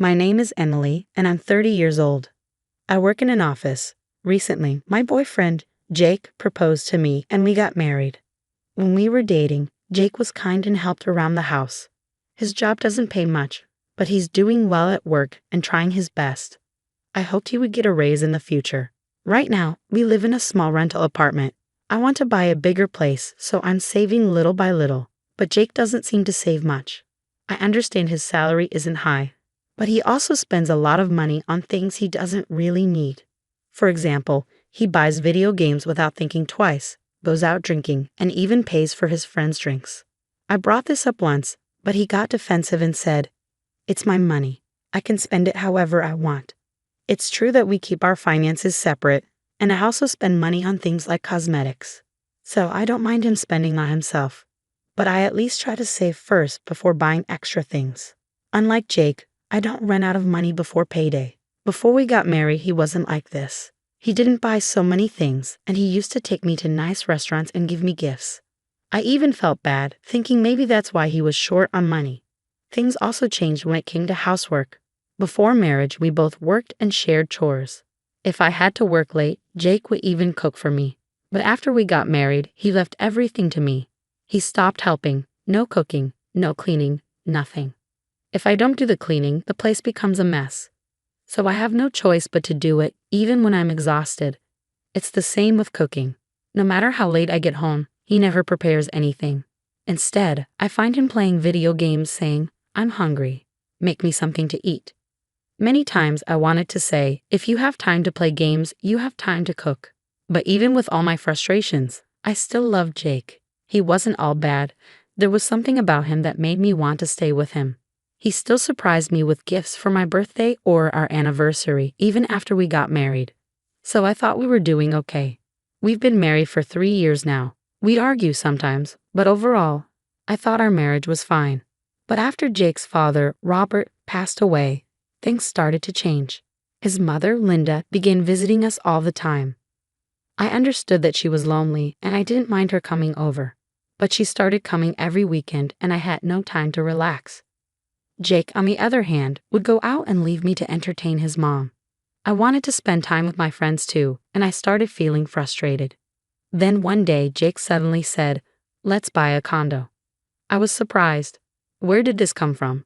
My name is Emily, and I'm 30 years old. I work in an office. Recently, my boyfriend, Jake, proposed to me and we got married. When we were dating, Jake was kind and helped around the house. His job doesn't pay much, but he's doing well at work and trying his best. I hoped he would get a raise in the future. Right now, we live in a small rental apartment. I want to buy a bigger place, so I'm saving little by little, but Jake doesn't seem to save much. I understand his salary isn't high, but he also spends a lot of money on things he doesn't really need. For example, he buys video games without thinking twice, goes out drinking, and even pays for his friends' drinks. I brought this up once, but he got defensive and said, "It's my money. I can spend it however I want." It's true that we keep our finances separate, and I also spend money on things like cosmetics. So I don't mind him spending on himself, but I at least try to save first before buying extra things. Unlike Jake, I don't run out of money before payday. Before we got married, he wasn't like this. He didn't buy so many things, and he used to take me to nice restaurants and give me gifts. I even felt bad, thinking maybe that's why he was short on money. Things also changed when it came to housework. Before marriage, we both worked and shared chores. If I had to work late, Jake would even cook for me. But after we got married, he left everything to me. He stopped helping. No cooking, no cleaning, nothing. If I don't do the cleaning, the place becomes a mess. So I have no choice but to do it, even when I'm exhausted. It's the same with cooking. No matter how late I get home, he never prepares anything. Instead, I find him playing video games saying, "I'm hungry. Make me something to eat." Many times I wanted to say, if you have time to play games, you have time to cook. But even with all my frustrations, I still loved Jake. He wasn't all bad. There was something about him that made me want to stay with him. He still surprised me with gifts for my birthday or our anniversary, even after we got married. So I thought we were doing okay. We've been married for 3 years now. We'd argue sometimes, but overall, I thought our marriage was fine. But after Jake's father, Robert, passed away, things started to change. His mother, Linda, began visiting us all the time. I understood that she was lonely, and I didn't mind her coming over. But she started coming every weekend, and I had no time to relax. Jake, on the other hand, would go out and leave me to entertain his mom. I wanted to spend time with my friends too, and I started feeling frustrated. Then one day, Jake suddenly said, "Let's buy a condo." I was surprised. Where did this come from?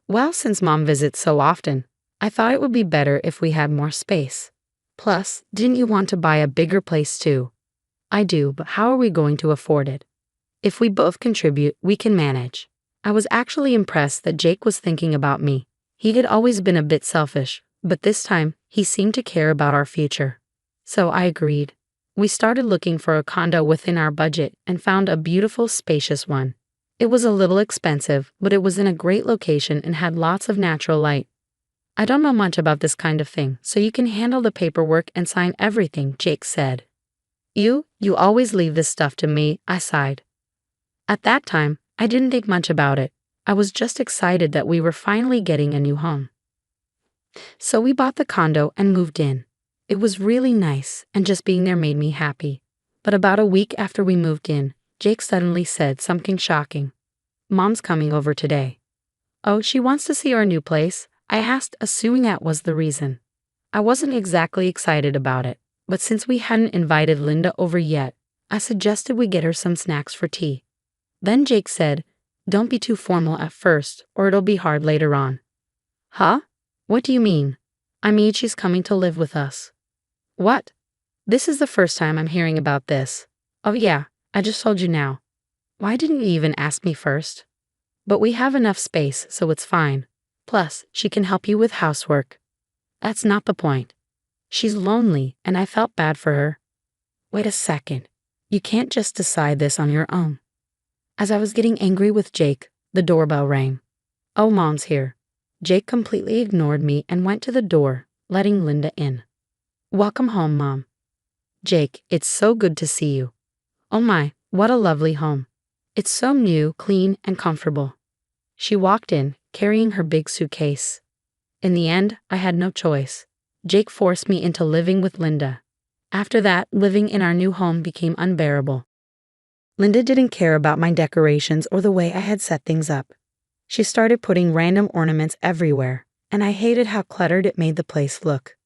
Well, since Mom visits so often, I thought it would be better if we had more space. Plus, didn't you want to buy a bigger place too? I do, but how are we going to afford it? If we both contribute, we can manage. I was actually impressed that Jake was thinking about me. He had always been a bit selfish, but this time, he seemed to care about our future. So I agreed. We started looking for a condo within our budget and found a beautiful, spacious one. It was a little expensive, but it was in a great location and had lots of natural light. "I don't know much about this kind of thing, so you can handle the paperwork and sign everything," Jake said. You always leave this stuff to me," I sighed. At that time, I didn't think much about it. I was just excited that we were finally getting a new home. So we bought the condo and moved in. It was really nice, and just being there made me happy. But about a week after we moved in, Jake suddenly said something shocking. "Mom's coming over today." "Oh, she wants to see our new place?" I asked, assuming that was the reason. I wasn't exactly excited about it, but since we hadn't invited Linda over yet, I suggested we get her some snacks for tea. Then Jake said, "Don't be too formal at first, or it'll be hard later on." "Huh? What do you mean?" "I mean she's coming to live with us." "What? This is the first time I'm hearing about this." "Oh yeah, I just told you now. Why didn't you even ask me first?" "But we have enough space, so it's fine. Plus, she can help you with housework." "That's not the point. She's lonely, and I felt bad for her." "Wait a second. You can't just decide this on your own." As I was getting angry with Jake, the doorbell rang. "Oh, Mom's here." Jake completely ignored me and went to the door, letting Linda in. "Welcome home, Mom." "Jake, it's so good to see you." "Oh my, what a lovely home. It's so new, clean, and comfortable." She walked in, carrying her big suitcase. In the end, I had no choice. Jake forced me into living with Linda. After that, living in our new home became unbearable. Linda didn't care about my decorations or the way I had set things up. She started putting random ornaments everywhere, and I hated how cluttered it made the place look.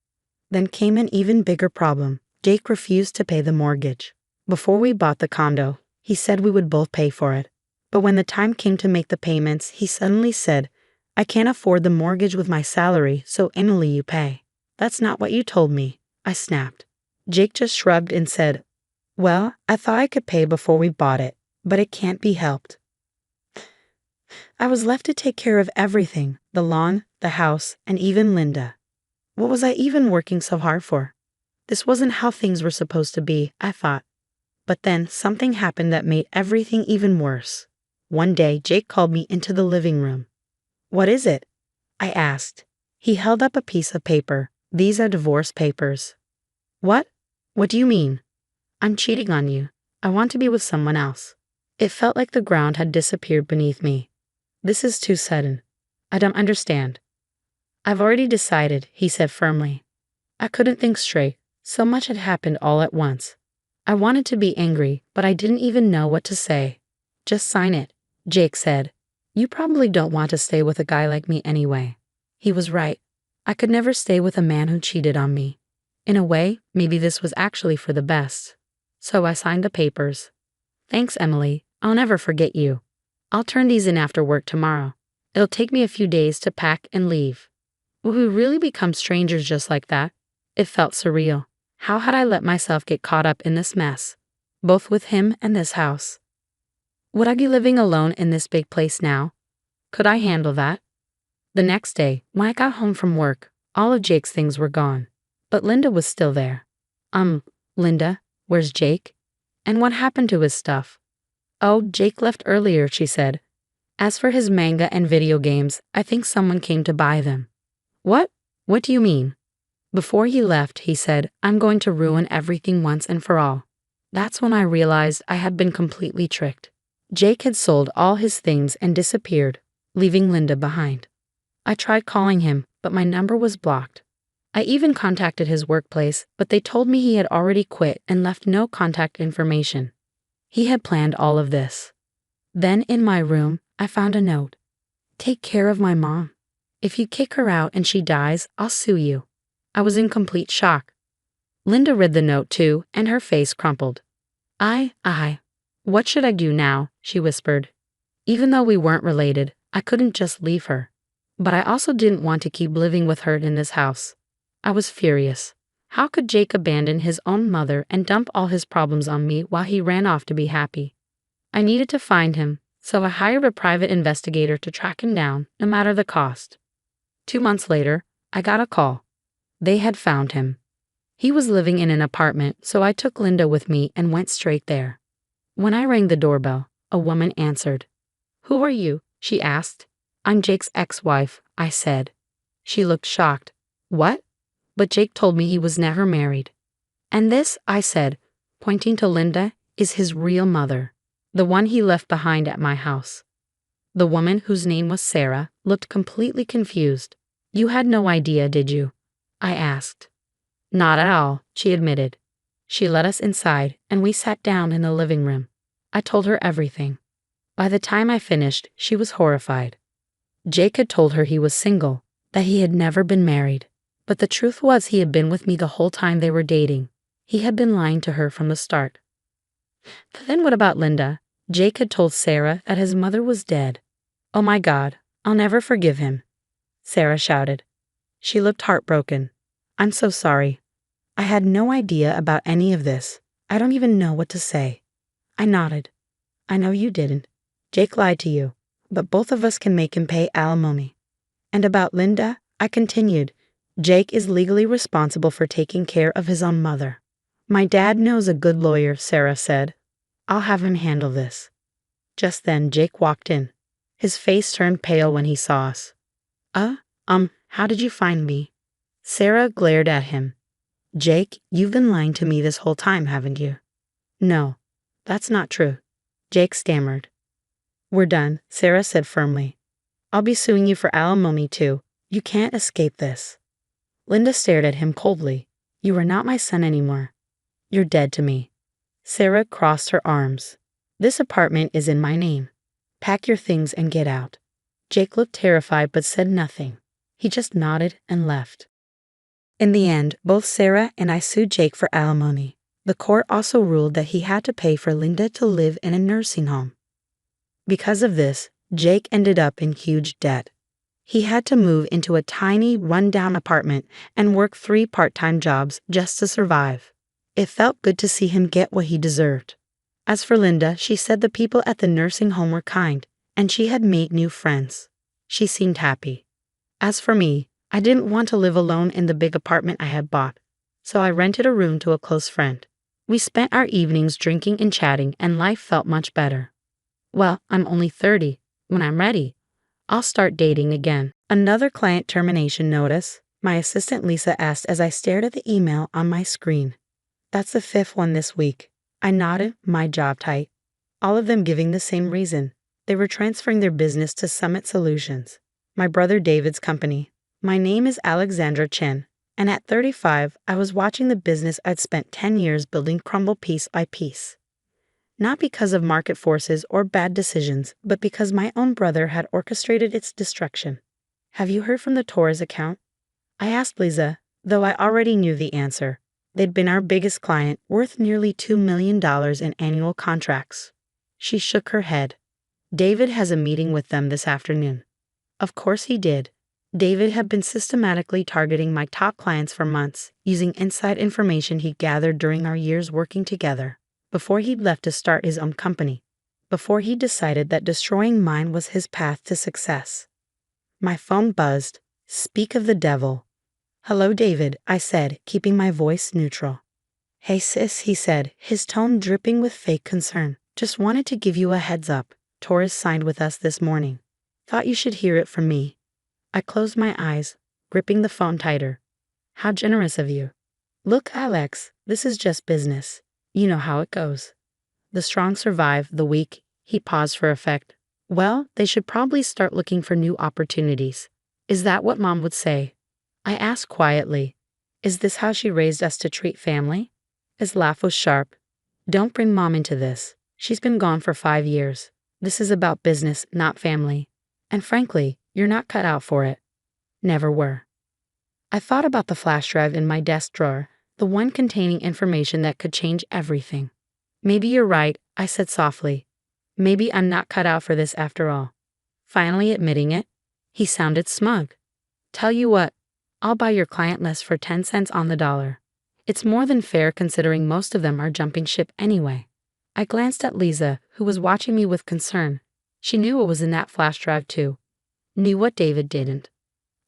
Then came an even bigger problem. Jake refused to pay the mortgage. Before we bought the condo, he said we would both pay for it. But when the time came to make the payments, he suddenly said, "I can't afford the mortgage with my salary, so Emily, you pay." "That's not what you told me," I snapped. Jake just shrugged and said, "Well, I thought I could pay before we bought it, but it can't be helped." I was left to take care of everything, the lawn, the house, and even Linda. What was I even working so hard for? This wasn't how things were supposed to be, I thought. But then something happened that made everything even worse. One day, Jake called me into the living room. "What is it?" I asked. He held up a piece of paper. "These are divorce papers." "What? What do you mean?" "I'm cheating on you. I want to be with someone else." It felt like the ground had disappeared beneath me. "This is too sudden. I don't understand." "I've already decided," he said firmly. I couldn't think straight. So much had happened all at once. I wanted to be angry, but I didn't even know what to say. "Just sign it," Jake said. "You probably don't want to stay with a guy like me anyway." He was right. I could never stay with a man who cheated on me. In a way, maybe this was actually for the best. So I signed the papers. "Thanks, Emily. I'll never forget you. I'll turn these in after work tomorrow. It'll take me a few days to pack and leave." Would we really become strangers just like that? It felt surreal. How had I let myself get caught up in this mess, both with him and this house? Would I be living alone in this big place now? Could I handle that? The next day, when I got home from work, all of Jake's things were gone. But Linda was still there. Linda, where's Jake? And what happened to his stuff?" "Oh, Jake left earlier," she said. "As for his manga and video games, I think someone came to buy them." "What? What do you mean?" "Before he left, he said, 'I'm going to ruin everything once and for all.'" That's when I realized I had been completely tricked. Jake had sold all his things and disappeared, leaving Linda behind. I tried calling him, but my number was blocked. I even contacted his workplace, but they told me he had already quit and left no contact information. He had planned all of this. Then in my room, I found a note. "Take care of my mom. If you kick her out and she dies, I'll sue you." I was in complete shock. Linda read the note too, and her face crumpled. What should I do now?" she whispered. Even though we weren't related, I couldn't just leave her. But I also didn't want to keep living with her in this house. I was furious. How could Jake abandon his own mother and dump all his problems on me while he ran off to be happy? I needed to find him, so I hired a private investigator to track him down, no matter the cost. 2 months later, I got a call. They had found him. He was living in an apartment, so I took Linda with me and went straight there. When I rang the doorbell, a woman answered. "Who are you?" she asked. "I'm Jake's ex-wife," I said. She looked shocked. "What?" "But Jake told me he was never married." "And this," I said, pointing to Linda, "is his real mother, the one he left behind at my house." The woman, whose name was Sarah, looked completely confused. "You had no idea, did you?" I asked. "Not at all," she admitted. She let us inside, and we sat down in the living room. I told her everything. By the time I finished, she was horrified. Jake had told her he was single, that he had never been married. But the truth was he had been with me the whole time they were dating. He had been lying to her from the start. But then what about Linda? Jake had told Sarah that his mother was dead. "Oh my God, I'll never forgive him," Sarah shouted. She looked heartbroken. "I'm so sorry. I had no idea about any of this. I don't even know what to say." I nodded. "I know you didn't. Jake lied to you, but both of us can make him pay alimony." "And about Linda," I continued, "Jake is legally responsible for taking care of his own mother." "My dad knows a good lawyer," Sarah said. "I'll have him handle this." Just then, Jake walked in. His face turned pale when he saw us. How did you find me?" Sarah glared at him. "Jake, you've been lying to me this whole time, haven't you?" "No, that's not true," Jake stammered. "We're done," Sarah said firmly. "I'll be suing you for alimony too. You can't escape this." Linda stared at him coldly. "You are not my son anymore. You're dead to me." Sarah crossed her arms. "This apartment is in my name. Pack your things and get out." Jake looked terrified but said nothing. He just nodded and left. In the end, both Sarah and I sued Jake for alimony. The court also ruled that he had to pay for Linda to live in a nursing home. Because of this, Jake ended up in huge debt. He had to move into a tiny, run-down apartment and work 3 part-time jobs just to survive. It felt good to see him get what he deserved. As for Linda, she said the people at the nursing home were kind, and she had made new friends. She seemed happy. As for me, I didn't want to live alone in the big apartment I had bought, so I rented a room to a close friend. We spent our evenings drinking and chatting, and life felt much better. Well, I'm only 30. When I'm ready, I'll start dating again. Another client termination notice, my assistant Lisa asked as I stared at the email on my screen. That's the 5th one this week. I nodded, my job tight. All of them giving the same reason. They were transferring their business to Summit Solutions, my brother David's company. My name is Alexandra Chen, and at 35, I was watching the business I'd spent 10 years building crumble piece by piece. Not because of market forces or bad decisions, but because my own brother had orchestrated its destruction. Have you heard from the Torres account? I asked Lisa, though I already knew the answer. They'd been our biggest client, worth nearly $2 million in annual contracts. She shook her head. David has a meeting with them this afternoon. Of course he did. David had been systematically targeting my top clients for months, using inside information he gathered during our years working together, before he'd left to start his own company, before he decided that destroying mine was his path to success. My phone buzzed. Speak of the devil. Hello, David, I said, keeping my voice neutral. Hey, sis, he said, his tone dripping with fake concern. Just wanted to give you a heads up. Torres signed with us this morning. Thought you should hear it from me. I closed my eyes, gripping the phone tighter. How generous of you. Look, Alex, this is just business. You know how it goes. The strong survive, the weak. He paused for effect. Well, they should probably start looking for new opportunities. Is that what Mom would say? I asked quietly. Is this how she raised us to treat family? His laugh was sharp. Don't bring Mom into this. She's been gone for 5 years. This is about business, not family. And frankly, you're not cut out for it. Never were. I thought about the flash drive in my desk drawer, the one containing information that could change everything. Maybe you're right, I said softly. Maybe I'm not cut out for this after all. Finally admitting it, he sounded smug. Tell you what, I'll buy your client list for 10 cents on the dollar. It's more than fair considering most of them are jumping ship anyway. I glanced at Lisa, who was watching me with concern. She knew what was in that flash drive too. Knew what David didn't.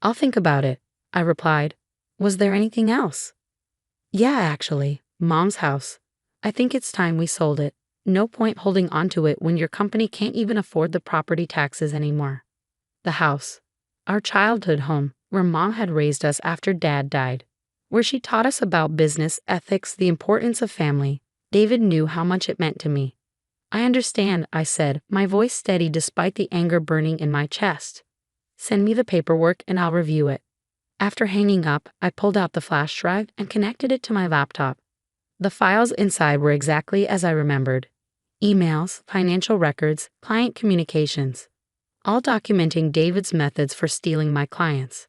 I'll think about it, I replied. Was there anything else? Yeah, actually, Mom's house. I think it's time we sold it. No point holding onto it when your company can't even afford the property taxes anymore. The house. Our childhood home, where Mom had raised us after Dad died. Where she taught us about business, ethics, the importance of family. David knew how much it meant to me. I understand, I said, my voice steady despite the anger burning in my chest. Send me the paperwork and I'll review it. After hanging up, I pulled out the flash drive and connected it to my laptop. The files inside were exactly as I remembered. Emails, financial records, client communications. All documenting David's methods for stealing my clients.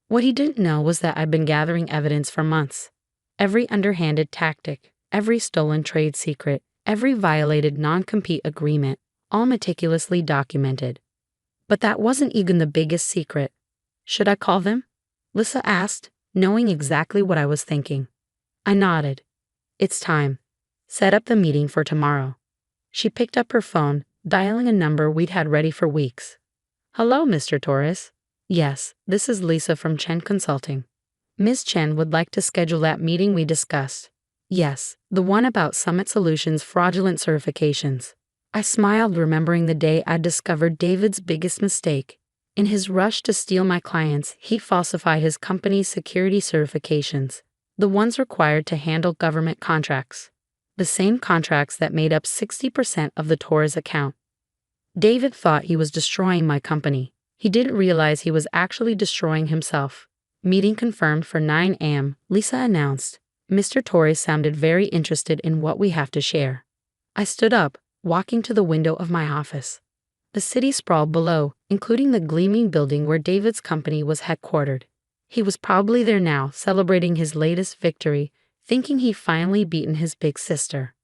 What he didn't know was that I'd been gathering evidence for months. Every underhanded tactic, every stolen trade secret, every violated non-compete agreement, all meticulously documented. But that wasn't even the biggest secret. Should I call them? Lisa asked, knowing exactly what I was thinking. I nodded. It's time. Set up the meeting for tomorrow. She picked up her phone, dialing a number we'd had ready for weeks. Hello, Mr. Torres. Yes, this is Lisa from Chen Consulting. Ms. Chen would like to schedule that meeting we discussed. Yes, the one about Summit Solutions' fraudulent certifications. I smiled, remembering the day I discovered David's biggest mistake. In his rush to steal my clients, he falsified his company's security certifications, the ones required to handle government contracts. The same contracts that made up 60% of the Torres account. David thought he was destroying my company. He didn't realize he was actually destroying himself. Meeting confirmed for 9 a.m., Lisa announced. Mr. Torres sounded very interested in what we have to share. I stood up, walking to the window of my office. The city sprawled below, including the gleaming building where David's company was headquartered. He was probably there now, celebrating his latest victory, thinking he'd finally beaten his big sister.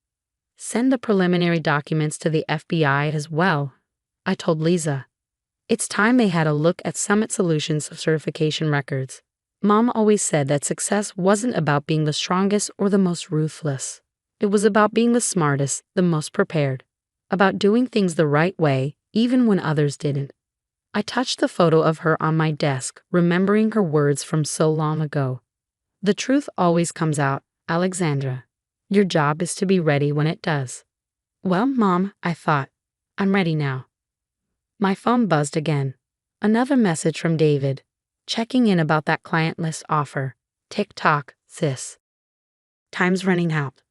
Send the preliminary documents to the FBI as well, I told Lisa. It's time they had a look at Summit Solutions' certification records. Mom always said that success wasn't about being the strongest or the most ruthless. It was about being the smartest, the most prepared. About doing things the right way, even when others didn't. I touched the photo of her on my desk, remembering her words from so long ago. The truth always comes out, Alexandra. Your job is to be ready when it does. Well, Mom, I thought. I'm ready now. My phone buzzed again. Another message from David, checking in about that client list offer. Tick-tock, sis. Time's running out.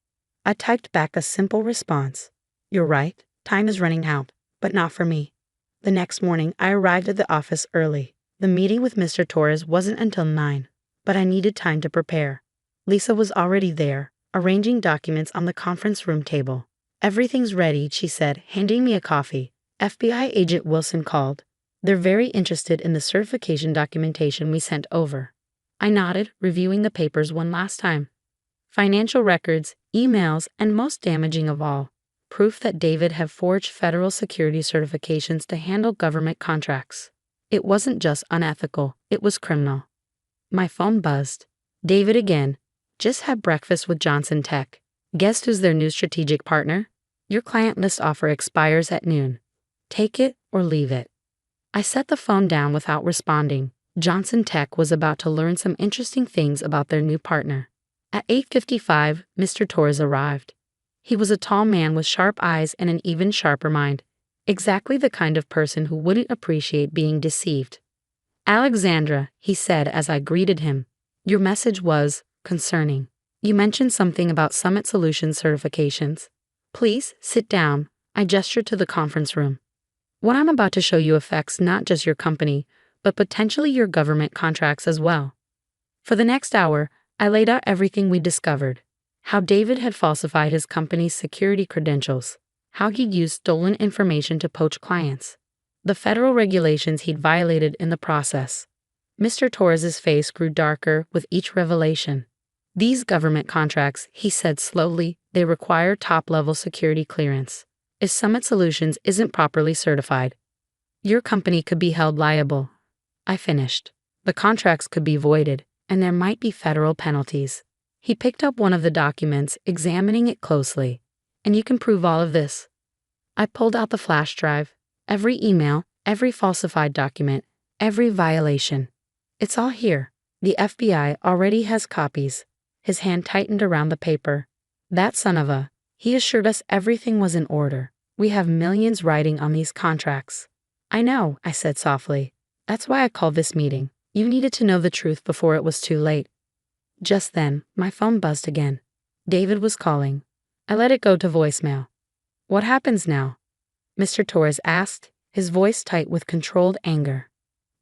I typed back a simple response. You're right, time is running out, but not for me. The next morning, I arrived at the office early. The meeting with Mr. Torres wasn't until 9, but I needed time to prepare. Lisa was already there, arranging documents on the conference room table. Everything's ready, she said, handing me a coffee. FBI agent Wilson called. They're very interested in the certification documentation we sent over. I nodded, reviewing the papers one last time. Financial records, emails, and most damaging of all, proof that David had forged federal security certifications to handle government contracts. It wasn't just unethical, it was criminal. My phone buzzed. David again. Just had breakfast with Johnson Tech. Guess who's their new strategic partner? Your client list offer expires at noon. Take it or leave it. I set the phone down without responding. Johnson Tech was about to learn some interesting things about their new partner. At 8:55, Mr. Torres arrived. He was a tall man with sharp eyes and an even sharper mind. Exactly the kind of person who wouldn't appreciate being deceived. Alexandra, he said as I greeted him. Your message was concerning. You mentioned something about Summit Solutions certifications. Please, sit down. I gestured to the conference room. What I'm about to show you affects not just your company, but potentially your government contracts as well. For the next hour, I laid out everything we discovered. How David had falsified his company's security credentials. How he'd used stolen information to poach clients. The federal regulations he'd violated in the process. Mr. Torres's face grew darker with each revelation. These government contracts, he said slowly, they require top-level security clearance. If Summit Solutions isn't properly certified, your company could be held liable. I finished. The contracts could be voided, and there might be federal penalties. He picked up one of the documents, examining it closely. And you can prove all of this. I pulled out the flash drive. Every email, every falsified document, every violation. It's all here. The FBI already has copies. His hand tightened around the paper. That son of a... He assured us everything was in order. We have millions riding on these contracts. I know, I said softly. That's why I called this meeting. You needed to know the truth before it was too late. Just then, my phone buzzed again. David was calling. I let it go to voicemail. What happens now? Mr. Torres asked, his voice tight with controlled anger.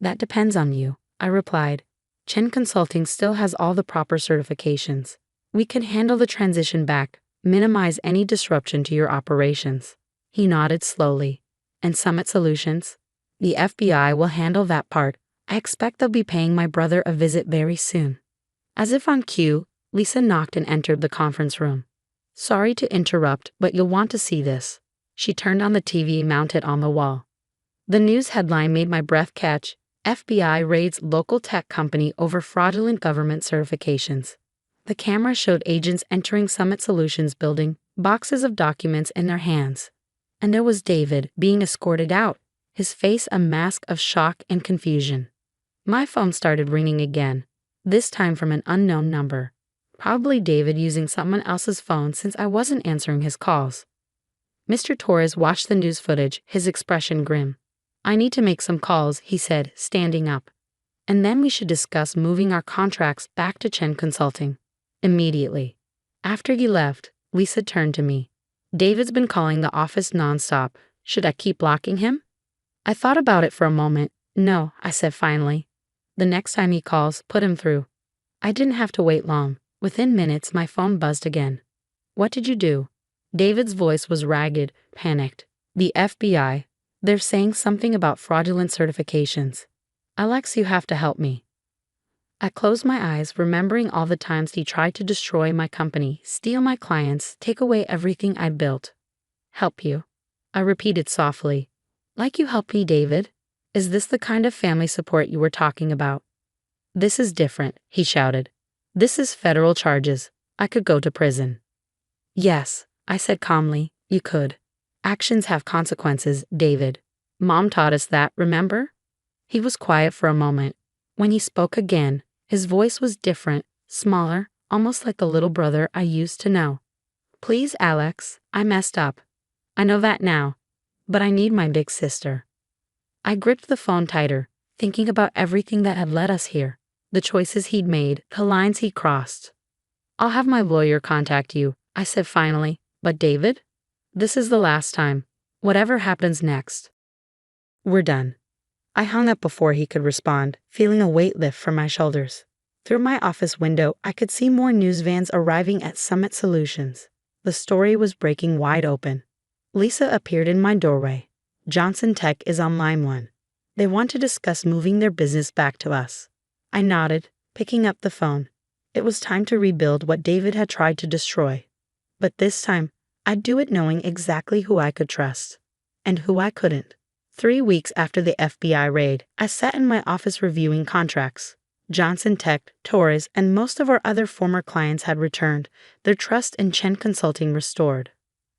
That depends on you, I replied. Chen Consulting still has all the proper certifications. We can handle the transition back, minimize any disruption to your operations. He nodded slowly. And Summit Solutions? The FBI will handle that part. I expect they'll be paying my brother a visit very soon. As if on cue, Lisa knocked and entered the conference room. Sorry to interrupt, but you'll want to see this. She turned on the TV mounted on the wall. The news headline made my breath catch. FBI raids local tech company over fraudulent government certifications. The camera showed agents entering Summit Solutions building, boxes of documents in their hands. And there was David being escorted out, his face a mask of shock and confusion. My phone started ringing again, this time from an unknown number. Probably David using someone else's phone since I wasn't answering his calls. Mr. Torres watched the news footage, his expression grim. I need to make some calls, he said, standing up. And then we should discuss moving our contracts back to Chen Consulting. Immediately. After he left, Lisa turned to me. David's been calling the office nonstop. Should I keep blocking him? I thought about it for a moment. No, I said finally. The next time he calls, put him through. I didn't have to wait long. Within minutes, my phone buzzed again. What did you do? David's voice was ragged, panicked. The FBI. They're saying something about fraudulent certifications. Alex, you have to help me. I closed my eyes, remembering all the times he tried to destroy my company, steal my clients, take away everything I'd built. Help you? I repeated softly. Like you helped me, David? Is this the kind of family support you were talking about? This is different, he shouted. This is federal charges. I could go to prison. Yes, I said calmly, you could. Actions have consequences, David. Mom taught us that, remember? He was quiet for a moment. When he spoke again, his voice was different, smaller, almost like a little brother I used to know. Please, Alex, I messed up. I know that now. But I need my big sister. I gripped the phone tighter, thinking about everything that had led us here, the choices he'd made, the lines he'd crossed. I'll have my lawyer contact you, I said finally. But David? This is the last time. Whatever happens next. We're done. I hung up before he could respond, feeling a weight lift from my shoulders. Through my office window, I could see more news vans arriving at Summit Solutions. The story was breaking wide open. Lisa appeared in my doorway. Johnson Tech is on line 1. They want to discuss moving their business back to us. I nodded, picking up the phone. It was time to rebuild what David had tried to destroy. But this time, I'd do it knowing exactly who I could trust. And who I couldn't. 3 weeks after the FBI raid, I sat in my office reviewing contracts. Johnson Tech, Torres, and most of our other former clients had returned, their trust in Chen Consulting restored.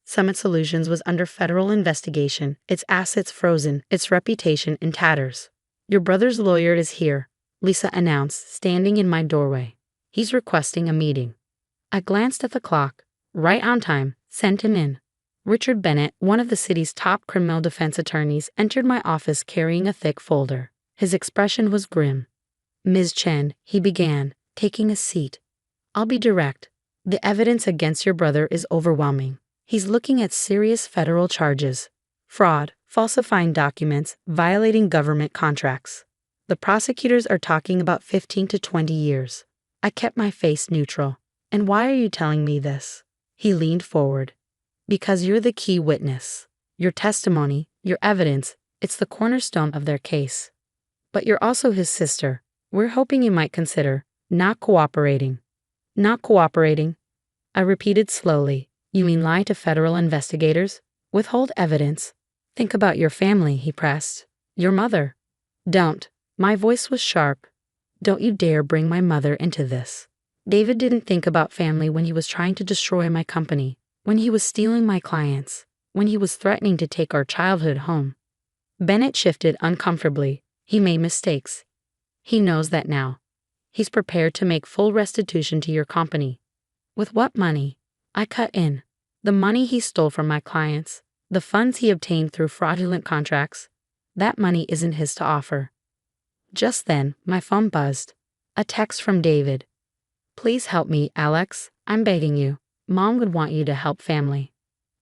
Summit Solutions was under federal investigation, its assets frozen, its reputation in tatters. Your brother's lawyer is here, Lisa announced, standing in my doorway. He's requesting a meeting. I glanced at the clock. Right on time, sent him in. Richard Bennett, one of the city's top criminal defense attorneys, entered my office carrying a thick folder. His expression was grim. Ms. Chen, he began, taking a seat. I'll be direct. The evidence against your brother is overwhelming. He's looking at serious federal charges. Fraud, falsifying documents, violating government contracts. The prosecutors are talking about 15 to 20 years. I kept my face neutral. And why are you telling me this? He leaned forward. Because you're the key witness. Your testimony, your evidence, it's the cornerstone of their case. But you're also his sister. We're hoping you might consider not cooperating. Not cooperating? I repeated slowly. You mean lie to federal investigators? Withhold evidence? Think about your family, he pressed. Your mother. Don't. My voice was sharp. Don't you dare bring my mother into this. David didn't think about family when he was trying to destroy my company, when he was stealing my clients, when he was threatening to take our childhood home. Bennett shifted uncomfortably. He made mistakes. He knows that now. He's prepared to make full restitution to your company. With what money? I cut in. The money he stole from my clients, the funds he obtained through fraudulent contracts, that money isn't his to offer. Just then, my phone buzzed. A text from David. Please help me, Alex. I'm begging you. Mom would want you to help family.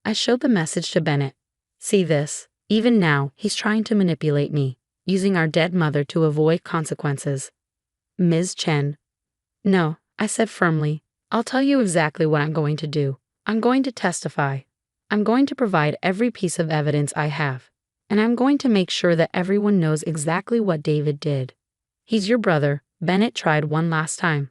I showed the message to Bennett. See this? Even now, he's trying to manipulate me, using our dead mother to avoid consequences. Ms. Chen. No, I said firmly. I'll tell you exactly what I'm going to do. I'm going to testify. I'm going to provide every piece of evidence I have. And I'm going to make sure that everyone knows exactly what David did. He's your brother. Bennett tried one last time.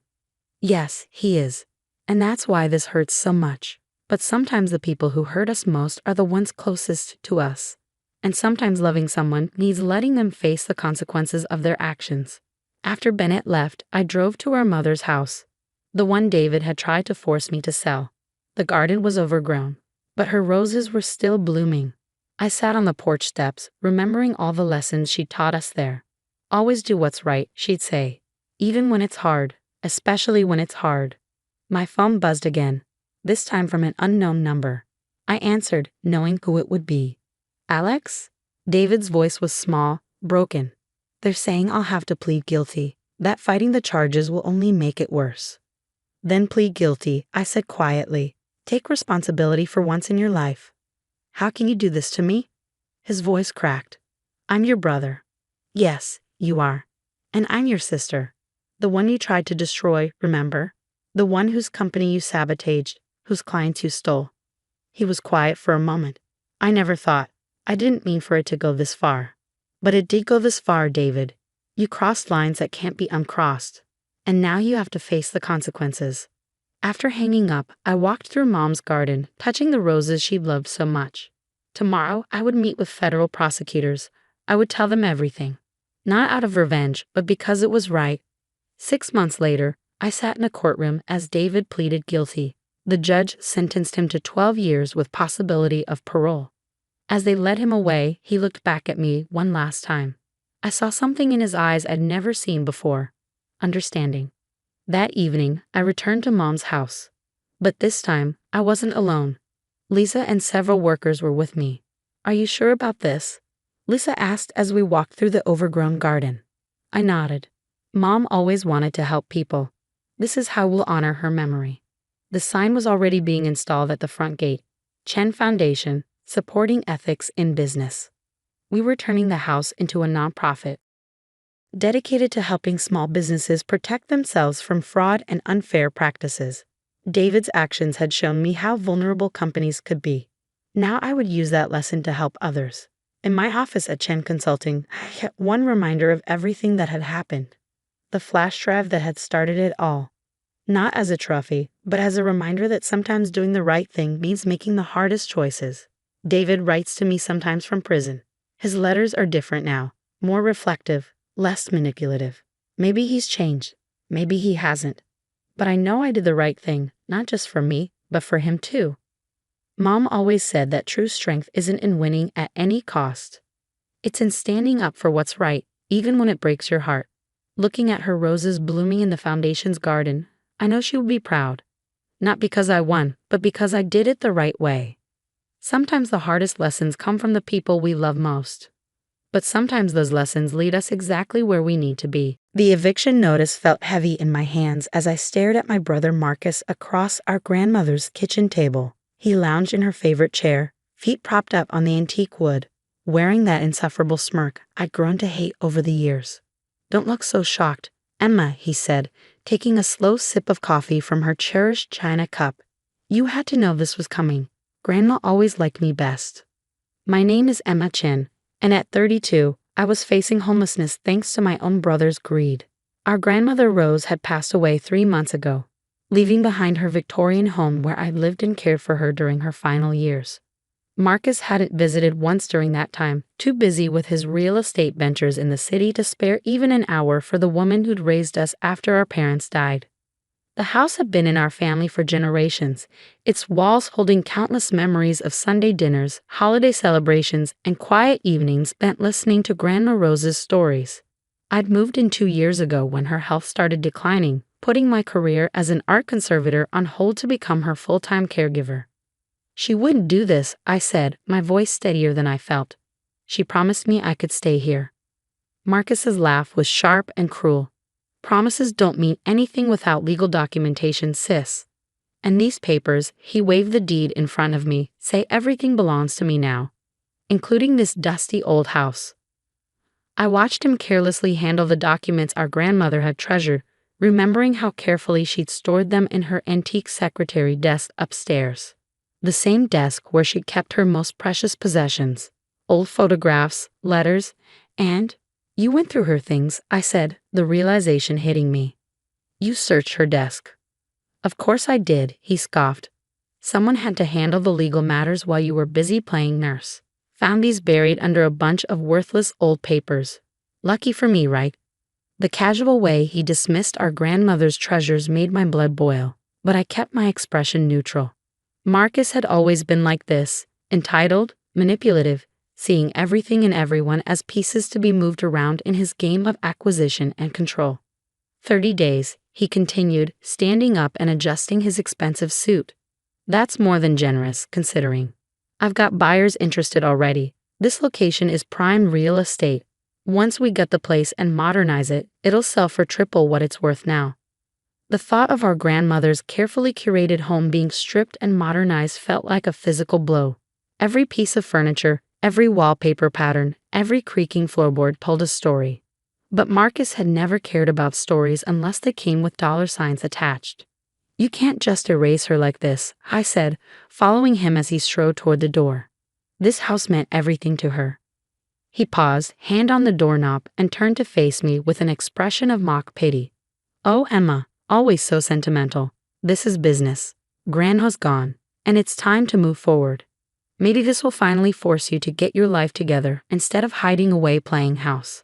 Yes, he is. And that's why this hurts so much. But sometimes the people who hurt us most are the ones closest to us. And sometimes loving someone means letting them face the consequences of their actions. After Bennett left, I drove to our mother's house. The one David had tried to force me to sell. The garden was overgrown, but her roses were still blooming. I sat on the porch steps, remembering all the lessons she'd taught us there. Always do what's right, she'd say. Even when it's hard, especially when it's hard. My phone buzzed again, this time from an unknown number. I answered, knowing who it would be. Alex? David's voice was small, broken. They're saying I'll have to plead guilty, that fighting the charges will only make it worse. Then plead guilty, I said quietly. Take responsibility for once in your life. How can you do this to me? His voice cracked. I'm your brother. Yes, you are. And I'm your sister. The one you tried to destroy, remember? The one whose company you sabotaged, whose clients you stole. He was quiet for a moment. I never thought. I didn't mean for it to go this far. But it did go this far, David. You crossed lines that can't be uncrossed. And now you have to face the consequences. After hanging up, I walked through Mom's garden, touching the roses she loved so much. Tomorrow, I would meet with federal prosecutors. I would tell them everything. Not out of revenge, but because it was right. 6 months later, I sat in a courtroom as David pleaded guilty. The judge sentenced him to 12 years with possibility of parole. As they led him away, he looked back at me one last time. I saw something in his eyes I'd never seen before. Understanding. That evening, I returned to Mom's house. But this time, I wasn't alone. Lisa and several workers were with me. "Are you sure about this?" Lisa asked as we walked through the overgrown garden. I nodded. Mom always wanted to help people. This is how we'll honor her memory. The sign was already being installed at the front gate. Chen Foundation, supporting ethics in business. We were turning the house into a nonprofit, dedicated to helping small businesses protect themselves from fraud and unfair practices. David's actions had shown me how vulnerable companies could be. Now I would use that lesson to help others. In my office at Chen Consulting, I kept one reminder of everything that had happened. The flash drive that had started it all. Not as a trophy, but as a reminder that sometimes doing the right thing means making the hardest choices. David writes to me sometimes from prison. His letters are different now, more reflective, less manipulative. Maybe he's changed. Maybe he hasn't. But I know I did the right thing, not just for me, but for him too. Mom always said that true strength isn't in winning at any cost. It's in standing up for what's right, even when it breaks your heart. Looking at her roses blooming in the foundation's garden, I know she would be proud. Not because I won, but because I did it the right way. Sometimes the hardest lessons come from the people we love most. But sometimes those lessons lead us exactly where we need to be. The eviction notice felt heavy in my hands as I stared at my brother Marcus across our grandmother's kitchen table. He lounged in her favorite chair, feet propped up on the antique wood, wearing that insufferable smirk I'd grown to hate over the years. "Don't look so shocked, Emma," he said, taking a slow sip of coffee from her cherished china cup. "You had to know this was coming. Grandma always liked me best." My name is Emma Chen, and at 32, I was facing homelessness thanks to my own brother's greed. Our grandmother Rose had passed away 3 months ago, leaving behind her Victorian home where I lived and cared for her during her final years. Marcus hadn't visited once during that time, too busy with his real estate ventures in the city to spare even an hour for the woman who'd raised us after our parents died. The house had been in our family for generations, its walls holding countless memories of Sunday dinners, holiday celebrations, and quiet evenings spent listening to Grandma Rose's stories. I'd moved in 2 years ago when her health started declining, putting my career as an art conservator on hold to become her full-time caregiver. "She wouldn't do this," I said, my voice steadier than I felt. "She promised me I could stay here." Marcus's laugh was sharp and cruel. "Promises don't mean anything without legal documentation, sis. And these papers," he waved the deed in front of me, "say everything belongs to me now, including this dusty old house." I watched him carelessly handle the documents our grandmother had treasured, remembering how carefully she'd stored them in her antique secretary desk upstairs. The same desk where she'd kept her most precious possessions, old photographs, letters, and— "You went through her things," I said, the realization hitting me. "You searched her desk." "Of course I did," he scoffed. "Someone had to handle the legal matters while you were busy playing nurse. Found these buried under a bunch of worthless old papers. Lucky for me, right?" The casual way he dismissed our grandmother's treasures made my blood boil, but I kept my expression neutral. Marcus had always been like this, entitled, manipulative, seeing everything and everyone as pieces to be moved around in his game of acquisition and control. 30 days, he continued, standing up and adjusting his expensive suit. "That's more than generous, considering. I've got buyers interested already. This location is prime real estate. Once we gut the place and modernize it, it'll sell for triple what it's worth now." The thought of our grandmother's carefully curated home being stripped and modernized felt like a physical blow. Every piece of furniture, every wallpaper pattern, every creaking floorboard told a story. But Marcus had never cared about stories unless they came with dollar signs attached. "You can't just erase her like this," I said, following him as he strode toward the door. This house meant everything to her. He paused, hand on the doorknob, and turned to face me with an expression of mock pity. Oh, Emma, always so sentimental. This is business. Grandma's gone, and it's time to move forward. Maybe this will finally force you to get your life together instead of hiding away playing house.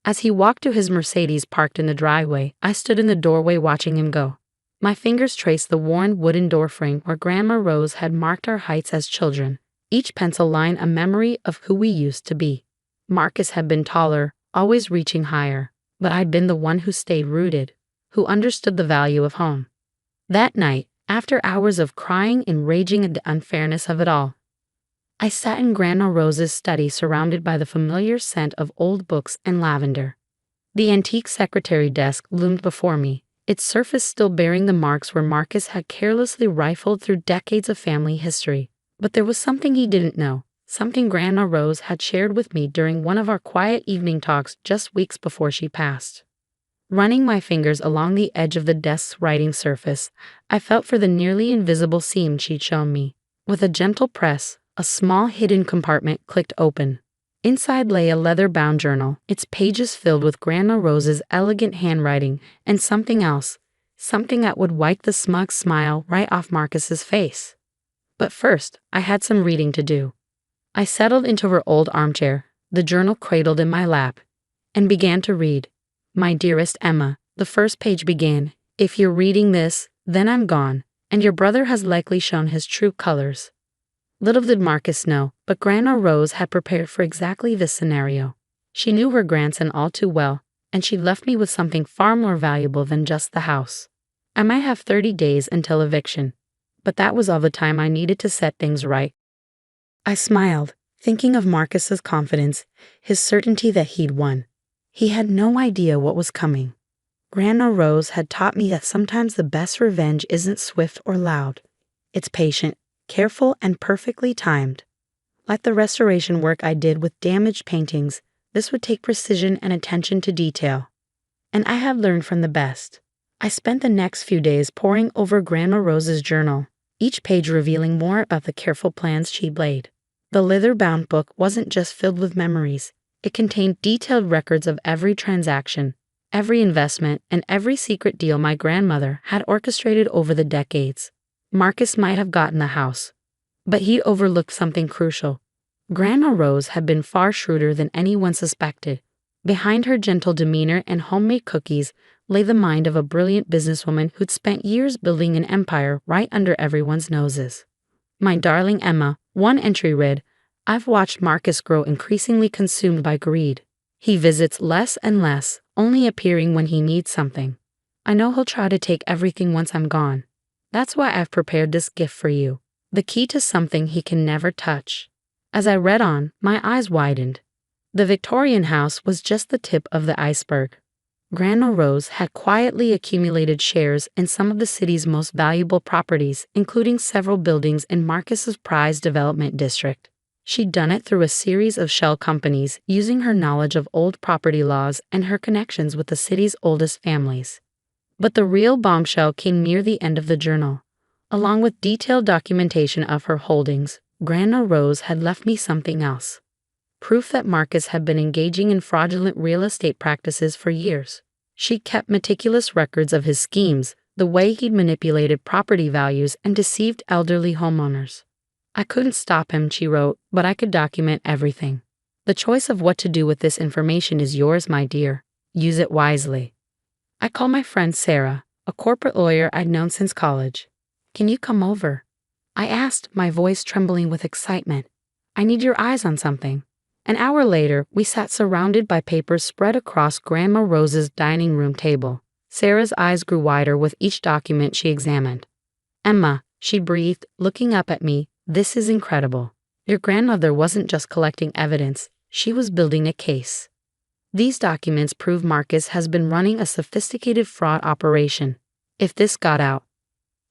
As he walked to his Mercedes parked in the driveway, I stood in the doorway watching him go. My fingers traced the worn wooden doorframe where Grandma Rose had marked our heights as children, each pencil line a memory of who we used to be. Marcus had been taller, always reaching higher, but I'd been the one who stayed rooted, who understood the value of home. That night, after hours of crying and raging at the unfairness of it all, I sat in Grandma Rose's study surrounded by the familiar scent of old books and lavender. The antique secretary desk loomed before me, its surface still bearing the marks where Marcus had carelessly rifled through decades of family history. But there was something he didn't know, something Grandma Rose had shared with me during one of our quiet evening talks just weeks before she passed. Running my fingers along the edge of the desk's writing surface, I felt for the nearly invisible seam she'd shown me. With a gentle press, a small hidden compartment clicked open. Inside lay a leather-bound journal, its pages filled with Grandma Rose's elegant handwriting and something else, something that would wipe the smug smile right off Marcus's face. But first, I had some reading to do. I settled into her old armchair, the journal cradled in my lap, and began to read. My dearest Emma, the first page began, "If you're reading this, then I'm gone, and your brother has likely shown his true colors." Little did Marcus know, but Grandma Rose had prepared for exactly this scenario. She knew her grandson all too well, and she left me with something far more valuable than just the house. I might have 30 days until eviction, but that was all the time I needed to set things right. I smiled, thinking of Marcus's confidence, his certainty that he'd won. He had no idea what was coming. Grandma Rose had taught me that sometimes the best revenge isn't swift or loud. It's patient, careful, and perfectly timed. Like the restoration work I did with damaged paintings, this would take precision and attention to detail. And I had learned from the best. I spent the next few days poring over Grandma Rose's journal, each page revealing more about the careful plans she'd laid. The leather-bound book wasn't just filled with memories. It contained detailed records of every transaction, every investment, and every secret deal my grandmother had orchestrated over the decades. Marcus might have gotten the house, but he'd overlooked something crucial. Grandma Rose had been far shrewder than anyone suspected. Behind her gentle demeanor and homemade cookies lay the mind of a brilliant businesswoman who'd spent years building an empire right under everyone's noses. My darling Emma, one entry read, "I've watched Marcus grow increasingly consumed by greed. He visits less and less, only appearing when he needs something. I know he'll try to take everything once I'm gone. That's why I've prepared this gift for you, the key to something he can never touch." As I read on, my eyes widened. The Victorian house was just the tip of the iceberg. Grandma Rose had quietly accumulated shares in some of the city's most valuable properties, including several buildings in Marcus's prized development district. She'd done it through a series of shell companies, using her knowledge of old property laws and her connections with the city's oldest families. But the real bombshell came near the end of the journal. Along with detailed documentation of her holdings, Grandma Rose had left me something else. Proof that Marcus had been engaging in fraudulent real estate practices for years. She kept meticulous records of his schemes, the way he'd manipulated property values and deceived elderly homeowners. I couldn't stop him, she wrote, but I could document everything. The choice of what to do with this information is yours, my dear. Use it wisely. I called my friend Sarah, a corporate lawyer I'd known since college. "Can you come over?" I asked, my voice trembling with excitement. "I need your eyes on something." An hour later, we sat surrounded by papers spread across Grandma Rose's dining room table. Sarah's eyes grew wider with each document she examined. "Emma," she breathed, looking up at me, "this is incredible. Your grandmother wasn't just collecting evidence, she was building a case. These documents prove Marcus has been running a sophisticated fraud operation. If this got out,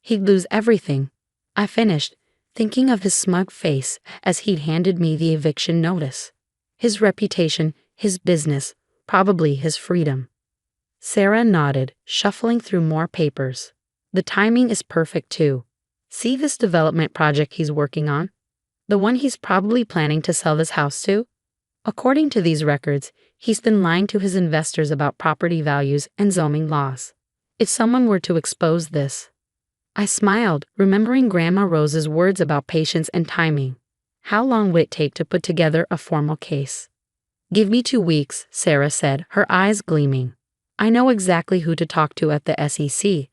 he'd lose everything." I finished, thinking of his smug face as he'd handed me the eviction notice. His reputation, his business, probably his freedom. Sarah nodded, shuffling through more papers. "The timing is perfect too. See this development project he's working on? The one he's probably planning to sell this house to? According to these records, he's been lying to his investors about property values and zoning laws. If someone were to expose this. I smiled, remembering Grandma Rose's words about patience and timing. How long would it take to put together a formal case? Give me 2 weeks, Sarah said, her eyes gleaming. I know exactly who to talk to at the SEC.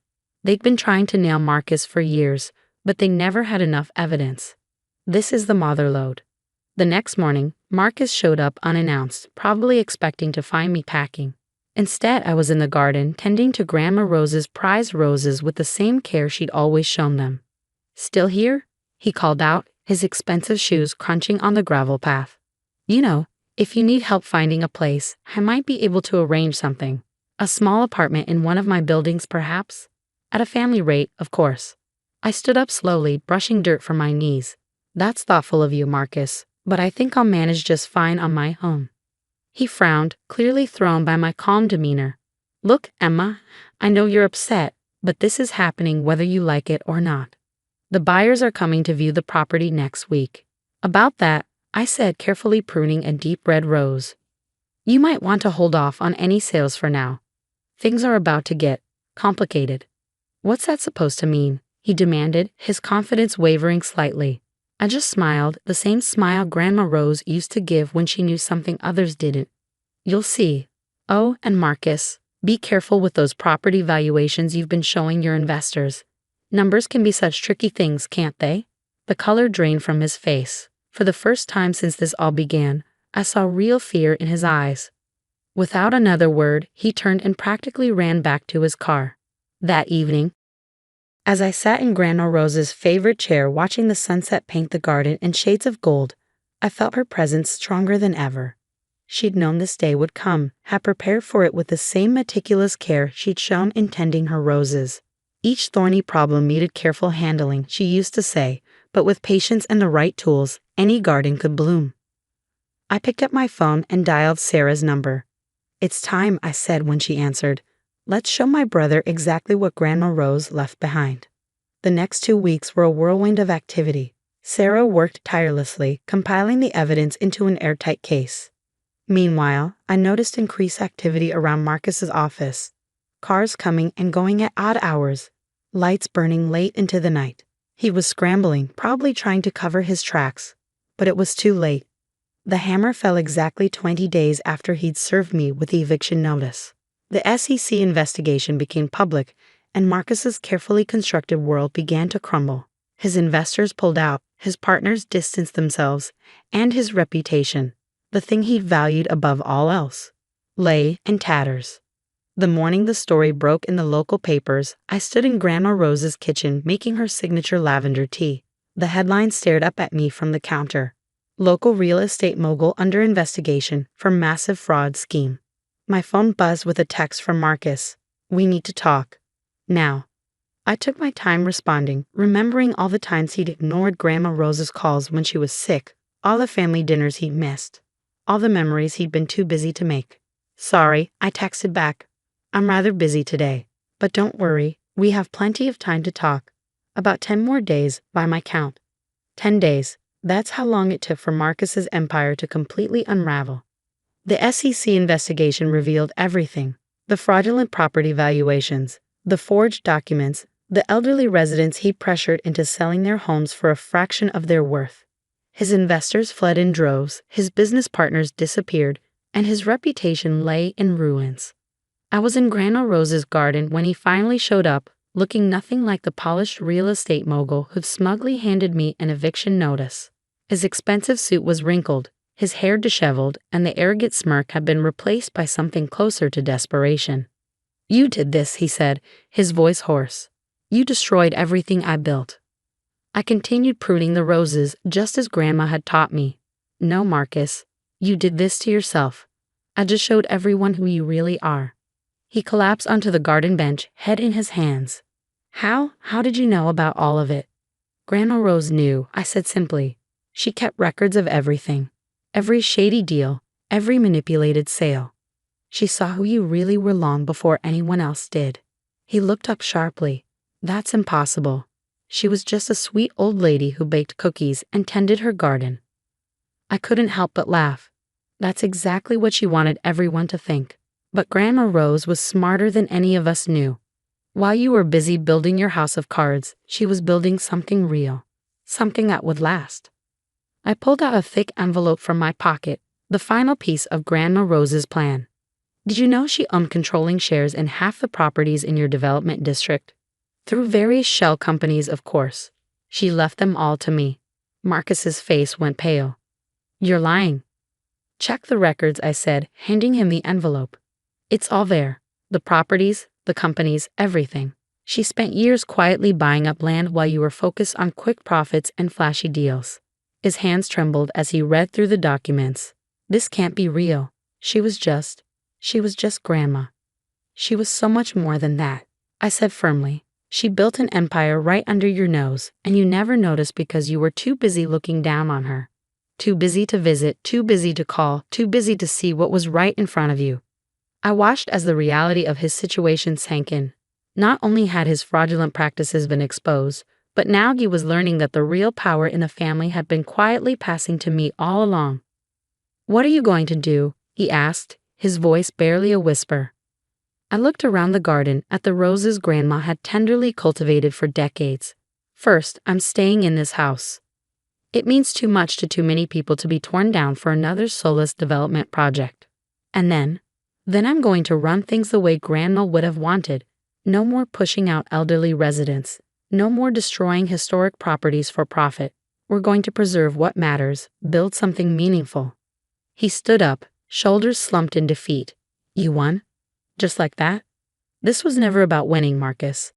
They'd been trying to nail Marcus for years, but they never had enough evidence. This is the motherlode. The next morning, Marcus showed up unannounced, probably expecting to find me packing. Instead, I was in the garden tending to Grandma Rose's prized roses with the same care she'd always shown them. Still here? He called out, his expensive shoes crunching on the gravel path. You know, if you need help finding a place, I might be able to arrange something. A small apartment in one of my buildings, perhaps? At a family rate, of course. I stood up slowly, brushing dirt from my knees. That's thoughtful of you, Marcus, but I think I'll manage just fine on my own. He frowned, clearly thrown by my calm demeanor. Look, Emma, I know you're upset, but this is happening whether you like it or not. The buyers are coming to view the property next week. About that, I said, carefully pruning a deep red rose. You might want to hold off on any sales for now. Things are about to get complicated. What's that supposed to mean? He demanded, his confidence wavering slightly. I just smiled, the same smile Grandma Rose used to give when she knew something others didn't. You'll see. Oh, and Marcus, be careful with those property valuations you've been showing your investors. Numbers can be such tricky things, can't they? The color drained from his face. For the first time since this all began, I saw real fear in his eyes. Without another word, he turned and practically ran back to his car. That evening, as I sat in Grandma Rose's favorite chair watching the sunset paint the garden in shades of gold, I felt her presence stronger than ever. She'd known this day would come, had prepared for it with the same meticulous care she'd shown in tending her roses. Each thorny problem needed careful handling, she used to say, but with patience and the right tools, any garden could bloom. I picked up my phone and dialed Sarah's number. It's time, I said when she answered. Let's show my brother exactly what Grandma Rose left behind. The next 2 weeks were a whirlwind of activity. Sarah worked tirelessly, compiling the evidence into an airtight case. Meanwhile, I noticed increased activity around Marcus's office. Cars coming and going at odd hours, lights burning late into the night. He was scrambling, probably trying to cover his tracks. But it was too late. The hammer fell exactly 20 days after he'd served me with the eviction notice. The SEC investigation became public, and Marcus's carefully constructed world began to crumble. His investors pulled out, his partners distanced themselves, and his reputation, the thing he valued above all else, lay in tatters. The morning the story broke in the local papers, I stood in Grandma Rose's kitchen making her signature lavender tea. The headline stared up at me from the counter. Local real estate mogul under investigation for massive fraud scheme. My phone buzzed with a text from Marcus. We need to talk. Now. I took my time responding, remembering all the times he'd ignored Grandma Rose's calls when she was sick, all the family dinners he'd missed, all the memories he'd been too busy to make. Sorry, I texted back. I'm rather busy today. But don't worry, we have plenty of time to talk. About 10 more days, by my count. 10 days. That's how long it took for Marcus's empire to completely unravel. The SEC investigation revealed everything. The fraudulent property valuations, the forged documents, the elderly residents he pressured into selling their homes for a fraction of their worth. His investors fled in droves, his business partners disappeared, and his reputation lay in ruins. I was in Grandma Rose's garden when he finally showed up, looking nothing like the polished real estate mogul who'd smugly handed me an eviction notice. His expensive suit was wrinkled, his hair disheveled, and the arrogant smirk had been replaced by something closer to desperation. You did this, he said, his voice hoarse. You destroyed everything I built. I continued pruning the roses just as Grandma had taught me. No, Marcus, you did this to yourself. I just showed everyone who you really are. He collapsed onto the garden bench, head in his hands. How did you know about all of it? Grandma Rose knew, I said simply. She kept records of everything. Every shady deal, every manipulated sale. She saw who you really were long before anyone else did. He looked up sharply. That's impossible. She was just a sweet old lady who baked cookies and tended her garden. I couldn't help but laugh. That's exactly what she wanted everyone to think. But Grandma Rose was smarter than any of us knew. While you were busy building your house of cards, she was building something real. Something that would last. I pulled out a thick envelope from my pocket, the final piece of Grandma Rose's plan. Did you know she owned controlling shares in half the properties in your development district? Through various shell companies, of course. She left them all to me. Marcus's face went pale. You're lying. Check the records, I said, handing him the envelope. It's all there. The properties, the companies, everything. She spent years quietly buying up land while you were focused on quick profits and flashy deals. His hands trembled as he read through the documents. This can't be real. She was just Grandma. She was so much more than that, I said firmly. She built an empire right under your nose, and you never noticed because you were too busy looking down on her. Too busy to visit, too busy to call, too busy to see what was right in front of you. I watched as the reality of his situation sank in. Not only had his fraudulent practices been exposed, but now he was learning that the real power in the family had been quietly passing to me all along. What are you going to do? He asked, his voice barely a whisper. I looked around the garden at the roses Grandma had tenderly cultivated for decades. First, I'm staying in this house. It means too much to too many people to be torn down for another soulless development project. And then I'm going to run things the way Grandma would have wanted. No more pushing out elderly residents. No more destroying historic properties for profit. We're going to preserve what matters, build something meaningful. He stood up, shoulders slumped in defeat. You won? Just like that? This was never about winning, Marcus.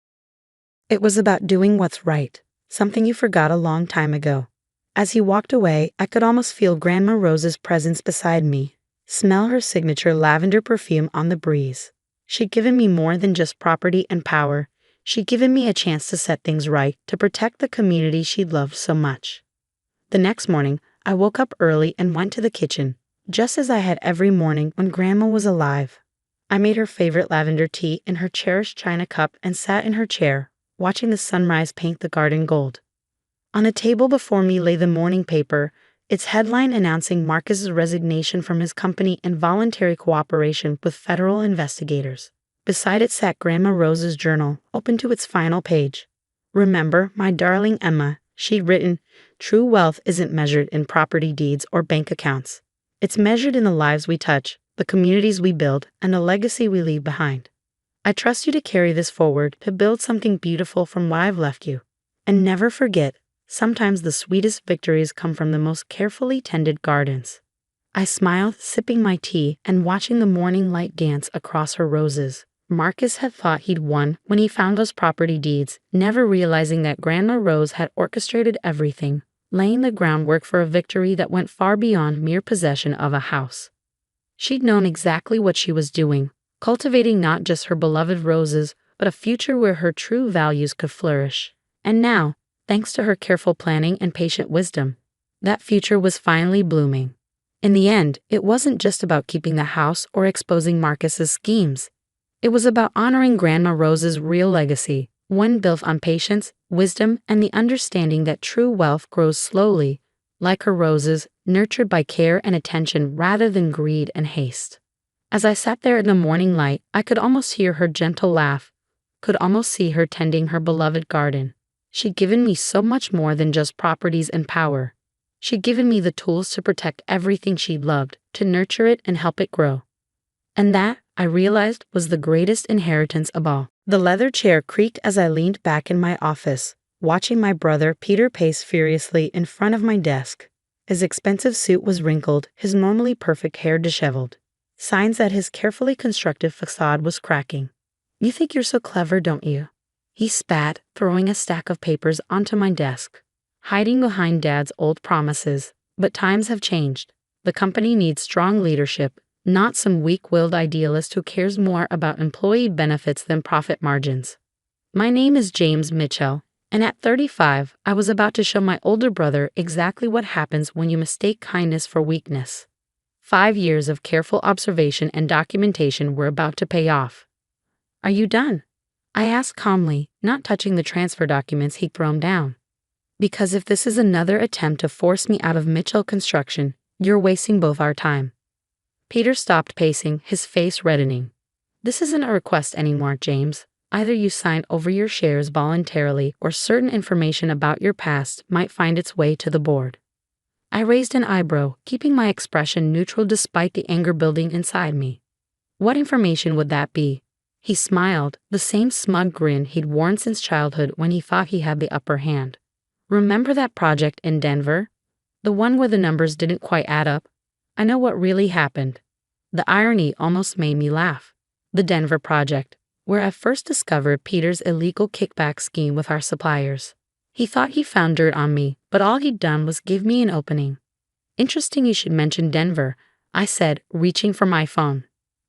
It was about doing what's right, something you forgot a long time ago. As he walked away, I could almost feel Grandma Rose's presence beside me, smell her signature lavender perfume on the breeze. She'd given me more than just property and power. She'd given me a chance to set things right, to protect the community she'd loved so much. The next morning, I woke up early and went to the kitchen, just as I had every morning when Grandma was alive. I made her favorite lavender tea in her cherished china cup and sat in her chair, watching the sunrise paint the garden gold. On a table before me lay the morning paper, its headline announcing Marcus's resignation from his company and voluntary cooperation with federal investigators. Beside it sat Grandma Rose's journal, open to its final page. Remember, my darling Emma, she'd written, true wealth isn't measured in property deeds or bank accounts. It's measured in the lives we touch, the communities we build, and the legacy we leave behind. I trust you to carry this forward, to build something beautiful from what I've left you. And never forget, sometimes the sweetest victories come from the most carefully tended gardens. I smiled, sipping my tea and watching the morning light dance across her roses. Marcus had thought he'd won when he found those property deeds, never realizing that Grandma Rose had orchestrated everything, laying the groundwork for a victory that went far beyond mere possession of a house. She'd known exactly what she was doing, cultivating not just her beloved roses, but a future where her true values could flourish. And now, thanks to her careful planning and patient wisdom, that future was finally blooming. In the end, it wasn't just about keeping the house or exposing Marcus's schemes. It was about honoring Grandma Rose's real legacy, one built on patience, wisdom, and the understanding that true wealth grows slowly, like her roses, nurtured by care and attention rather than greed and haste. As I sat there in the morning light, I could almost hear her gentle laugh, could almost see her tending her beloved garden. She'd given me so much more than just properties and power. She'd given me the tools to protect everything she loved, to nurture it and help it grow. And that, I realized, was the greatest inheritance of all. The leather chair creaked as I leaned back in my office, watching my brother Peter pace furiously in front of my desk. His expensive suit was wrinkled, his normally perfect hair disheveled. Signs that his carefully constructed facade was cracking. You think you're so clever, don't you? He spat, throwing a stack of papers onto my desk. Hiding behind Dad's old promises. But times have changed. The company needs strong leadership, not some weak-willed idealist who cares more about employee benefits than profit margins. My name is James Mitchell, and at 35, I was about to show my older brother exactly what happens when you mistake kindness for weakness. 5 years of careful observation and documentation were about to pay off. Are you done? I asked calmly, not touching the transfer documents he'd thrown down. Because if this is another attempt to force me out of Mitchell Construction, you're wasting both our time. Peter stopped pacing, his face reddening. This isn't a request anymore, James. Either you sign over your shares voluntarily or certain information about your past might find its way to the board. I raised an eyebrow, keeping my expression neutral despite the anger building inside me. What information would that be? He smiled, the same smug grin he'd worn since childhood when he thought he had the upper hand. Remember that project in Denver? The one where the numbers didn't quite add up? I know what really happened. The irony almost made me laugh. The Denver project, where I first discovered Peter's illegal kickback scheme with our suppliers. He thought he found dirt on me, but all he'd done was give me an opening. Interesting you should mention Denver, I said, reaching for my phone.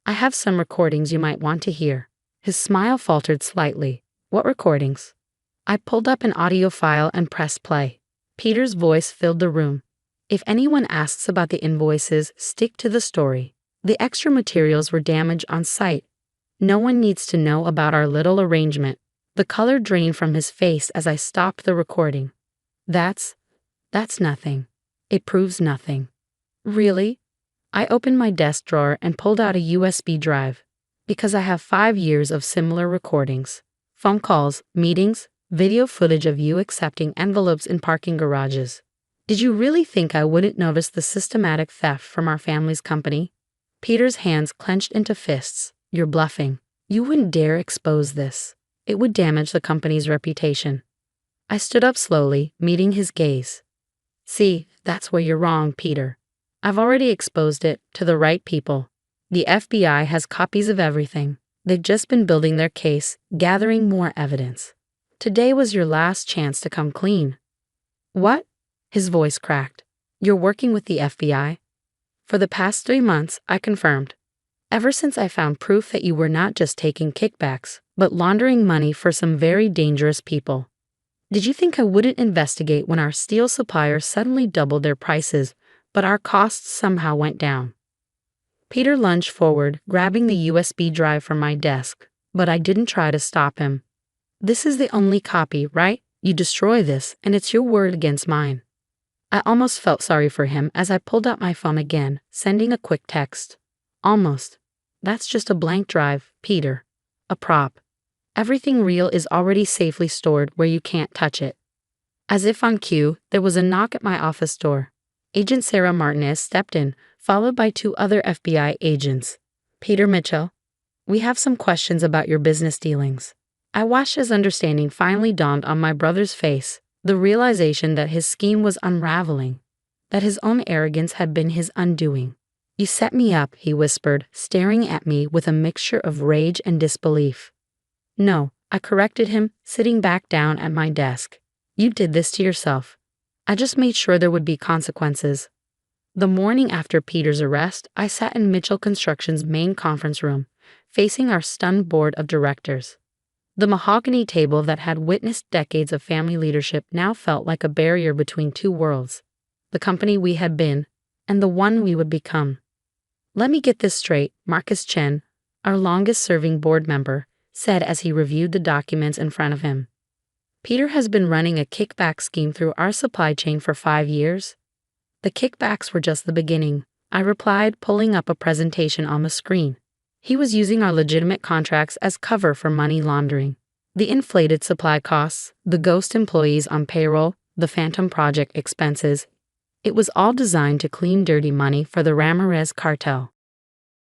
I have some recordings you might want to hear. His smile faltered slightly. What recordings? I pulled up an audio file and pressed play. Peter's voice filled the room. If anyone asks about the invoices, stick to the story. The extra materials were damaged on site. No one needs to know about our little arrangement. The color drained from his face as I stopped the recording. That's nothing. It proves nothing. Really? I opened my desk drawer and pulled out a USB drive. Because I have 5 years of similar recordings. Phone calls, meetings, video footage of you accepting envelopes in parking garages. Did you really think I wouldn't notice the systematic theft from our family's company? Peter's hands clenched into fists. You're bluffing. You wouldn't dare expose this. It would damage the company's reputation. I stood up slowly, meeting his gaze. See, that's where you're wrong, Peter. I've already exposed it to the right people. The FBI has copies of everything. They've just been building their case, gathering more evidence. Today was your last chance to come clean. What? His voice cracked. You're working with the FBI? For the past 3 months, I confirmed. Ever since I found proof that you were not just taking kickbacks, but laundering money for some very dangerous people. Did you think I wouldn't investigate when our steel suppliers suddenly doubled their prices, but our costs somehow went down? Peter lunged forward, grabbing the USB drive from my desk, but I didn't try to stop him. This is the only copy, right? You destroy this, and it's your word against mine. I almost felt sorry for him as I pulled out my phone again, sending a quick text. Almost. That's just a blank drive, Peter. A prop. Everything real is already safely stored where you can't touch it. As if on cue, there was a knock at my office door. Agent Sarah Martinez stepped in, followed by 2 other FBI agents. Peter Mitchell, we have some questions about your business dealings. I watched as understanding finally dawned on my brother's face, the realization that his scheme was unraveling, that his own arrogance had been his undoing. You set me up, he whispered, staring at me with a mixture of rage and disbelief. No, I corrected him, sitting back down at my desk. You did this to yourself. I just made sure there would be consequences. The morning after Peter's arrest, I sat in Mitchell Construction's main conference room, facing our stunned board of directors. The mahogany table that had witnessed decades of family leadership now felt like a barrier between 2 worlds, the company we had been and the one we would become. Let me get this straight, Marcus Chen, our longest-serving board member, said as he reviewed the documents in front of him. Peter has been running a kickback scheme through our supply chain for 5 years. The kickbacks were just the beginning, I replied, pulling up a presentation on the screen. He was using our legitimate contracts as cover for money laundering. The inflated supply costs, the ghost employees on payroll, the phantom project expenses. It was all designed to clean dirty money for the Ramirez cartel.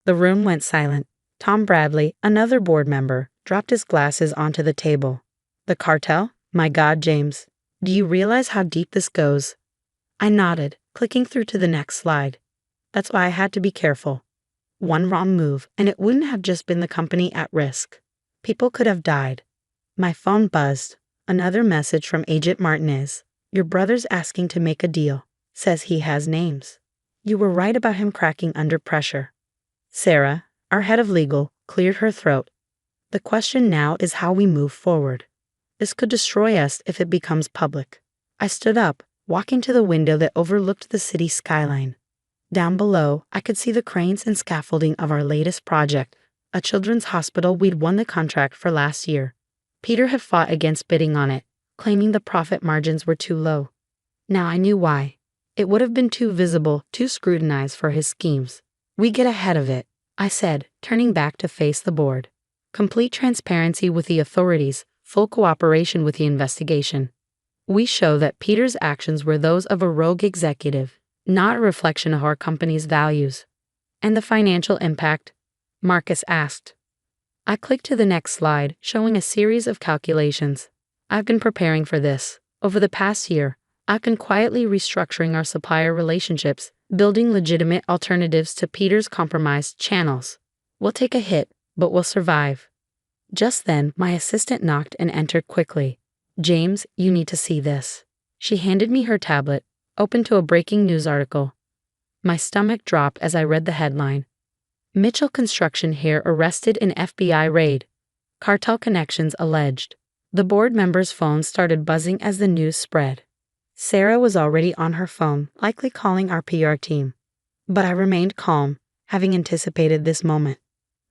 The room went silent. Tom Bradley, another board member, dropped his glasses onto the table. The cartel? My God, James. Do you realize how deep this goes? I nodded, clicking through to the next slide. That's why I had to be careful. One wrong move, and it wouldn't have just been the company at risk. People could have died. My phone buzzed. Another message from Agent Martinez. Your brother's asking to make a deal. Says he has names. You were right about him cracking under pressure. Sarah, our head of legal, cleared her throat. The question now is how we move forward. This could destroy us if it becomes public. I stood up, walking to the window that overlooked the city skyline. Down below, I could see the cranes and scaffolding of our latest project, a children's hospital we'd won the contract for last year. Peter had fought against bidding on it, claiming the profit margins were too low. Now I knew why. It would have been too visible, too scrutinized for his schemes. We get ahead of it, I said, turning back to face the board. Complete transparency with the authorities, full cooperation with the investigation. We show that Peter's actions were those of a rogue executive, not a reflection of our company's values. And the financial impact? Marcus asked. I clicked to the next slide, showing a series of calculations. I've been preparing for this. Over the past year, I've been quietly restructuring our supplier relationships, building legitimate alternatives to Peter's compromised channels. We'll take a hit, but we'll survive. Just then, my assistant knocked and entered quickly. James, you need to see this. She handed me her tablet, open to a breaking news article. My stomach dropped as I read the headline. Mitchell Construction here arrested in FBI raid. Cartel connections alleged. The board members' phones started buzzing as the news spread. Sarah was already on her phone, likely calling our PR team. But I remained calm, having anticipated this moment.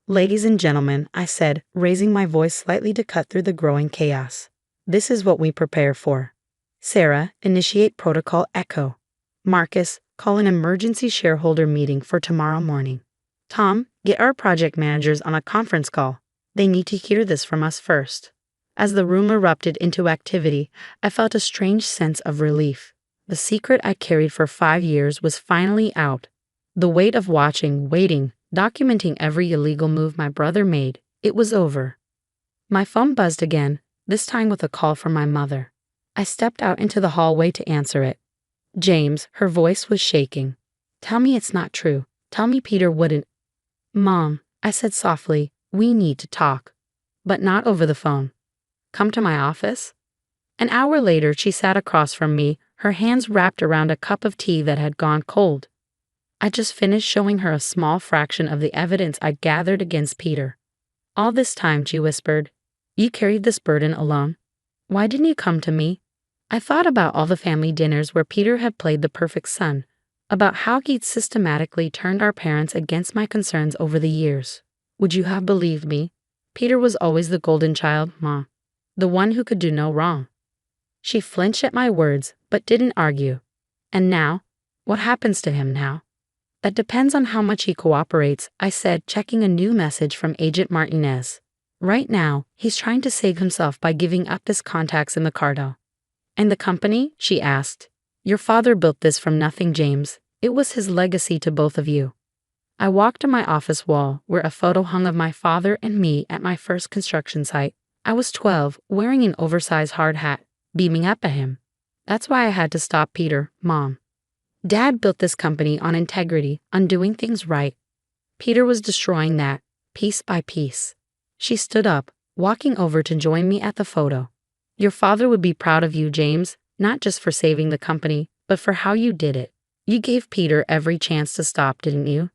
Ladies and gentlemen, I said, raising my voice slightly to cut through the growing chaos. This is what we prepare for. Sarah, initiate protocol echo. Marcus, call an emergency shareholder meeting for tomorrow morning. Tom, get our project managers on a conference call. They need to hear this from us first. As the room erupted into activity, I felt a strange sense of relief. The secret I carried for 5 years was finally out. The weight of watching, waiting, documenting every illegal move my brother made, it was over. My phone buzzed again, this time with a call from my mother. I stepped out into the hallway to answer it. James, her voice was shaking. Tell me it's not true. Tell me Peter wouldn't. Mom, I said softly, we need to talk. But not over the phone. Come to my office? An hour later, she sat across from me, her hands wrapped around a cup of tea that had gone cold. I just finished showing her a small fraction of the evidence I gathered against Peter. All this time, she whispered, you carried this burden alone. Why didn't you come to me? I thought about all the family dinners where Peter had played the perfect son, about how he'd systematically turned our parents against my concerns over the years. Would you have believed me? Peter was always the golden child, Ma. The one who could do no wrong. She flinched at my words, but didn't argue. And now? What happens to him now? That depends on how much he cooperates, I said, checking a new message from Agent Martinez. Right now, he's trying to save himself by giving up his contacts in the cartel. And the company? She asked. Your father built this from nothing, James. It was his legacy to both of you. I walked to my office wall, where a photo hung of my father and me at my first construction site. I was 12, wearing an oversized hard hat, beaming up at him. That's why I had to stop Peter, Mom. Dad built this company on integrity, on doing things right. Peter was destroying that, piece by piece. She stood up, walking over to join me at the photo. Your father would be proud of you, James, not just for saving the company, but for how you did it. You gave Peter every chance to stop, didn't you?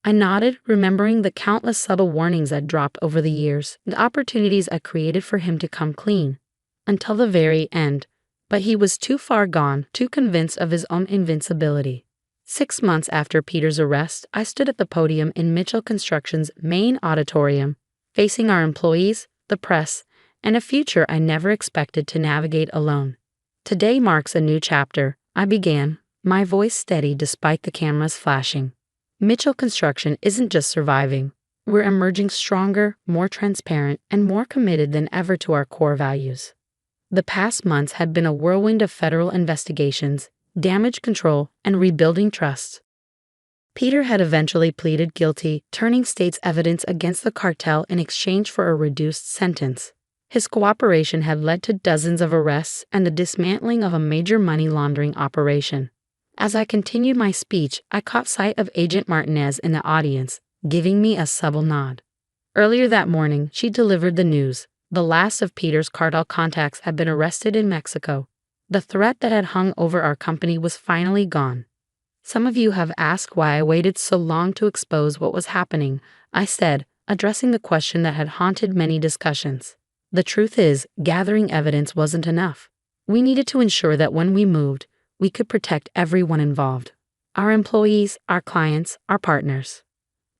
I nodded, remembering the countless subtle warnings I'd dropped over the years, the opportunities I created for him to come clean. Until the very end. But he was too far gone, too convinced of his own invincibility. 6 months after Peter's arrest, I stood at the podium in Mitchell Construction's main auditorium, facing our employees, the press, and a future I never expected to navigate alone. Today marks a new chapter, I began, my voice steady despite the cameras flashing. Mitchell Construction isn't just surviving. We're emerging stronger, more transparent, and more committed than ever to our core values. The past months had been a whirlwind of federal investigations, damage control, and rebuilding trust. Peter had eventually pleaded guilty, turning state's evidence against the cartel in exchange for a reduced sentence. His cooperation had led to dozens of arrests and the dismantling of a major money laundering operation. As I continued my speech, I caught sight of Agent Martinez in the audience, giving me a subtle nod. Earlier that morning, she delivered the news. The last of Peter's cartel contacts had been arrested in Mexico. The threat that had hung over our company was finally gone. Some of you have asked why I waited so long to expose what was happening, I said, addressing the question that had haunted many discussions. The truth is, gathering evidence wasn't enough. We needed to ensure that when we moved, we could protect everyone involved. Our employees, our clients, our partners.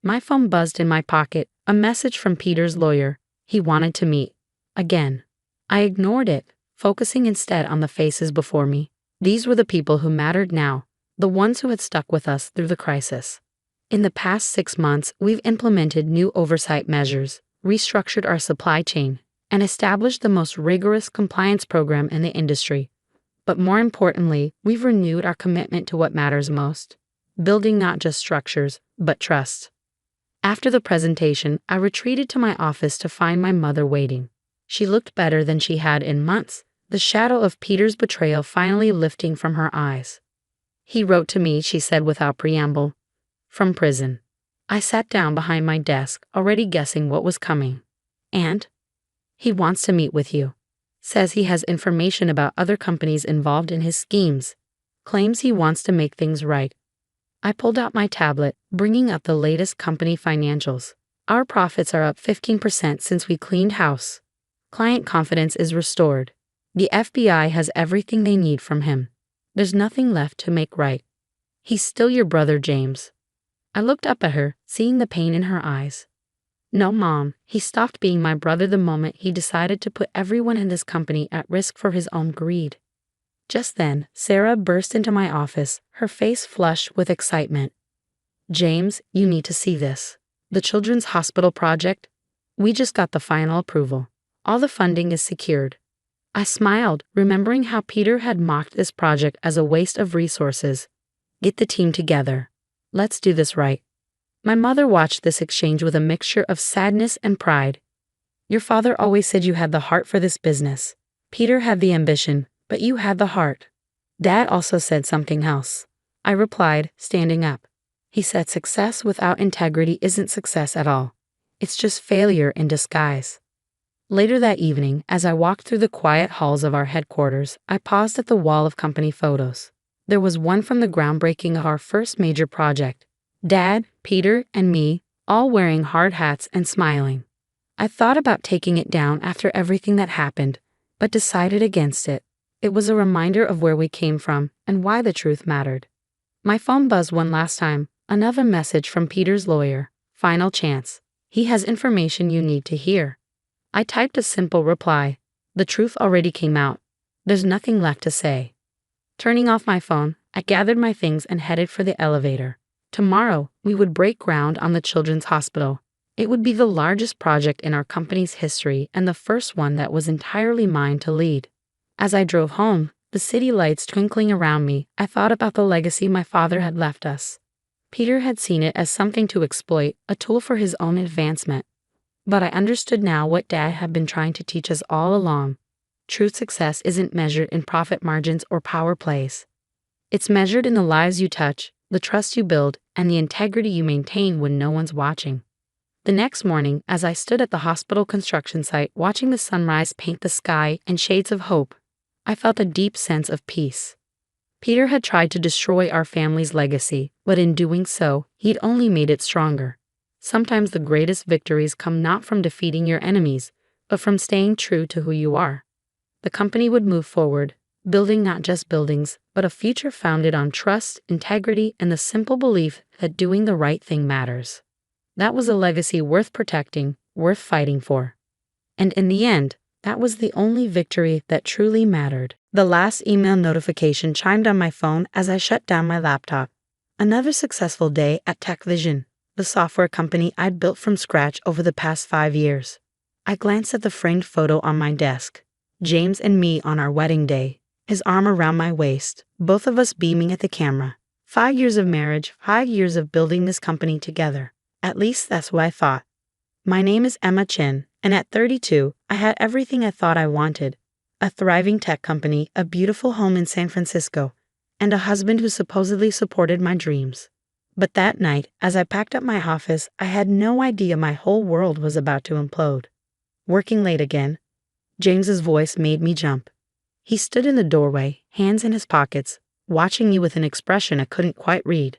My phone buzzed in my pocket, a message from Peter's lawyer. He wanted to meet. Again. I ignored it, focusing instead on the faces before me. These were the people who mattered now, the ones who had stuck with us through the crisis. In the past 6 months, we've implemented new oversight measures, restructured our supply chain, and established the most rigorous compliance program in the industry. But more importantly, we've renewed our commitment to what matters most, building not just structures, but trust. After the presentation, I retreated to my office to find my mother waiting. She looked better than she had in months, the shadow of Peter's betrayal finally lifting from her eyes. "He wrote to me," she said without preamble. "From prison." I sat down behind my desk, already guessing what was coming. "And?" "He wants to meet with you. Says he has information about other companies involved in his schemes. Claims he wants to make things right." I pulled out my tablet, bringing up the latest company financials. Our profits are up 15% since we cleaned house. Client confidence is restored. The FBI has everything they need from him. There's nothing left to make right. He's still your brother, James. I looked up at her, seeing the pain in her eyes. "No, Mom, he stopped being my brother the moment he decided to put everyone in this company at risk for his own greed." Just then, Sarah burst into my office, her face flushed with excitement. "James, you need to see this. The Children's Hospital project? We just got the final approval. All the funding is secured." I smiled, remembering how Peter had mocked this project as a waste of resources. "Get the team together. Let's do this right." My mother watched this exchange with a mixture of sadness and pride. "Your father always said you had the heart for this business. Peter had the ambition, but you had the heart." "Dad also said something else," I replied, standing up. "He said success without integrity isn't success at all. It's just failure in disguise." Later that evening, as I walked through the quiet halls of our headquarters, I paused at the wall of company photos. There was one from the groundbreaking of our first major project. Dad, Peter, and me, all wearing hard hats and smiling. I thought about taking it down after everything that happened, but decided against it. It was a reminder of where we came from and why the truth mattered. My phone buzzed one last time, another message from Peter's lawyer. "Final chance. He has information you need to hear." I typed a simple reply. The truth already came out. There's nothing left to say. Turning off my phone, I gathered my things and headed for the elevator. Tomorrow, we would break ground on the Children's Hospital. It would be the largest project in our company's history and the first one that was entirely mine to lead. As I drove home, the city lights twinkling around me, I thought about the legacy my father had left us. Peter had seen it as something to exploit, a tool for his own advancement. But I understood now what Dad had been trying to teach us all along. True success isn't measured in profit margins or power plays. It's measured in the lives you touch, the trust you build, and the integrity you maintain when no one's watching. The next morning, as I stood at the hospital construction site watching the sunrise paint the sky in shades of hope, I felt a deep sense of peace. Peter had tried to destroy our family's legacy, but in doing so, he'd only made it stronger. Sometimes the greatest victories come not from defeating your enemies, but from staying true to who you are. The company would move forward, building not just buildings, but a future founded on trust, integrity, and the simple belief that doing the right thing matters. That was a legacy worth protecting, worth fighting for. And in the end, that was the only victory that truly mattered. The last email notification chimed on my phone as I shut down my laptop. Another successful day at TechVision, the software company I'd built from scratch over the past 5 years. I glanced at the framed photo on my desk. James and me on our wedding day, his arm around my waist, both of us beaming at the camera. 5 years of marriage, 5 years of building this company together. At least that's what I thought. My name is Emma Chin, and at 32, I had everything I thought I wanted. A thriving tech company, a beautiful home in San Francisco, and a husband who supposedly supported my dreams. But that night, as I packed up my office, I had no idea my whole world was about to implode. Working late again, James's voice made me jump. He stood in the doorway, hands in his pockets, watching me with an expression I couldn't quite read.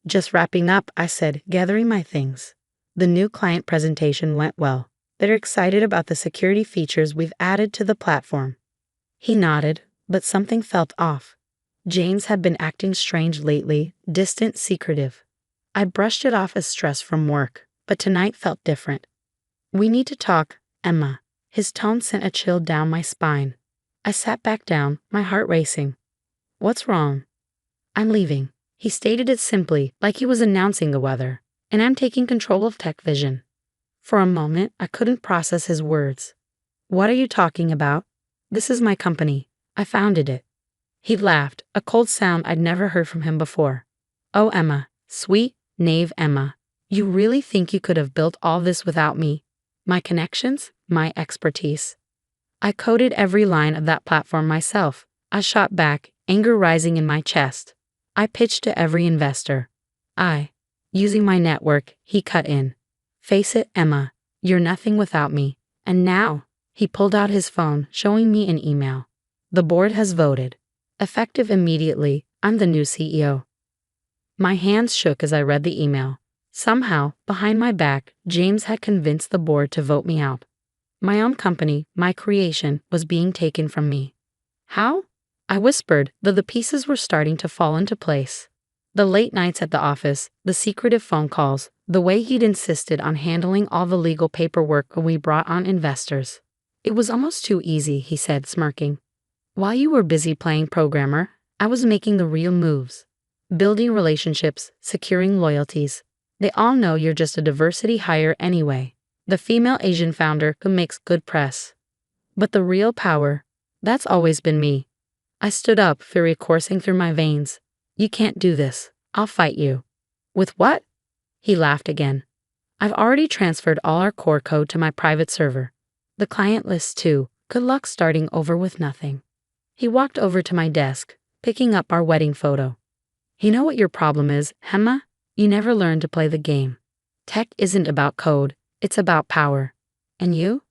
"Just wrapping up," I said, gathering my things. The new client presentation went well. They're excited about the security features we've added to the platform. He nodded, but something felt off. James had been acting strange lately, distant, secretive. I brushed it off as stress from work, but tonight felt different. "We need to talk, Emma." His tone sent a chill down my spine. I sat back down, my heart racing. What's wrong? I'm leaving. He stated it simply, like he was announcing the weather, and I'm taking control of Tech Vision. For a moment, I couldn't process his words. What are you talking about? This is my company. I founded it. He laughed, a cold sound I'd never heard from him before. Oh, Emma, sweet, naive Emma, you really think you could have built all this without me? My connections, my expertise. I coded every line of that platform myself. I shot back, anger rising in my chest. I pitched to every investor. Using my network, he cut in. Face it, Emma, you're nothing without me. And now, he pulled out his phone, showing me an email. The board has voted. Effective immediately, I'm the new CEO. My hands shook as I read the email. Somehow, behind my back, James had convinced the board to vote me out. My own company, my creation, was being taken from me. How? I whispered, though the pieces were starting to fall into place. The late nights at the office, the secretive phone calls, the way he'd insisted on handling all the legal paperwork when we brought on investors. It was almost too easy, he said, smirking. While you were busy playing programmer, I was making the real moves. Building relationships, securing loyalties. They all know you're just a diversity hire anyway. The female Asian founder who makes good press. But the real power, that's always been me. I stood up, fury coursing through my veins. You can't do this. I'll fight you. With what? He laughed again. I've already transferred all our core code to my private server. The client list too. Good luck starting over with nothing. He walked over to my desk, picking up our wedding photo. You know what your problem is, Emma? You never learned to play the game. Tech isn't about code, it's about power. And you?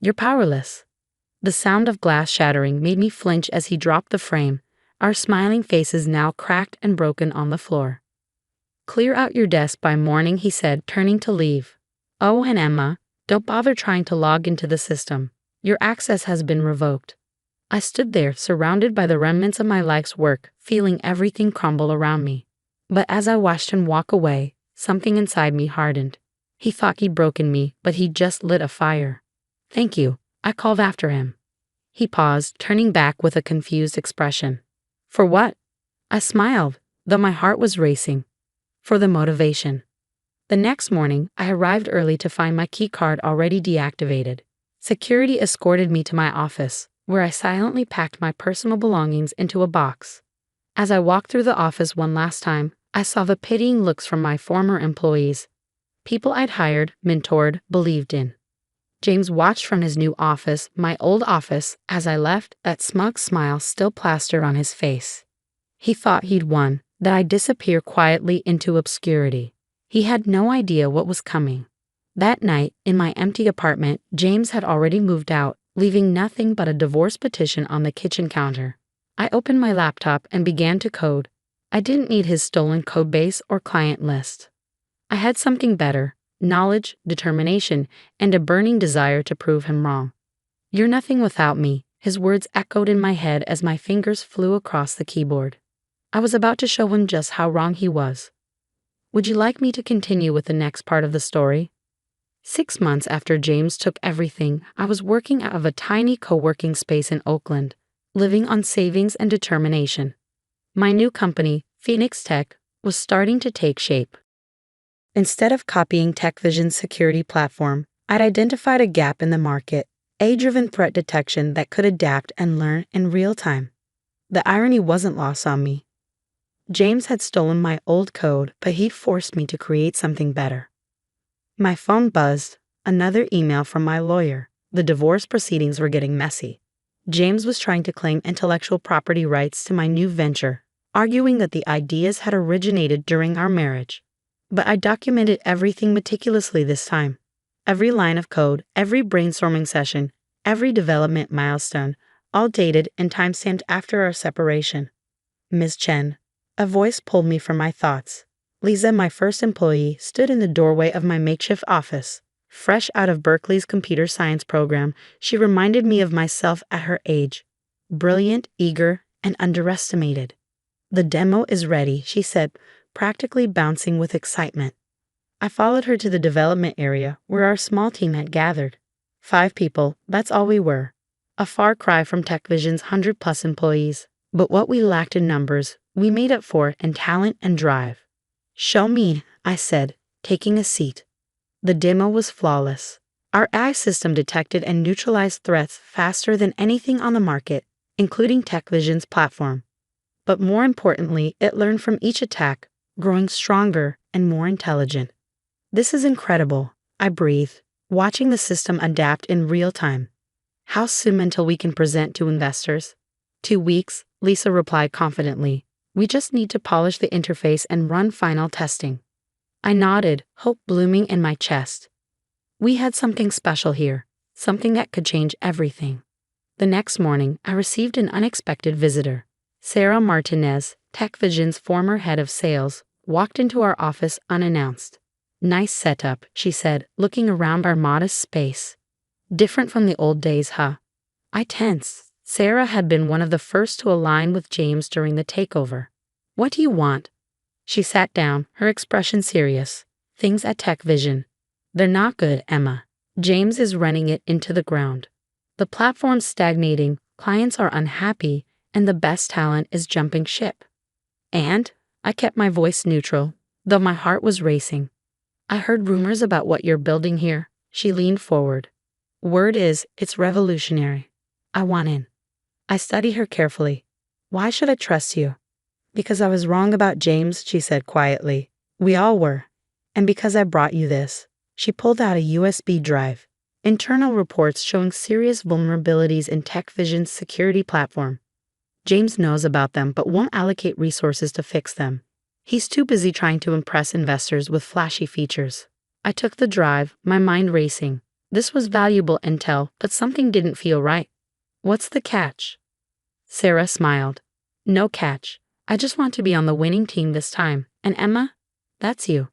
You're powerless. The sound of glass shattering made me flinch as he dropped the frame, our smiling faces now cracked and broken on the floor. Clear out your desk by morning, he said, turning to leave. Oh, and Emma, don't bother trying to log into the system. Your access has been revoked. I stood there, surrounded by the remnants of my life's work, feeling everything crumble around me. But as I watched him walk away, something inside me hardened. He thought he'd broken me, but he'd just lit a fire. Thank you, I called after him. He paused, turning back with a confused expression. For what? I smiled, though my heart was racing. For the motivation. The next morning, I arrived early to find my key card already deactivated. Security escorted me to my office, where I silently packed my personal belongings into a box. As I walked through the office one last time, I saw the pitying looks from my former employees. People I'd hired, mentored, believed in. James watched from his new office, my old office, as I left, that smug smile still plastered on his face. He thought he'd won, that I'd disappear quietly into obscurity. He had no idea what was coming. That night, in my empty apartment, James had already moved out, leaving nothing but a divorce petition on the kitchen counter. I opened my laptop and began to code. I didn't need his stolen codebase or client list. I had something better. Knowledge, determination, and a burning desire to prove him wrong. You're nothing without me, his words echoed in my head as my fingers flew across the keyboard. I was about to show him just how wrong he was. Would you like me to continue with the next part of the story? 6 months after James took everything, I was working out of a tiny co-working space in Oakland, living on savings and determination. My new company, Phoenix Tech, was starting to take shape. Instead of copying Tech Vision's security platform, I'd identified a gap in the market, AI-driven threat detection that could adapt and learn in real time. The irony wasn't lost on me. James had stolen my old code, but he'd forced me to create something better. My phone buzzed, another email from my lawyer. The divorce proceedings were getting messy. James was trying to claim intellectual property rights to my new venture, arguing that the ideas had originated during our marriage. But I documented everything meticulously this time. Every line of code, every brainstorming session, every development milestone, all dated and timestamped after our separation. Ms. Chen. A voice pulled me from my thoughts. Lisa, my first employee, stood in the doorway of my makeshift office. Fresh out of Berkeley's computer science program, she reminded me of myself at her age. Brilliant, eager, and underestimated. The demo is ready, she said, practically bouncing with excitement. I followed her to the development area where our small team had gathered. 5 people, that's all we were. A far cry from TechVision's 100-plus employees. But what we lacked in numbers, we made up for in talent and drive. Show me, I said, taking a seat. The demo was flawless. Our AI system detected and neutralized threats faster than anything on the market, including TechVision's platform. But more importantly, it learned from each attack, growing stronger and more intelligent. This is incredible, I breathed, watching the system adapt in real time. How soon until we can present to investors? 2 weeks, Lisa replied confidently. We just need to polish the interface and run final testing. I nodded, hope blooming in my chest. We had something special here, something that could change everything. The next morning, I received an unexpected visitor. Sarah Martinez, TechVision's former head of sales, walked into our office unannounced. Nice setup, she said, looking around our modest space. Different from the old days, huh? I tensed. Sarah had been one of the first to align with James during the takeover. What do you want? She sat down, her expression serious. Things at TechVision. They're not good, Emma. James is running it into the ground. The platform's stagnating, clients are unhappy, and the best talent is jumping ship. And I kept my voice neutral, though my heart was racing. I heard rumors about what you're building here. She leaned forward. Word is, it's revolutionary. I want in. I studied her carefully. Why should I trust you? Because I was wrong about James, she said quietly. We all were. And because I brought you this. She pulled out a USB drive. Internal reports showing serious vulnerabilities in TechVision's security platform. James knows about them but won't allocate resources to fix them. He's too busy trying to impress investors with flashy features. I took the drive, my mind racing. This was valuable intel, but something didn't feel right. What's the catch? Sarah smiled. No catch. I just want to be on the winning team this time. And Emma? That's you.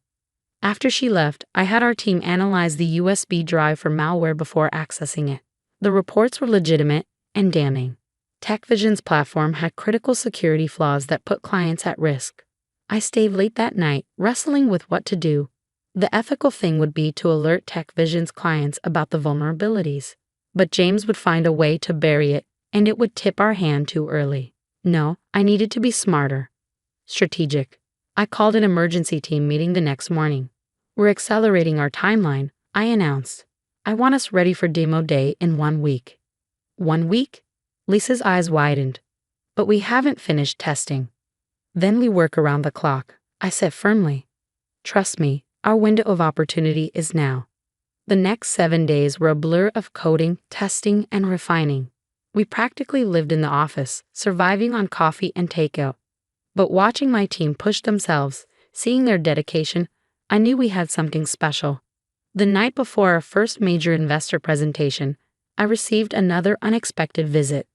After she left, I had our team analyze the USB drive for malware before accessing it. The reports were legitimate and damning. TechVision's platform had critical security flaws that put clients at risk. I stayed late that night, wrestling with what to do. The ethical thing would be to alert TechVision's clients about the vulnerabilities. But James would find a way to bury it, and it would tip our hand too early. No, I needed to be smarter. Strategic. I called an emergency team meeting the next morning. We're accelerating our timeline, I announced. I want us ready for demo day in 1 week. 1 week? Lisa's eyes widened. But we haven't finished testing. Then we work around the clock, I said firmly. Trust me, our window of opportunity is now. The next 7 days were a blur of coding, testing, and refining. We practically lived in the office, surviving on coffee and takeout. But watching my team push themselves, seeing their dedication, I knew we had something special. The night before our first major investor presentation, I received another unexpected visit.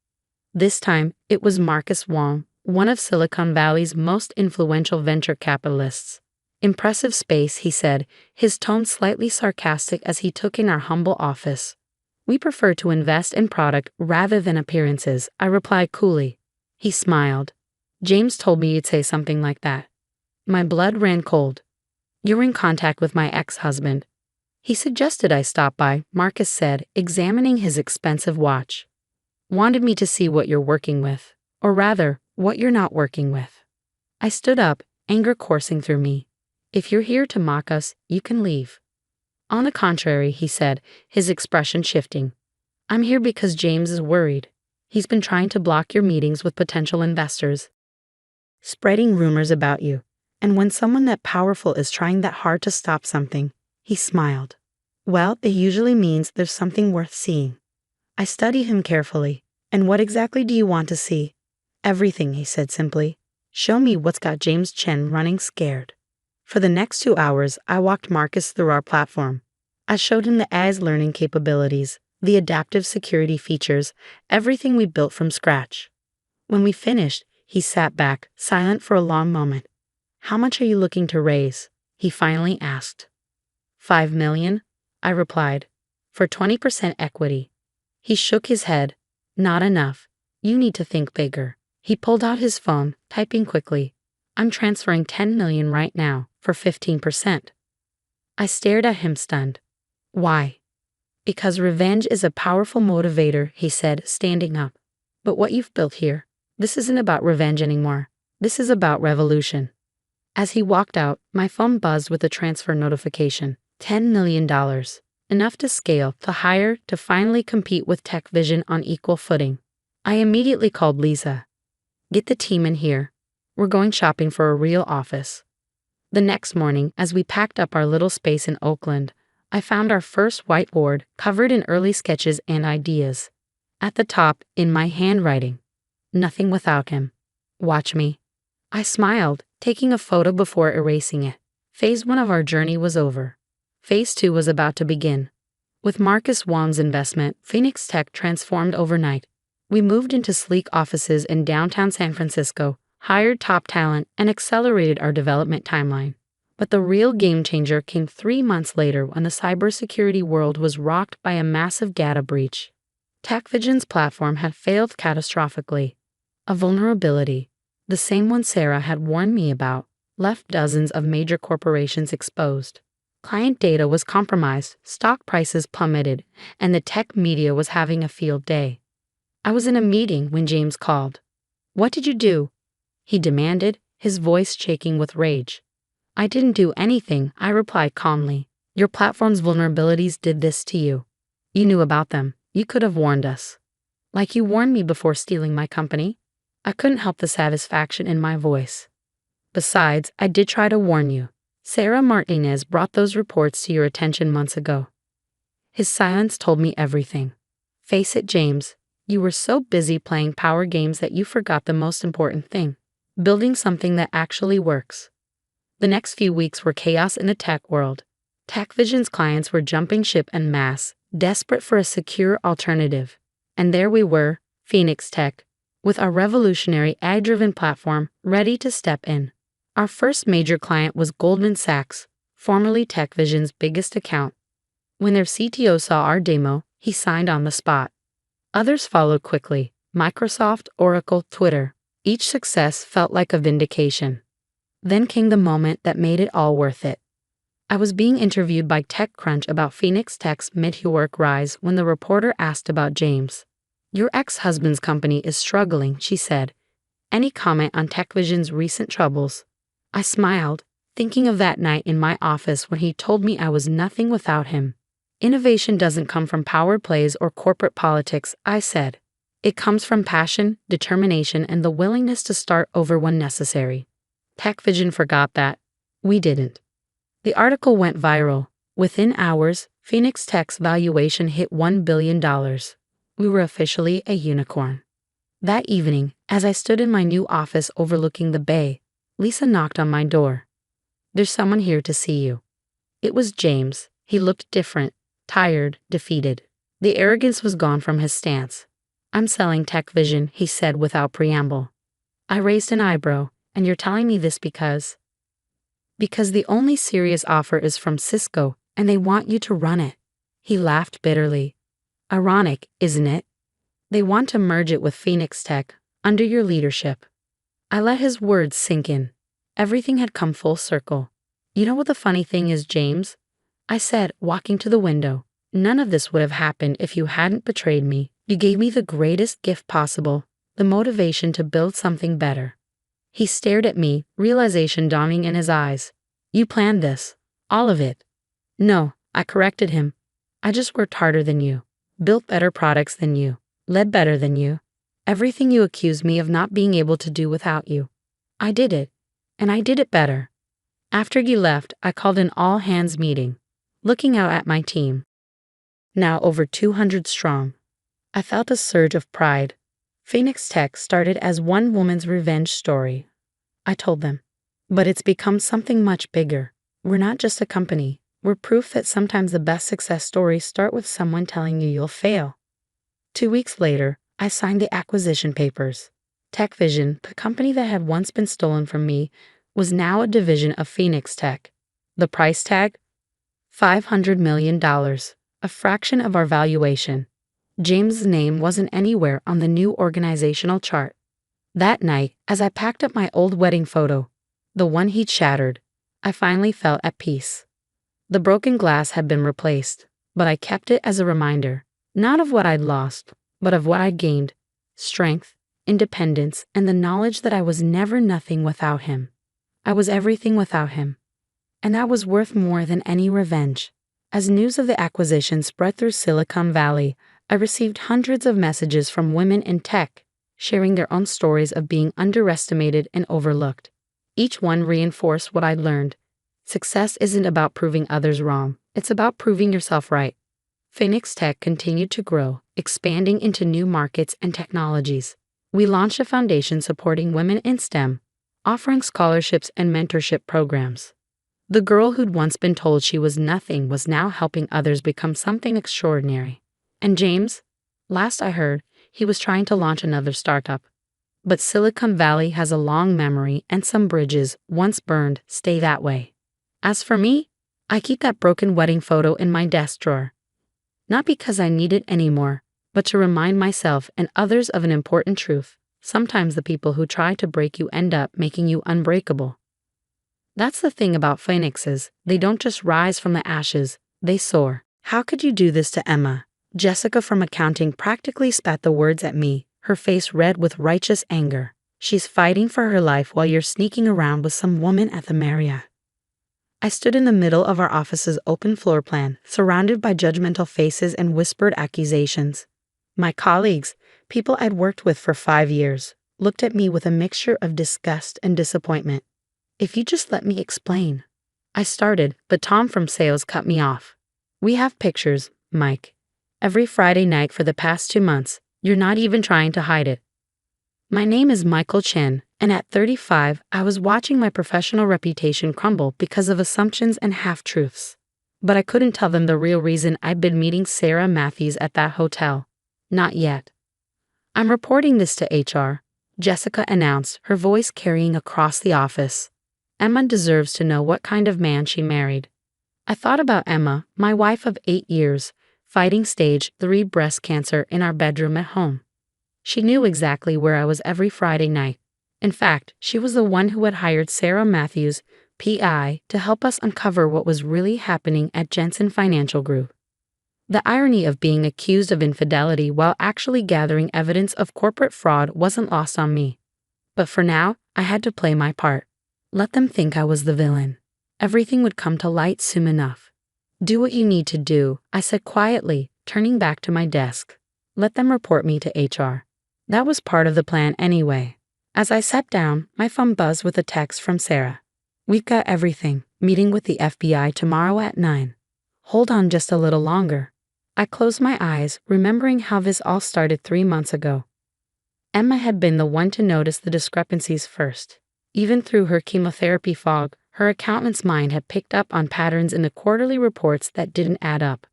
This time, it was Marcus Wong, one of Silicon Valley's most influential venture capitalists. Impressive space, he said, his tone slightly sarcastic as he took in our humble office. We prefer to invest in product rather than appearances, I replied coolly. He smiled. James told me you'd say something like that. My blood ran cold. You're in contact with my ex-husband. He suggested I stop by, Marcus said, examining his expensive watch. Wanted me to see what you're working with, or rather, what you're not working with. I stood up, anger coursing through me. If you're here to mock us, you can leave. On the contrary, he said, his expression shifting. I'm here because James is worried. He's been trying to block your meetings with potential investors, spreading rumors about you. And when someone that powerful is trying that hard to stop something, he smiled. Well, it usually means there's something worth seeing. I studied him carefully. And what exactly do you want to see? Everything, he said simply. Show me what's got James Chen running scared. For the next 2 hours, I walked Marcus through our platform. I showed him the AI's learning capabilities, the adaptive security features, everything we built from scratch. When we finished, he sat back, silent for a long moment. How much are you looking to raise? He finally asked. 5 million, I replied, for 20% equity. He shook his head. Not enough. You need to think bigger. He pulled out his phone, typing quickly. I'm transferring 10 million right now for 15%. I stared at him stunned. Why? Because revenge is a powerful motivator, he said, standing up. But what you've built here, this isn't about revenge anymore. This is about revolution. As he walked out, my phone buzzed with a transfer notification. $10 million. Enough to scale, to hire, to finally compete with Tech Vision on equal footing. I immediately called Lisa. Get the team in here. We're going shopping for a real office. The next morning, as we packed up our little space in Oakland, I found our first whiteboard covered in early sketches and ideas. At the top, in my handwriting, nothing without him. Watch me. I smiled, taking a photo before erasing it. Phase 1 of our journey was over. Phase 2 was about to begin. With Marcus Wong's investment, Phoenix Tech transformed overnight. We moved into sleek offices in downtown San Francisco, hired top talent, and accelerated our development timeline. But the real game changer came 3 months later when the cybersecurity world was rocked by a massive data breach. TechVision's platform had failed catastrophically. A vulnerability, the same one Sarah had warned me about, left dozens of major corporations exposed. Client data was compromised, stock prices plummeted, and the tech media was having a field day. I was in a meeting when James called. "What did you do?" he demanded, his voice shaking with rage. "I didn't do anything," I replied calmly. "Your platform's vulnerabilities did this to you. You knew about them. You could have warned us. Like you warned me before stealing my company." I couldn't help the satisfaction in my voice. "Besides, I did try to warn you. Sarah Martinez brought those reports to your attention months ago." His silence told me everything. "Face it, James. You were so busy playing power games that you forgot the most important thing, building something that actually works." The next few weeks were chaos in the tech world. TechVision's clients were jumping ship en masse, desperate for a secure alternative. And there we were, Phoenix Tech, with our revolutionary AI-driven platform ready to step in. Our first major client was Goldman Sachs, formerly TechVision's biggest account. When their CTO saw our demo, he signed on the spot. Others followed quickly: Microsoft, Oracle, Twitter. Each success felt like a vindication. Then came the moment that made it all worth it. I was being interviewed by TechCrunch about Phoenix Tech's mid-work rise when the reporter asked about James. "Your ex-husband's company is struggling," she said. "Any comment on TechVision's recent troubles?" I smiled, thinking of that night in my office when he told me I was nothing without him. "Innovation doesn't come from power plays or corporate politics," I said. "It comes from passion, determination, and the willingness to start over when necessary." TechVision forgot that. We didn't. The article went viral. Within hours, Phoenix Tech's valuation hit $1 billion. We were officially a unicorn. That evening, as I stood in my new office overlooking the bay, Lisa knocked on my door. "There's someone here to see you." It was James. He looked different, tired, defeated. The arrogance was gone from his stance. "I'm selling TechVision," he said without preamble. I raised an eyebrow. "And you're telling me this because?" "Because the only serious offer is from Cisco, and they want you to run it." He laughed bitterly. "Ironic, isn't it? They want to merge it with Phoenix Tech, under your leadership." I let his words sink in. Everything had come full circle. "You know what the funny thing is, James?" I said, walking to the window. "None of this would have happened if you hadn't betrayed me. You gave me the greatest gift possible, the motivation to build something better." He stared at me, realization dawning in his eyes. "You planned this. All of it." "No," I corrected him. "I just worked harder than you, built better products than you, led better than you. Everything you accused me of not being able to do without you. I did it, and I did it better." After he left, I called an all-hands meeting, looking out at my team, now over 200 strong. I felt a surge of pride. Phoenix Tech started as one woman's revenge story, I told them. But it's become something much bigger. We're not just a company. We're proof that sometimes the best success stories start with someone telling you you'll fail. 2 weeks later, I signed the acquisition papers. TechVision, the company that had once been stolen from me, was now a division of Phoenix Tech. The price tag? $500 million, a fraction of our valuation. James's name wasn't anywhere on the new organizational chart. That night, as I packed up my old wedding photo, the one he'd shattered, I finally felt at peace. The broken glass had been replaced. but I kept it as a reminder, not of what I'd lost, but of what I'd gained: strength, independence, and the knowledge that I was never nothing without him. I was everything without him. And that was worth more than any revenge. As news of the acquisition spread through Silicon Valley, I received hundreds of messages from women in tech, sharing their own stories of being underestimated and overlooked. Each one reinforced what I'd learned. Success isn't about proving others wrong, it's about proving yourself right. Phoenix Tech continued to grow, expanding into new markets and technologies. We launched a foundation supporting women in STEM, offering scholarships and mentorship programs. The girl who'd once been told she was nothing was now helping others become something extraordinary. And James? Last I heard, he was trying to launch another startup. But Silicon Valley has a long memory, and some bridges, once burned, stay that way. As for me, I keep that broken wedding photo in my desk drawer. Not because I need it anymore, but to remind myself and others of an important truth. Sometimes the people who try to break you end up making you unbreakable. That's the thing about phoenixes, they don't just rise from the ashes, they soar. How could you do this to Emma? Jessica from accounting practically spat the words at me, her face red with righteous anger. She's fighting for her life while you're sneaking around with some woman at the Marriott. I stood in the middle of our office's open floor plan, surrounded by judgmental faces and whispered accusations. My colleagues, people I'd worked with for 5 years, looked at me with a mixture of disgust and disappointment. If you just let me explain. I started, but Tom from sales cut me off. We have pictures, Mike. Every Friday night for the past 2 months, you're not even trying to hide it. My name is Michael Chen, and at 35, I was watching my professional reputation crumble because of assumptions and half-truths. But I couldn't tell them the real reason I'd been meeting Sarah Matthews at that hotel. Not yet. I'm reporting this to HR, Jessica announced, her voice carrying across the office. Emma deserves to know what kind of man she married. I thought about Emma, my wife of 8 years, fighting stage 3 breast cancer in our bedroom at home. She knew exactly where I was every Friday night. In fact, she was the one who had hired Sarah Matthews, PI, to help us uncover what was really happening at Jensen Financial Group. The irony of being accused of infidelity while actually gathering evidence of corporate fraud wasn't lost on me. But for now, I had to play my part. Let them think I was the villain. Everything would come to light soon enough. Do what you need to do, I said quietly, turning back to my desk. Let them report me to HR. That was part of the plan anyway. As I sat down, my phone buzzed with a text from Sarah. We've got everything. Meeting with the FBI tomorrow at 9. Hold on just a little longer. I closed my eyes, remembering how this all started 3 months ago. Emma had been the one to notice the discrepancies first. Even through her chemotherapy fog, her accountant's mind had picked up on patterns in the quarterly reports that didn't add up.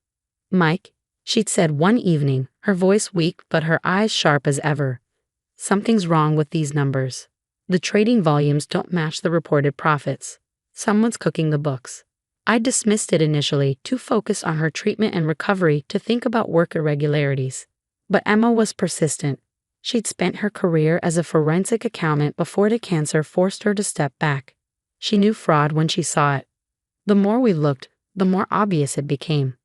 Mike, she'd said one evening, her voice weak but her eyes sharp as ever. Something's wrong with these numbers. The trading volumes don't match the reported profits. Someone's cooking the books. I dismissed it initially, too focused on her treatment and recovery to think about work irregularities. But Emma was persistent. She'd spent her career as a forensic accountant before the cancer forced her to step back. She knew fraud when she saw it. The more we looked, the more obvious it became.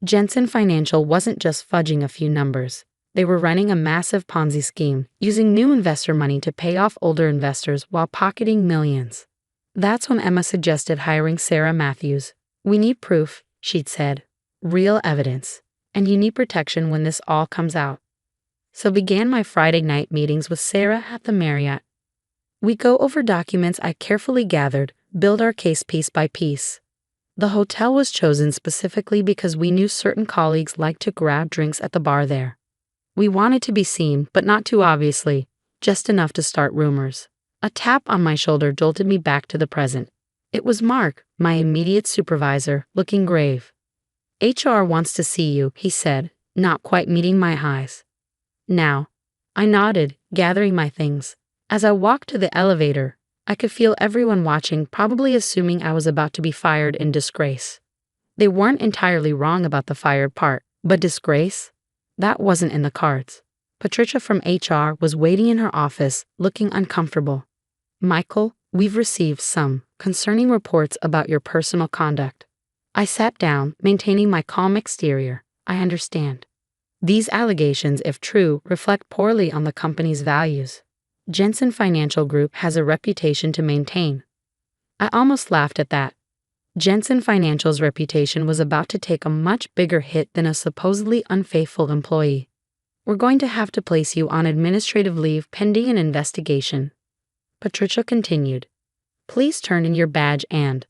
Jensen Financial wasn't just fudging a few numbers. They were running a massive Ponzi scheme, using new investor money to pay off older investors while pocketing millions. That's when Emma suggested hiring Sarah Matthews. We need proof, she'd said. Real evidence. And you need protection when this all comes out. So began my Friday night meetings with Sarah at the Marriott. We go over documents I carefully gathered, build our case piece by piece. The hotel was chosen specifically because we knew certain colleagues liked to grab drinks at the bar there. We wanted to be seen, but not too obviously, just enough to start rumors. A tap on my shoulder jolted me back to the present. It was Mark, my immediate supervisor, looking grave. HR wants to see you, he said, not quite meeting my highs. Now, I nodded, gathering my things. As I walked to the elevator, I could feel everyone watching, probably assuming I was about to be fired in disgrace. They weren't entirely wrong about the fired part, but disgrace? That wasn't in the cards. Patricia from HR was waiting in her office, looking uncomfortable. Michael, we've received some concerning reports about your personal conduct. I sat down, maintaining my calm exterior. I understand. These allegations, if true, reflect poorly on the company's values. Jensen Financial Group has a reputation to maintain. I almost laughed at that. Jensen Financial's reputation was about to take a much bigger hit than a supposedly unfaithful employee. We're going to have to place you on administrative leave pending an investigation. Patricia continued. Please turn in your badge and...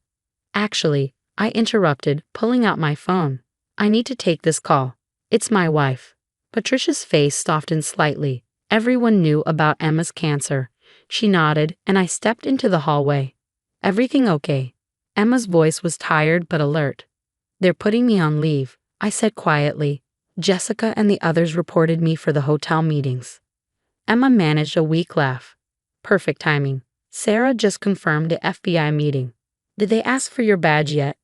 Actually, I interrupted, pulling out my phone. I need to take this call. It's my wife. Patricia's face softened slightly. Everyone knew about Emma's cancer. She nodded, and I stepped into the hallway. Everything okay? Emma's voice was tired but alert. They're putting me on leave, I said quietly. Jessica and the others reported me for the hotel meetings. Emma managed a weak laugh. Perfect timing. Sarah just confirmed the FBI meeting. Did they ask for your badge yet?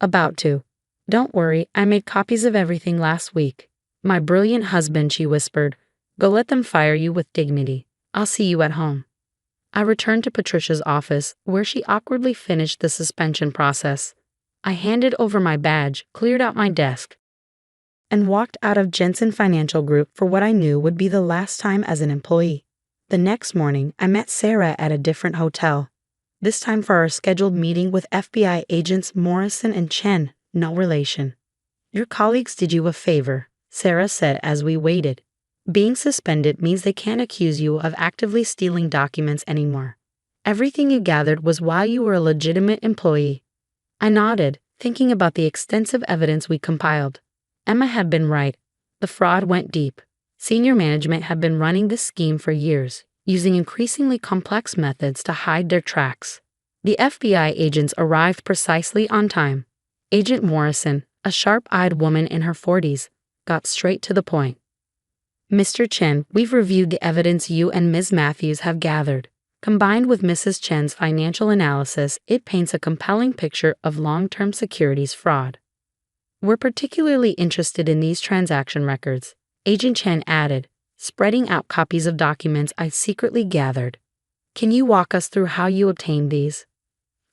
About to. Don't worry, I made copies of everything last week. My brilliant husband, she whispered. Go let them fire you with dignity. I'll see you at home. I returned to Patricia's office, where she awkwardly finished the suspension process. I handed over my badge, cleared out my desk, and walked out of Jensen Financial Group for what I knew would be the last time as an employee. The next morning, I met Sarah at a different hotel, this time for our scheduled meeting with FBI agents Morrison and Chen, no relation. Your colleagues did you a favor, Sarah said as we waited. Being suspended means they can't accuse you of actively stealing documents anymore. Everything you gathered was while you were a legitimate employee. I nodded, thinking about the extensive evidence we compiled. Emma had been right. The fraud went deep. Senior management had been running this scheme for years, using increasingly complex methods to hide their tracks. The FBI agents arrived precisely on time. Agent Morrison, a sharp-eyed woman in her 40s, got straight to the point. Mr. Chen, we've reviewed the evidence you and Ms. Matthews have gathered. Combined with Mrs. Chen's financial analysis, it paints a compelling picture of long-term securities fraud. We're particularly interested in these transaction records, Agent Chen added, spreading out copies of documents I secretly gathered. Can you walk us through how you obtained these?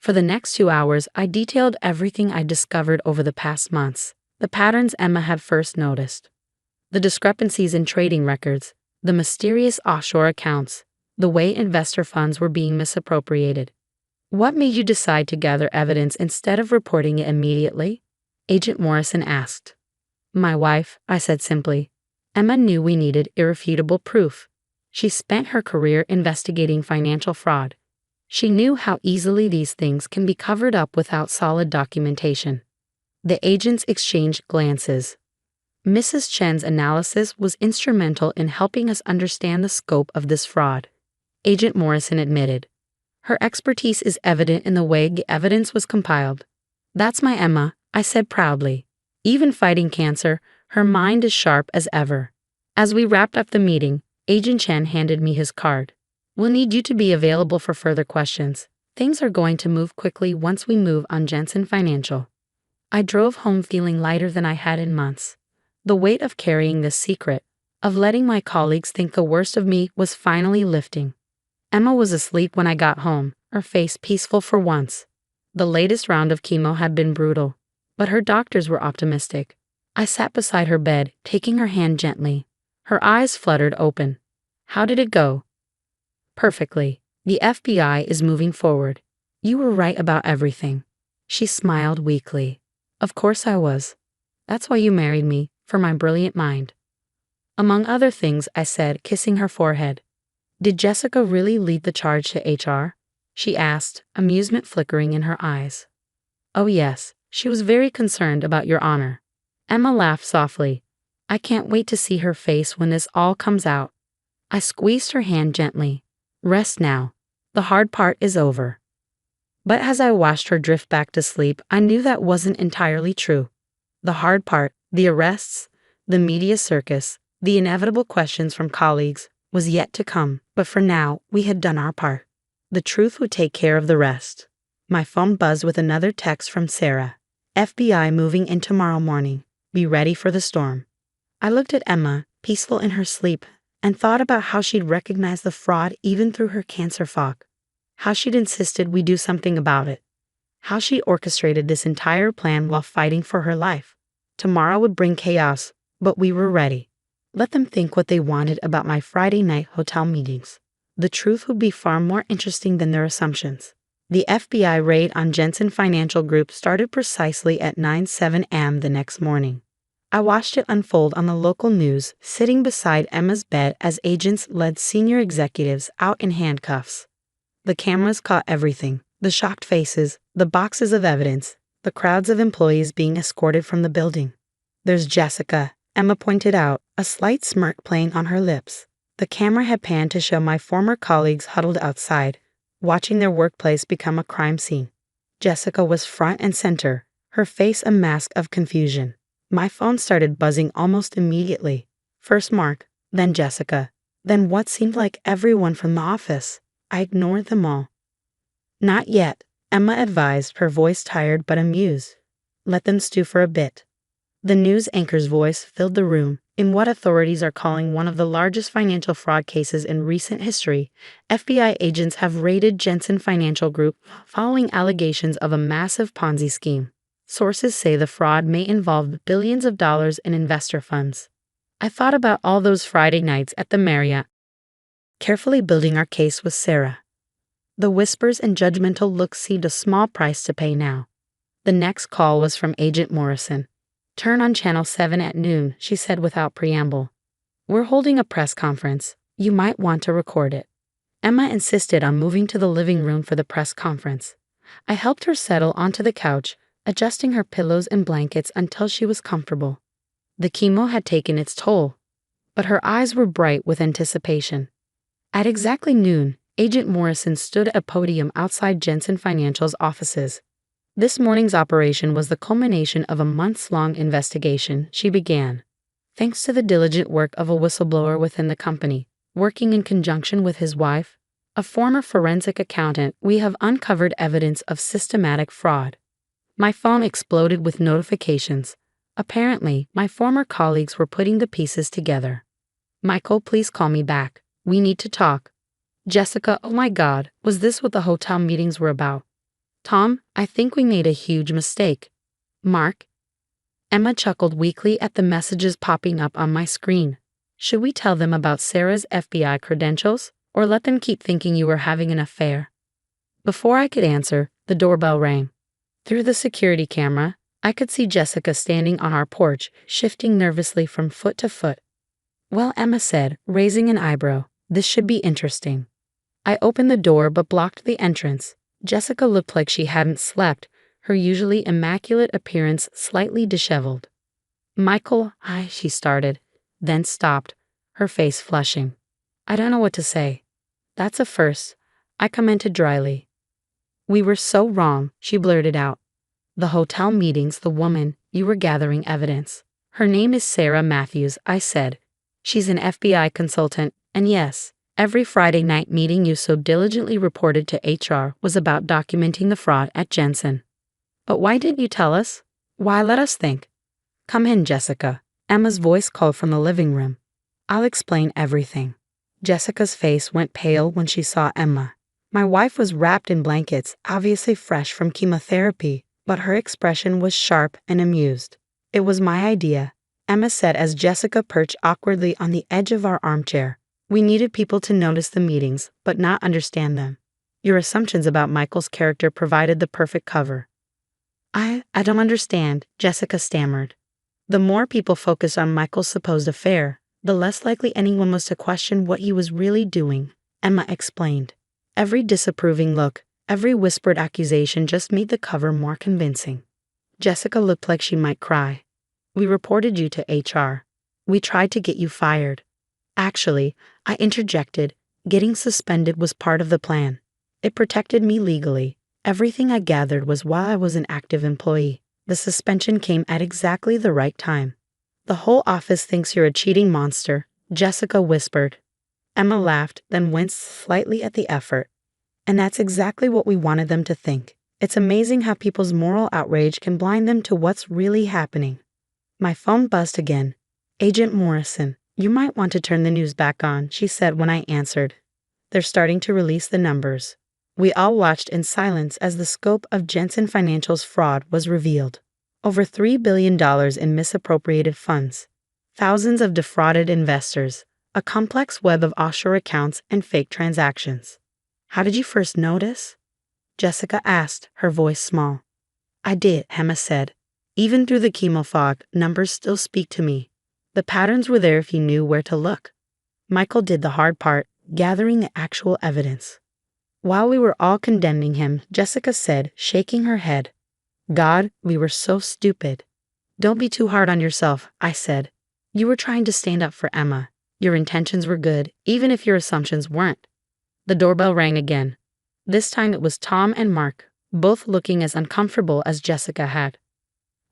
For the next 2 hours, I detailed everything I discovered over the past months, the patterns Emma had first noticed. The discrepancies in trading records, the mysterious offshore accounts, the way investor funds were being misappropriated. What made you decide to gather evidence instead of reporting it immediately? Agent Morrison asked. My wife, I said simply. Emma knew we needed irrefutable proof. She spent her career investigating financial fraud. She knew how easily these things can be covered up without solid documentation. The agents exchanged glances. Mrs. Chen's analysis was instrumental in helping us understand the scope of this fraud, Agent Morrison admitted. Her expertise is evident in the way the evidence was compiled. That's my Emma, I said proudly. Even fighting cancer, her mind is sharp as ever. As we wrapped up the meeting, Agent Chen handed me his card. We'll need you to be available for further questions. Things are going to move quickly once we move on Jensen Financial. I drove home feeling lighter than I had in months. The weight of carrying this secret, of letting my colleagues think the worst of me, was finally lifting. Emma was asleep when I got home, her face peaceful for once. The latest round of chemo had been brutal, but her doctors were optimistic. I sat beside her bed, taking her hand gently. Her eyes fluttered open. How did it go? Perfectly. The FBI is moving forward. You were right about everything. She smiled weakly. Of course I was. That's why you married me. For my brilliant mind. Among other things, I said, kissing her forehead. Did Jessica really lead the charge to HR? She asked, amusement flickering in her eyes. Oh yes, she was very concerned about your honor. Emma laughed softly. I can't wait to see her face when this all comes out. I squeezed her hand gently. Rest now. The hard part is over. But as I watched her drift back to sleep, I knew that wasn't entirely true. The hard part, the arrests, the media circus, the inevitable questions from colleagues, was yet to come, but for now, we had done our part. The truth would take care of the rest. My phone buzzed with another text from Sarah. FBI moving in tomorrow morning. Be ready for the storm. I looked at Emma, peaceful in her sleep, and thought about how she'd recognized the fraud even through her cancer fog. How she'd insisted we do something about it. how she orchestrated this entire plan while fighting for her life. Tomorrow would bring chaos, but we were ready. Let them think what they wanted about my Friday night hotel meetings. The truth would be far more interesting than their assumptions. The FBI raid on Jensen Financial Group started precisely at 9:07 a.m. the next morning. I watched it unfold on the local news, sitting beside Emma's bed as agents led senior executives out in handcuffs. The cameras caught everything: the shocked faces, the boxes of evidence, the crowds of employees being escorted from the building. "There's Jessica," Emma pointed out, a slight smirk playing on her lips. The camera had panned to show my former colleagues huddled outside, watching their workplace become a crime scene. Jessica was front and center, her face a mask of confusion. My phone started buzzing almost immediately. First Mark, then Jessica, then what seemed like everyone from the office. I ignored them all. "Not yet," Emma advised, her voice tired but amused. "Let them stew for a bit." The news anchor's voice filled the room. In what authorities are calling one of the largest financial fraud cases in recent history, FBI agents have raided Jensen Financial Group following allegations of a massive Ponzi scheme. Sources say the fraud may involve billions of dollars in investor funds. I thought about all those Friday nights at the Marriott, carefully building our case with Sarah. The whispers and judgmental looks seemed a small price to pay now. The next call was from Agent Morrison. "Turn on Channel 7 at noon," she said without preamble. "We're holding a press conference. You might want to record it." Emma insisted on moving to the living room for the press conference. I helped her settle onto the couch, adjusting her pillows and blankets until she was comfortable. The chemo had taken its toll, but her eyes were bright with anticipation. At exactly noon, Agent Morrison stood at a podium outside Jensen Financial's offices. "This morning's operation was the culmination of a months-long investigation," she began. "Thanks to the diligent work of a whistleblower within the company, working in conjunction with his wife, a former forensic accountant, we have uncovered evidence of systematic fraud." My phone exploded with notifications. Apparently, my former colleagues were putting the pieces together. "Michael, please call me back. We need to talk." "Jessica, oh my God, was this what the hotel meetings were about?" "Tom, I think we made a huge mistake." "Mark?" Emma chuckled weakly at the messages popping up on my screen. "Should we tell them about Sarah's FBI credentials, or let them keep thinking you were having an affair?" Before I could answer, the doorbell rang. Through the security camera, I could see Jessica standing on our porch, shifting nervously from foot to foot. "Well," Emma said, raising an eyebrow, "this should be interesting." I opened the door but blocked the entrance. Jessica looked like she hadn't slept, her usually immaculate appearance slightly disheveled. "Michael, she started, then stopped, her face flushing. "I don't know what to say." "That's a first," I commented dryly. "We were so wrong," she blurted out. "The hotel meetings, the woman, you were gathering evidence. Her name is Sarah Matthews," I said. "She's an FBI consultant, and yes, every Friday night meeting you so diligently reported to HR was about documenting the fraud at Jensen." "But why didn't you tell us? Why let us think?" "Come in, Jessica," Emma's voice called from the living room. "I'll explain everything." Jessica's face went pale when she saw Emma. My wife was wrapped in blankets, obviously fresh from chemotherapy, but her expression was sharp and amused. "It was my idea," Emma said as Jessica perched awkwardly on the edge of our armchair. "We needed people to notice the meetings, but not understand them. Your assumptions about Michael's character provided the perfect cover." I don't understand," Jessica stammered. "The more people focused on Michael's supposed affair, the less likely anyone was to question what he was really doing," Emma explained. Every disapproving look, every whispered accusation just made the cover more convincing. Jessica looked like she might cry. "We reported you to HR. We tried to get you fired." "Actually," I interjected, "getting suspended was part of the plan. It protected me legally. Everything I gathered was while I was an active employee. The suspension came at exactly the right time." "The whole office thinks you're a cheating monster," Jessica whispered. Emma laughed, then winced slightly at the effort. "And that's exactly what we wanted them to think. It's amazing how people's moral outrage can blind them to what's really happening." My phone buzzed again. "Agent Morrison, you might want to turn the news back on," she said when I answered. "They're starting to release the numbers." We all watched in silence as the scope of Jensen Financial's fraud was revealed. Over $3 billion in misappropriated funds, thousands of defrauded investors, a complex web of offshore accounts and fake transactions. How did you first notice? Jessica asked, her voice small. I did, Emma said. Even through the chemo fog, numbers still speak to me. The patterns were there if you knew where to look. Michael did the hard part, gathering the actual evidence. While we were all condemning him, Jessica said, shaking her head, God, we were so stupid. Don't be too hard on yourself, I said. You were trying to stand up for Emma. Your intentions were good, even if your assumptions weren't. The doorbell rang again. This time it was Tom and Mark, both looking as uncomfortable as Jessica had.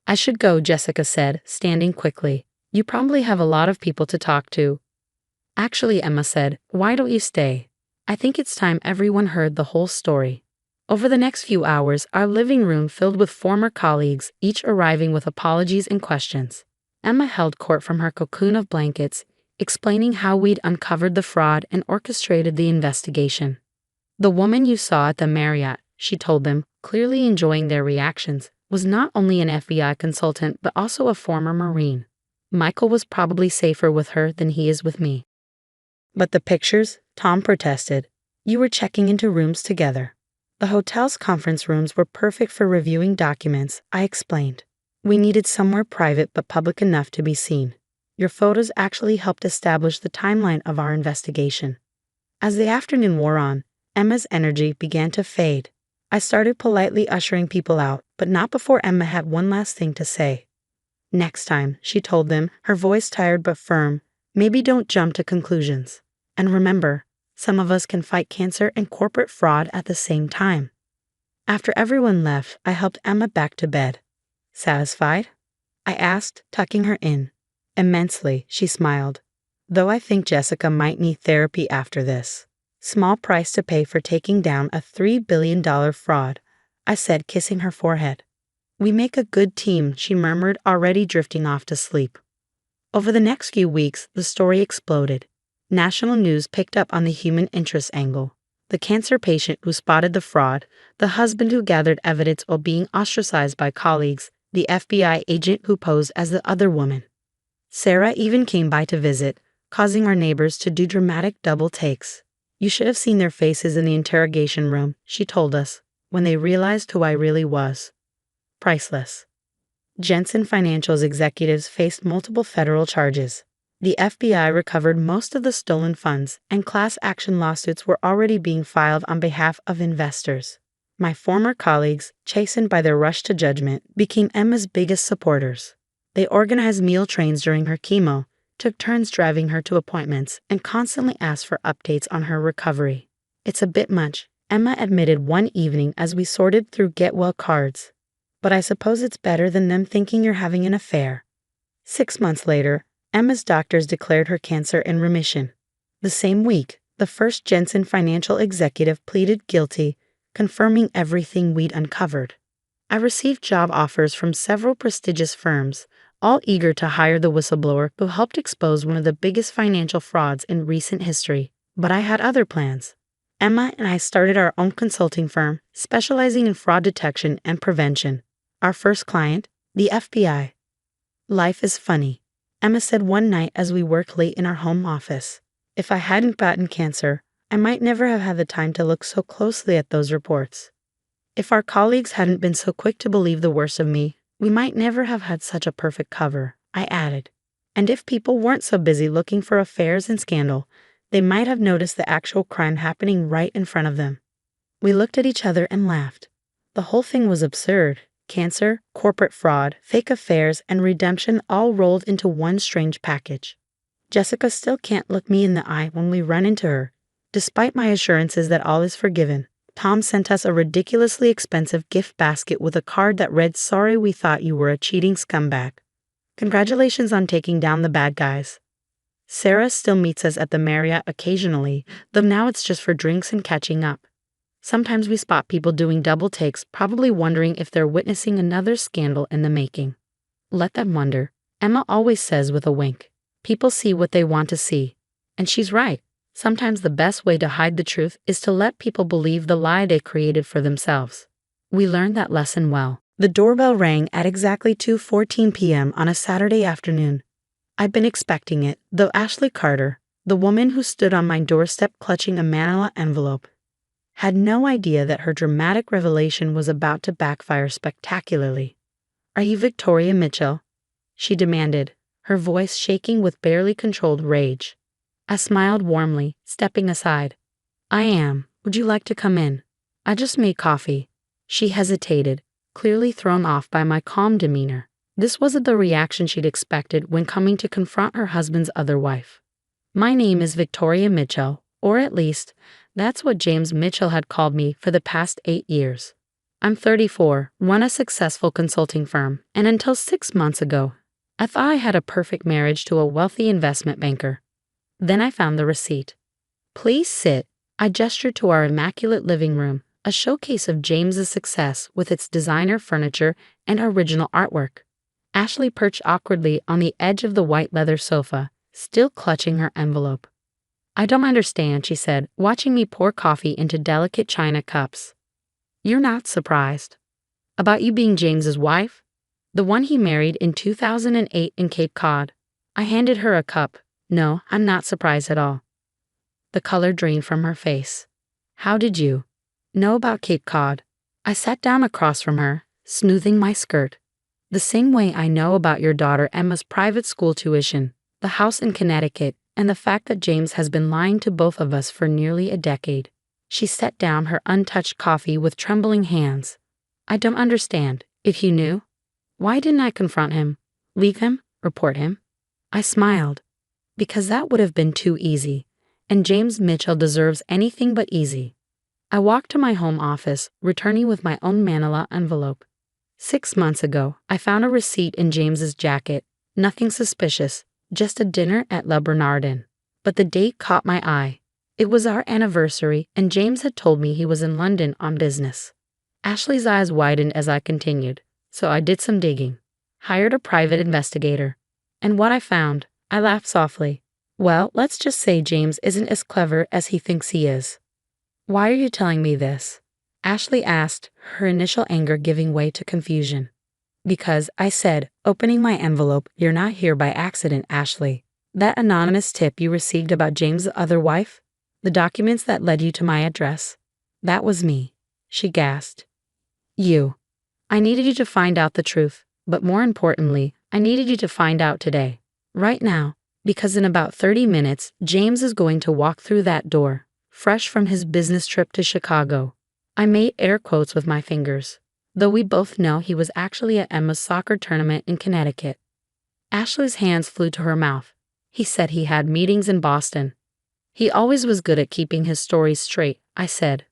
I should go, Jessica said, standing quickly. You probably have a lot of people to talk to. Actually, Emma said, why don't you stay? I think it's time everyone heard the whole story. Over the next few hours, our living room filled with former colleagues, each arriving with apologies and questions. Emma held court from her cocoon of blankets, explaining how we'd uncovered the fraud and orchestrated the investigation. The woman you saw at the Marriott, she told them, clearly enjoying their reactions, was not only an FBI consultant but also a former Marine. Michael was probably safer with her than he is with me. But the pictures, Tom protested. You were checking into rooms together. The hotel's conference rooms were perfect for reviewing documents, I explained. We needed somewhere private but public enough to be seen. Your photos actually helped establish the timeline of our investigation. As the afternoon wore on, Emma's energy began to fade. I started politely ushering people out, but not before Emma had one last thing to say. Next time, she told them, her voice tired but firm, maybe don't jump to conclusions. And remember, some of us can fight cancer and corporate fraud at the same time. After everyone left, I helped Emma back to bed. Satisfied? I asked, tucking her in. Immensely, she smiled. Though I think Jessica might need therapy after this. Small price to pay for taking down a $3 billion fraud, I said, kissing her forehead. We make a good team, she murmured, already drifting off to sleep. Over the next few weeks, the story exploded. National news picked up on the human interest angle. The cancer patient who spotted the fraud, the husband who gathered evidence while being ostracized by colleagues, the FBI agent who posed as the other woman. Sarah even came by to visit, causing our neighbors to do dramatic double takes. You should have seen their faces in the interrogation room, she told us, when they realized who I really was. Priceless. Jensen Financial's executives faced multiple federal charges. The FBI recovered most of the stolen funds, and class action lawsuits were already being filed on behalf of investors. My former colleagues, chastened by their rush to judgment, became Emma's biggest supporters. They organized meal trains during her chemo, took turns driving her to appointments, and constantly asked for updates on her recovery. It's a bit much, Emma admitted one evening as we sorted through get-well cards. But I suppose it's better than them thinking you're having an affair. 6 months later, Emma's doctors declared her cancer in remission. The same week, the first Jensen Financial executive pleaded guilty, confirming everything we'd uncovered. I received job offers from several prestigious firms, all eager to hire the whistleblower who helped expose one of the biggest financial frauds in recent history. But I had other plans. Emma and I started our own consulting firm, specializing in fraud detection and prevention. Our first client, the FBI. Life is funny, Emma said one night as we worked late in our home office. If I hadn't gotten cancer, I might never have had the time to look so closely at those reports. If our colleagues hadn't been so quick to believe the worst of me, we might never have had such a perfect cover, I added. And if people weren't so busy looking for affairs and scandal, they might have noticed the actual crime happening right in front of them. We looked at each other and laughed. The whole thing was absurd. Cancer, corporate fraud, fake affairs, and redemption all rolled into one strange package. Jessica still can't look me in the eye when we run into her. Despite my assurances that all is forgiven, Tom sent us a ridiculously expensive gift basket with a card that read, "Sorry we thought you were a cheating scumbag. Congratulations on taking down the bad guys." Sarah still meets us at the Marriott occasionally, though now it's just for drinks and catching up. Sometimes we spot people doing double takes, probably wondering if they're witnessing another scandal in the making. Let them wonder, Emma always says with a wink. People see what they want to see. And she's right. Sometimes the best way to hide the truth is to let people believe the lie they created for themselves. We learned that lesson well. The doorbell rang at exactly 2:14 p.m. on a Saturday afternoon. I'd been expecting it, though Ashley Carter, the woman who stood on my doorstep clutching a manila envelope, had no idea that her dramatic revelation was about to backfire spectacularly. "Are you Victoria Mitchell?" she demanded, her voice shaking with barely controlled rage. I smiled warmly, stepping aside. "I am. Would you like to come in? I just made coffee." She hesitated, clearly thrown off by my calm demeanor. This wasn't the reaction she'd expected when coming to confront her husband's other wife. "My name is Victoria Mitchell, or at least, that's what James Mitchell had called me for the past 8 years. I'm 34, run a successful consulting firm, and until 6 months ago, I thought I had a perfect marriage to a wealthy investment banker. Then I found the receipt. Please sit." I gestured to our immaculate living room, a showcase of James's success with its designer furniture and original artwork. Ashley perched awkwardly on the edge of the white leather sofa, still clutching her envelope. "I don't understand," she said, watching me pour coffee into delicate china cups. "You're not surprised? About you being James's wife? The one he married in 2008 in Cape Cod." I handed her a cup. "No, I'm not surprised at all." The color drained from her face. "How did you know about Cape Cod?" I sat down across from her, smoothing my skirt. "The same way I know about your daughter Emma's private school tuition, the house in Connecticut, and the fact that James has been lying to both of us for nearly a decade." She set down her untouched coffee with trembling hands. "I don't understand. If you knew, why didn't I confront him? Leave him? Report him?" I smiled. "Because that would have been too easy, and James Mitchell deserves anything but easy." I walked to my home office, returning with my own manila envelope. 6 months ago, I found a receipt in James's jacket. Nothing suspicious, just a dinner at Le Bernardin. But the date caught my eye. It was our anniversary, and James had told me he was in London on business. Ashley's eyes widened as I continued, so I did some digging. Hired a private investigator. And what I found, I laughed softly. Well, let's just say James isn't as clever as he thinks he is. "Why are you telling me this?" Ashley asked, her initial anger giving way to confusion. "Because," I said, opening my envelope, "you're not here by accident, Ashley. That anonymous tip you received about James' other wife? The documents that led you to my address? That was me." She gasped. "You. I needed you to find out the truth, but more importantly, I needed you to find out today. Right now, because in about 30 minutes, James is going to walk through that door, fresh from his business trip to Chicago." I made air quotes with my fingers, though we both know he was actually at Emma's soccer tournament in Connecticut. Ashley's hands flew to her mouth. "He said he had meetings in Boston." "He always was good at keeping his stories straight," I said.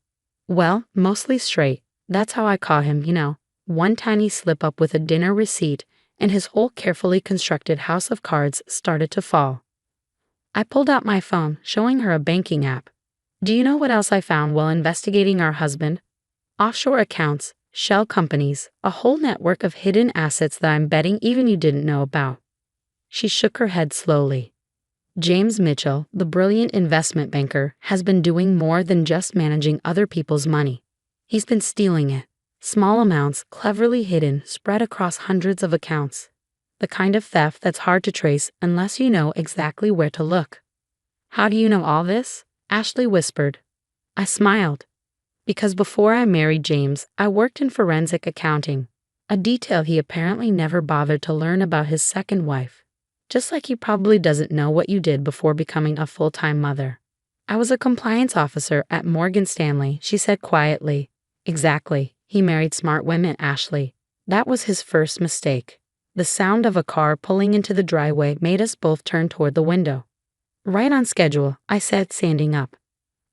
"Well, mostly straight. That's how I caught him, you know. One tiny slip-up with a dinner receipt, and his whole carefully constructed house of cards started to fall." I pulled out my phone, showing her a banking app. "Do you know what else I found while investigating our husband? Offshore accounts, shell companies, a whole network of hidden assets that I'm betting even you didn't know about." She shook her head slowly. "James Mitchell, the brilliant investment banker, has been doing more than just managing other people's money. He's been stealing it. Small amounts, cleverly hidden, spread across hundreds of accounts. The kind of theft that's hard to trace unless you know exactly where to look." "How do you know all this?" Ashley whispered. I smiled. "Because before I married James, I worked in forensic accounting, a detail he apparently never bothered to learn about his second wife. Just like he probably doesn't know what you did before becoming a full-time mother." "I was a compliance officer at Morgan Stanley," she said quietly. "Exactly. He married smart women, Ashley. That was his first mistake." The sound of a car pulling into the driveway made us both turn toward the window. "Right on schedule," I said, standing up.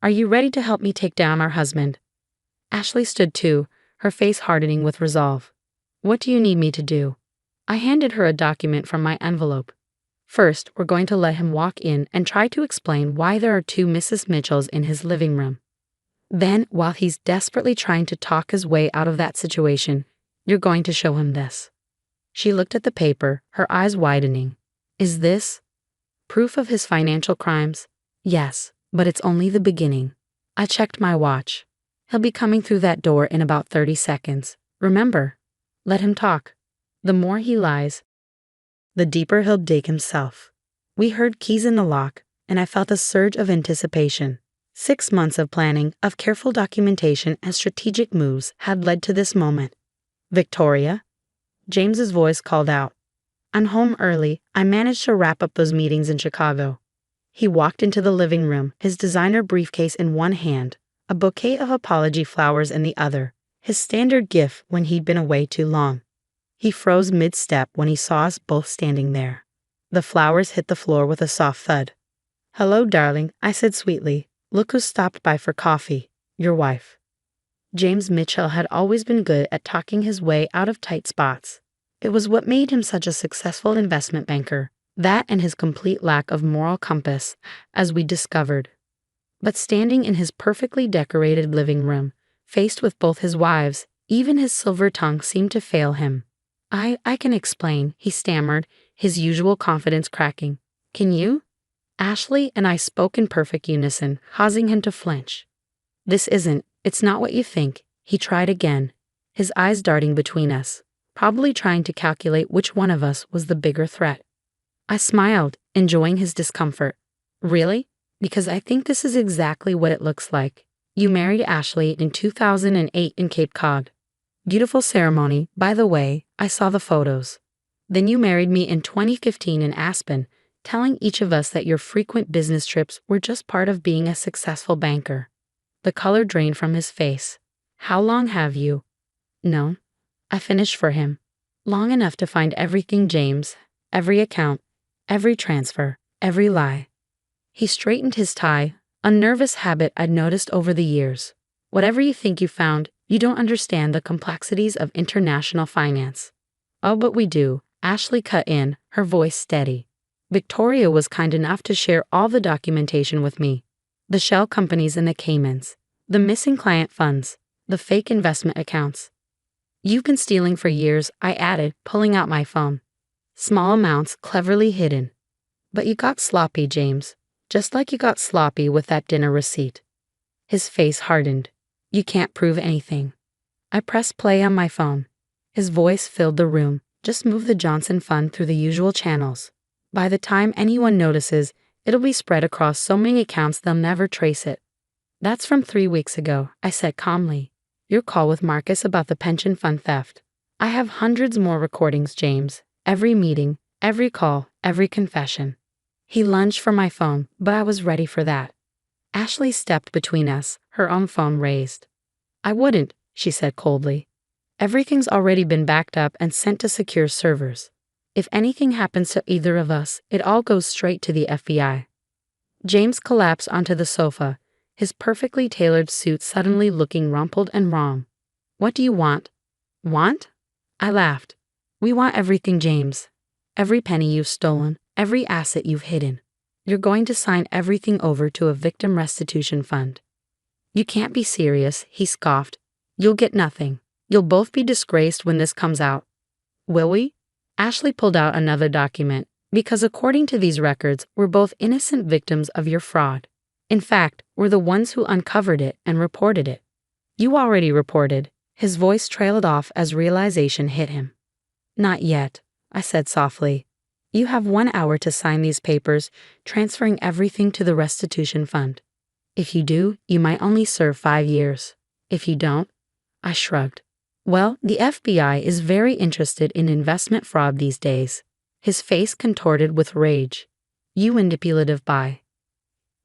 "Are you ready to help me take down our husband?" Ashley stood too, her face hardening with resolve. "What do you need me to do?" I handed her a document from my envelope. "First, we're going to let him walk in and try to explain why there are 2 Mrs. Mitchells in his living room. Then, while he's desperately trying to talk his way out of that situation, you're going to show him this." She looked at the paper, her eyes widening. "Is this proof of his financial crimes?" "Yes, but it's only the beginning. I checked my watch. He'll be coming through that door in about 30 seconds. Remember, let him talk. The more he lies, the deeper he'll dig himself. We heard keys in the lock, and I felt a surge of anticipation. 6 months of planning, of careful documentation and strategic moves had led to this moment. Victoria? James's voice called out. I'm home early. I managed to wrap up those meetings in Chicago. He walked into the living room, his designer briefcase in one hand, a bouquet of apology flowers in the other, his standard gift when he'd been away too long. He froze mid-step when he saw us both standing there. The flowers hit the floor with a soft thud. Hello, darling, I said sweetly. Look who stopped by for coffee. Your wife. James Mitchell had always been good at talking his way out of tight spots. It was what made him such a successful investment banker, that and his complete lack of moral compass, as we discovered. But standing in his perfectly decorated living room, faced with both his wives, even his silver tongue seemed to fail him. I can explain, he stammered, his usual confidence cracking. Can you? Ashley and I spoke in perfect unison, causing him to flinch. It's not what you think. He tried again, his eyes darting between us, probably trying to calculate which one of us was the bigger threat. I smiled, enjoying his discomfort. Really? Because I think this is exactly what it looks like. You married Ashley in 2008 in Cape Cod. Beautiful ceremony, by the way, I saw the photos. Then you married me in 2015 in Aspen, telling each of us that your frequent business trips were just part of being a successful banker. The color drained from his face. How long have you? No. I finished for him. Long enough to find everything, James. Every account, every transfer, every lie. He straightened his tie, a nervous habit I'd noticed over the years. Whatever you think you found, you don't understand the complexities of international finance. Oh, but we do, Ashley cut in, her voice steady. Victoria was kind enough to share all the documentation with me. The shell companies in the Caymans, the missing client funds, the fake investment accounts. You've been stealing for years, I added, pulling out my phone. Small amounts cleverly hidden. But you got sloppy, James, just like you got sloppy with that dinner receipt. His face hardened. You can't prove anything. I pressed play on my phone. His voice filled the room. Just move the Johnson Fund through the usual channels. By the time anyone notices, it'll be spread across so many accounts they'll never trace it. That's from 3 weeks ago, I said calmly. Your call with Marcus about the pension fund theft. I have hundreds more recordings, James. Every meeting, every call, every confession. He lunged for my phone, but I was ready for that. Ashley stepped between us, her own phone raised. I wouldn't, she said coldly. Everything's already been backed up and sent to secure servers. If anything happens to either of us, it all goes straight to the FBI. James collapsed onto the sofa, his perfectly tailored suit suddenly looking rumpled and wrong. What do you want? Want? I laughed. We want everything, James. Every penny you've stolen, every asset you've hidden. You're going to sign everything over to a victim restitution fund. You can't be serious, he scoffed. You'll get nothing. You'll both be disgraced when this comes out. Will we? Ashley pulled out another document, because according to these records, we're both innocent victims of your fraud. In fact, we're the ones who uncovered it and reported it. You already reported. His voice trailed off as realization hit him. Not yet, I said softly. You have 1 hour to sign these papers, transferring everything to the restitution fund. If you do, you might only serve 5 years. If you don't, I shrugged. Well, the FBI is very interested in investment fraud these days. His face contorted with rage. You manipulative by.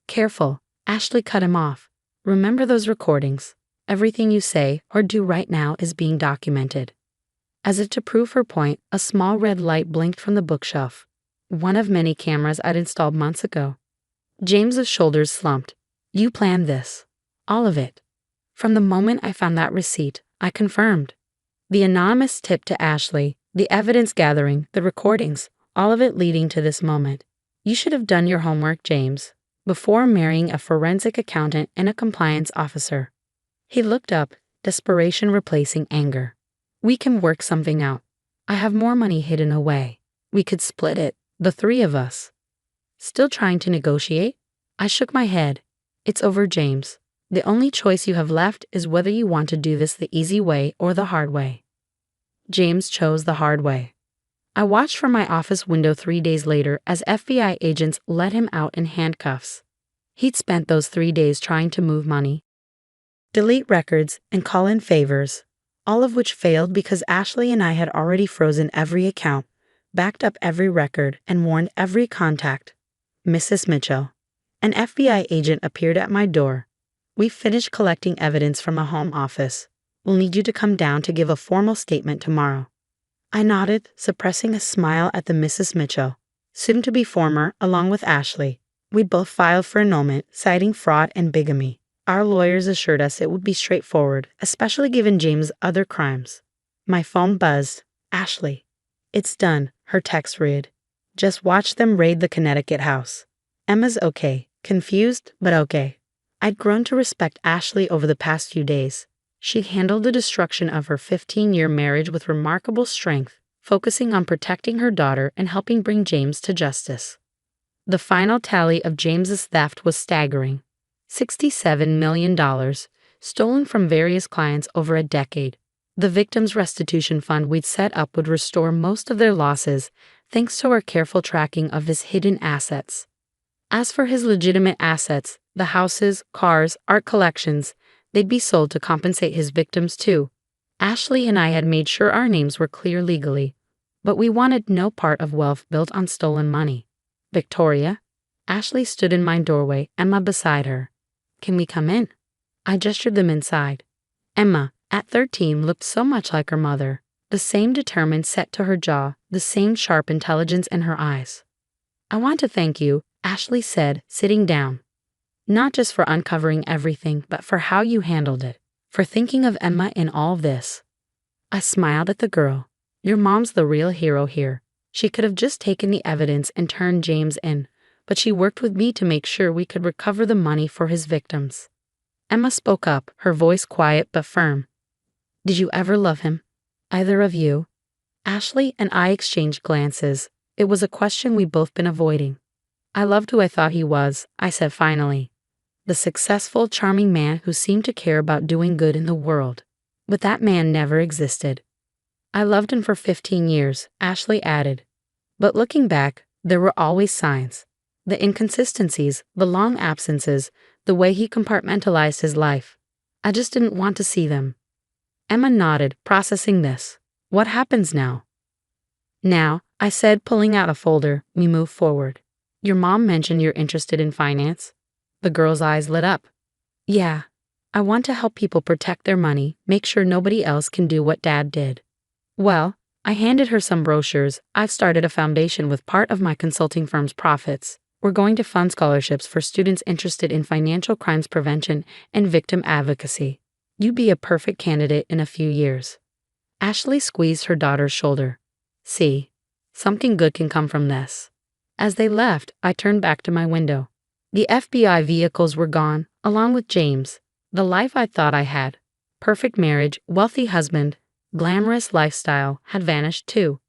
Careful, Ashley cut him off. Remember those recordings. Everything you say or do right now is being documented. As if to prove her point, a small red light blinked from the bookshelf. One of many cameras I'd installed months ago. James's shoulders slumped. You planned this. All of it. From the moment I found that receipt, I confirmed. The anonymous tip to Ashley, the evidence gathering, the recordings, all of it leading to this moment. You should have done your homework, James, before marrying a forensic accountant and a compliance officer. He looked up, desperation replacing anger. We can work something out. I have more money hidden away. We could split it, the 3 of us. Still trying to negotiate? I shook my head. It's over, James. The only choice you have left is whether you want to do this the easy way or the hard way. James chose the hard way. I watched from my office window 3 days later as FBI agents let him out in handcuffs. He'd spent those 3 days trying to move money, delete records, and call in favors, all of which failed because Ashley and I had already frozen every account, backed up every record, and warned every contact. Mrs. Mitchell. An FBI agent appeared at my door. We've finished collecting evidence from a home office. We'll need you to come down to give a formal statement tomorrow. I nodded, suppressing a smile at the Mrs. Mitchell, soon to be former, along with Ashley. We'd both filed for annulment, citing fraud and bigamy. Our lawyers assured us it would be straightforward, especially given James' other crimes. My phone buzzed. Ashley. It's done, her text read. Just watch them raid the Connecticut house. Emma's okay, confused, but okay. I'd grown to respect Ashley over the past few days. She'd handled the destruction of her 15-year marriage with remarkable strength, focusing on protecting her daughter and helping bring James to justice. The final tally of James's theft was staggering. $67 million, stolen from various clients over a decade. The victims' restitution fund we'd set up would restore most of their losses, thanks to our careful tracking of his hidden assets. As for his legitimate assets, the houses, cars, art collections, they'd be sold to compensate his victims too. Ashley and I had made sure our names were clear legally, but we wanted no part of wealth built on stolen money. Victoria? Ashley stood in my doorway, Emma beside her. Can we come in? I gestured them inside. Emma, at 13, looked so much like her mother, the same determined set to her jaw, the same sharp intelligence in her eyes. I want to thank you, Ashley said, sitting down. Not just for uncovering everything, but for how you handled it, for thinking of Emma in all this. I smiled at the girl. Your mom's the real hero here. She could have just taken the evidence and turned James in, but she worked with me to make sure we could recover the money for his victims. Emma spoke up, her voice quiet but firm. Did you ever love him? Either of you? Ashley and I exchanged glances. It was a question we'd both been avoiding. I loved who I thought he was, I said finally. The successful, charming man who seemed to care about doing good in the world. But that man never existed. I loved him for 15 years, Ashley added. But looking back, there were always signs. The inconsistencies, the long absences, the way he compartmentalized his life. I just didn't want to see them. Emma nodded, processing this. What happens now? Now, I said, pulling out a folder, we move forward. Your mom mentioned you're interested in finance. The girl's eyes lit up. Yeah, I want to help people protect their money, make sure nobody else can do what Dad did. Well, I handed her some brochures. I've started a foundation with part of my consulting firm's profits. We're going to fund scholarships for students interested in financial crimes prevention and victim advocacy. You'd be a perfect candidate in a few years. Ashley squeezed her daughter's shoulder. See, something good can come from this. As they left, I turned back to my window. The FBI vehicles were gone, along with James. The life I thought I had, perfect marriage, wealthy husband, glamorous lifestyle, had vanished too.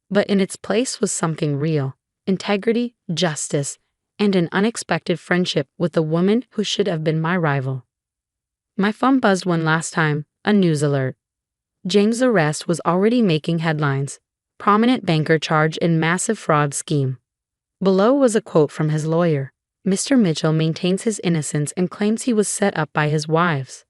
But in its place was something real, integrity, justice, and an unexpected friendship with a woman who should have been my rival. My phone buzzed one last time, a news alert. James' arrest was already making headlines. Prominent banker charged in massive fraud scheme. Below was a quote from his lawyer. Mr. Mitchell maintains his innocence and claims he was set up by his wives.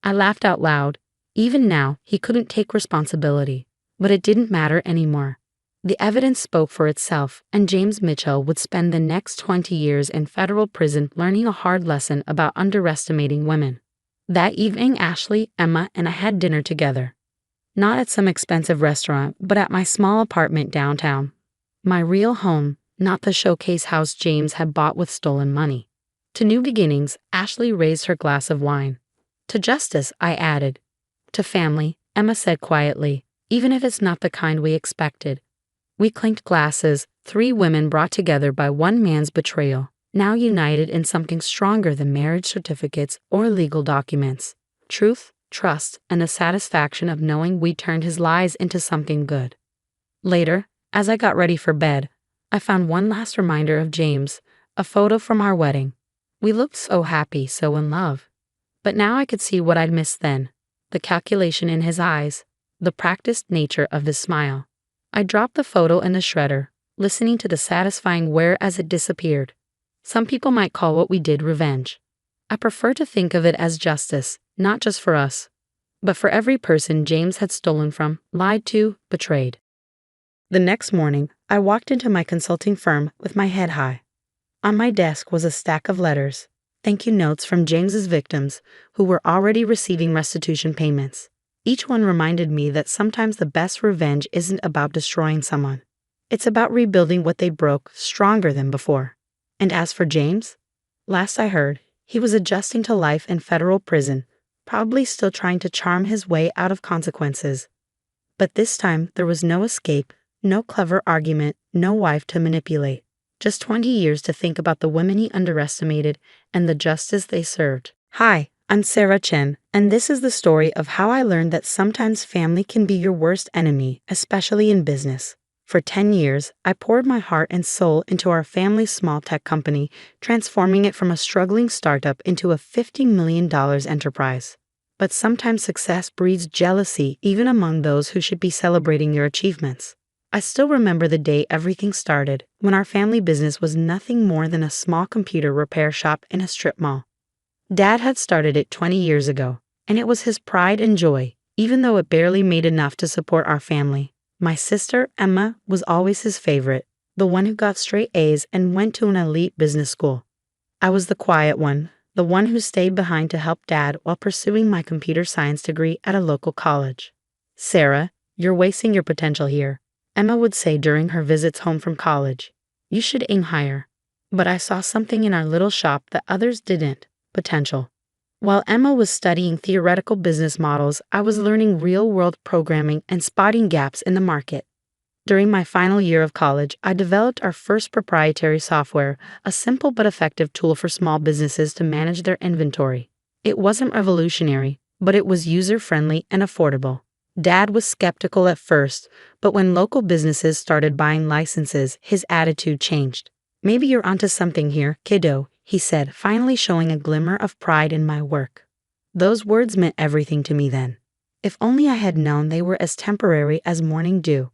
I laughed out loud. Even now, he couldn't take responsibility. But it didn't matter anymore. The evidence spoke for itself, and James Mitchell would spend the next 20 years in federal prison learning a hard lesson about underestimating women. That evening, Ashley, Emma, and I had dinner together. Not at some expensive restaurant, but at my small apartment downtown. My real home, not the showcase house James had bought with stolen money. To new beginnings, Ashley raised her glass of wine. To justice, I added. To family, Emma said quietly, even if it's not the kind we expected. We clinked glasses, 3 women brought together by one man's betrayal, now united in something stronger than marriage certificates or legal documents. Truth, trust, and the satisfaction of knowing we turned his lies into something good. Later, as I got ready for bed, I found one last reminder of James, a photo from our wedding. We looked so happy, so in love. But now I could see what I'd missed then. The calculation in his eyes, the practiced nature of his smile. I dropped the photo in the shredder, listening to the satisfying whir as it disappeared. Some people might call what we did revenge. I prefer to think of it as justice, not just for us, but for every person James had stolen from, lied to, betrayed. The next morning, I walked into my consulting firm with my head high. On my desk was a stack of letters, thank you notes from James's victims who were already receiving restitution payments. Each one reminded me that sometimes the best revenge isn't about destroying someone. It's about rebuilding what they broke stronger than before. And as for James, last I heard, he was adjusting to life in federal prison, probably still trying to charm his way out of consequences. But this time there was no escape, no clever argument, no wife to manipulate. Just 20 years to think about the women he underestimated and the justice they served. Hi, I'm Sarah Chen, and this is the story of how I learned that sometimes family can be your worst enemy, especially in business. For 10 years, I poured my heart and soul into our family's small tech company, transforming it from a struggling startup into a $50 million enterprise. But sometimes success breeds jealousy even among those who should be celebrating your achievements. I still remember the day everything started, when our family business was nothing more than a small computer repair shop in a strip mall. Dad had started it 20 years ago, and it was his pride and joy, even though it barely made enough to support our family. My sister, Emma, was always his favorite, the one who got straight A's and went to an elite business school. I was the quiet one, the one who stayed behind to help Dad while pursuing my computer science degree at a local college. Sarah, you're wasting your potential here, Emma would say during her visits home from college. You should aim higher. But I saw something in our little shop that others didn't, potential. While Emma was studying theoretical business models, I was learning real-world programming and spotting gaps in the market. During my final year of college, I developed our first proprietary software, a simple but effective tool for small businesses to manage their inventory. It wasn't revolutionary, but it was user-friendly and affordable. Dad was skeptical at first, but when local businesses started buying licenses, his attitude changed. Maybe you're onto something here, kiddo, he said, finally showing a glimmer of pride in my work. Those words meant everything to me then. If only I had known they were as temporary as morning dew.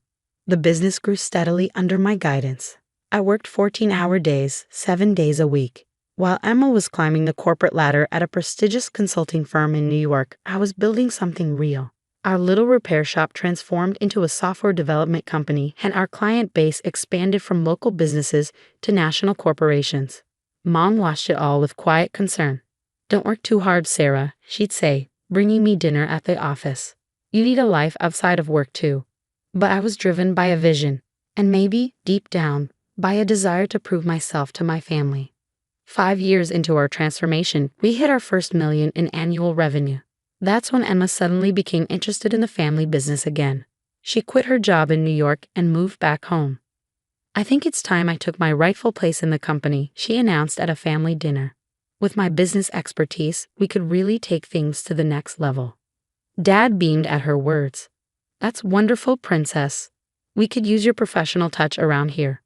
The business grew steadily under my guidance. I worked 14-hour days, 7 days a week. While Emma was climbing the corporate ladder at a prestigious consulting firm in New York, I was building something real. Our little repair shop transformed into a software development company, and our client base expanded from local businesses to national corporations. Mom watched it all with quiet concern. Don't work too hard, Sarah, she'd say, bringing me dinner at the office. You need a life outside of work too. But I was driven by a vision, and maybe, deep down, by a desire to prove myself to my family. 5 years into our transformation, we hit our first $1 million in annual revenue. That's when Emma suddenly became interested in the family business again. She quit her job in New York and moved back home. I think it's time I took my rightful place in the company, she announced at a family dinner. With my business expertise, we could really take things to the next level. Dad beamed at her words. That's wonderful, princess. We could use your professional touch around here.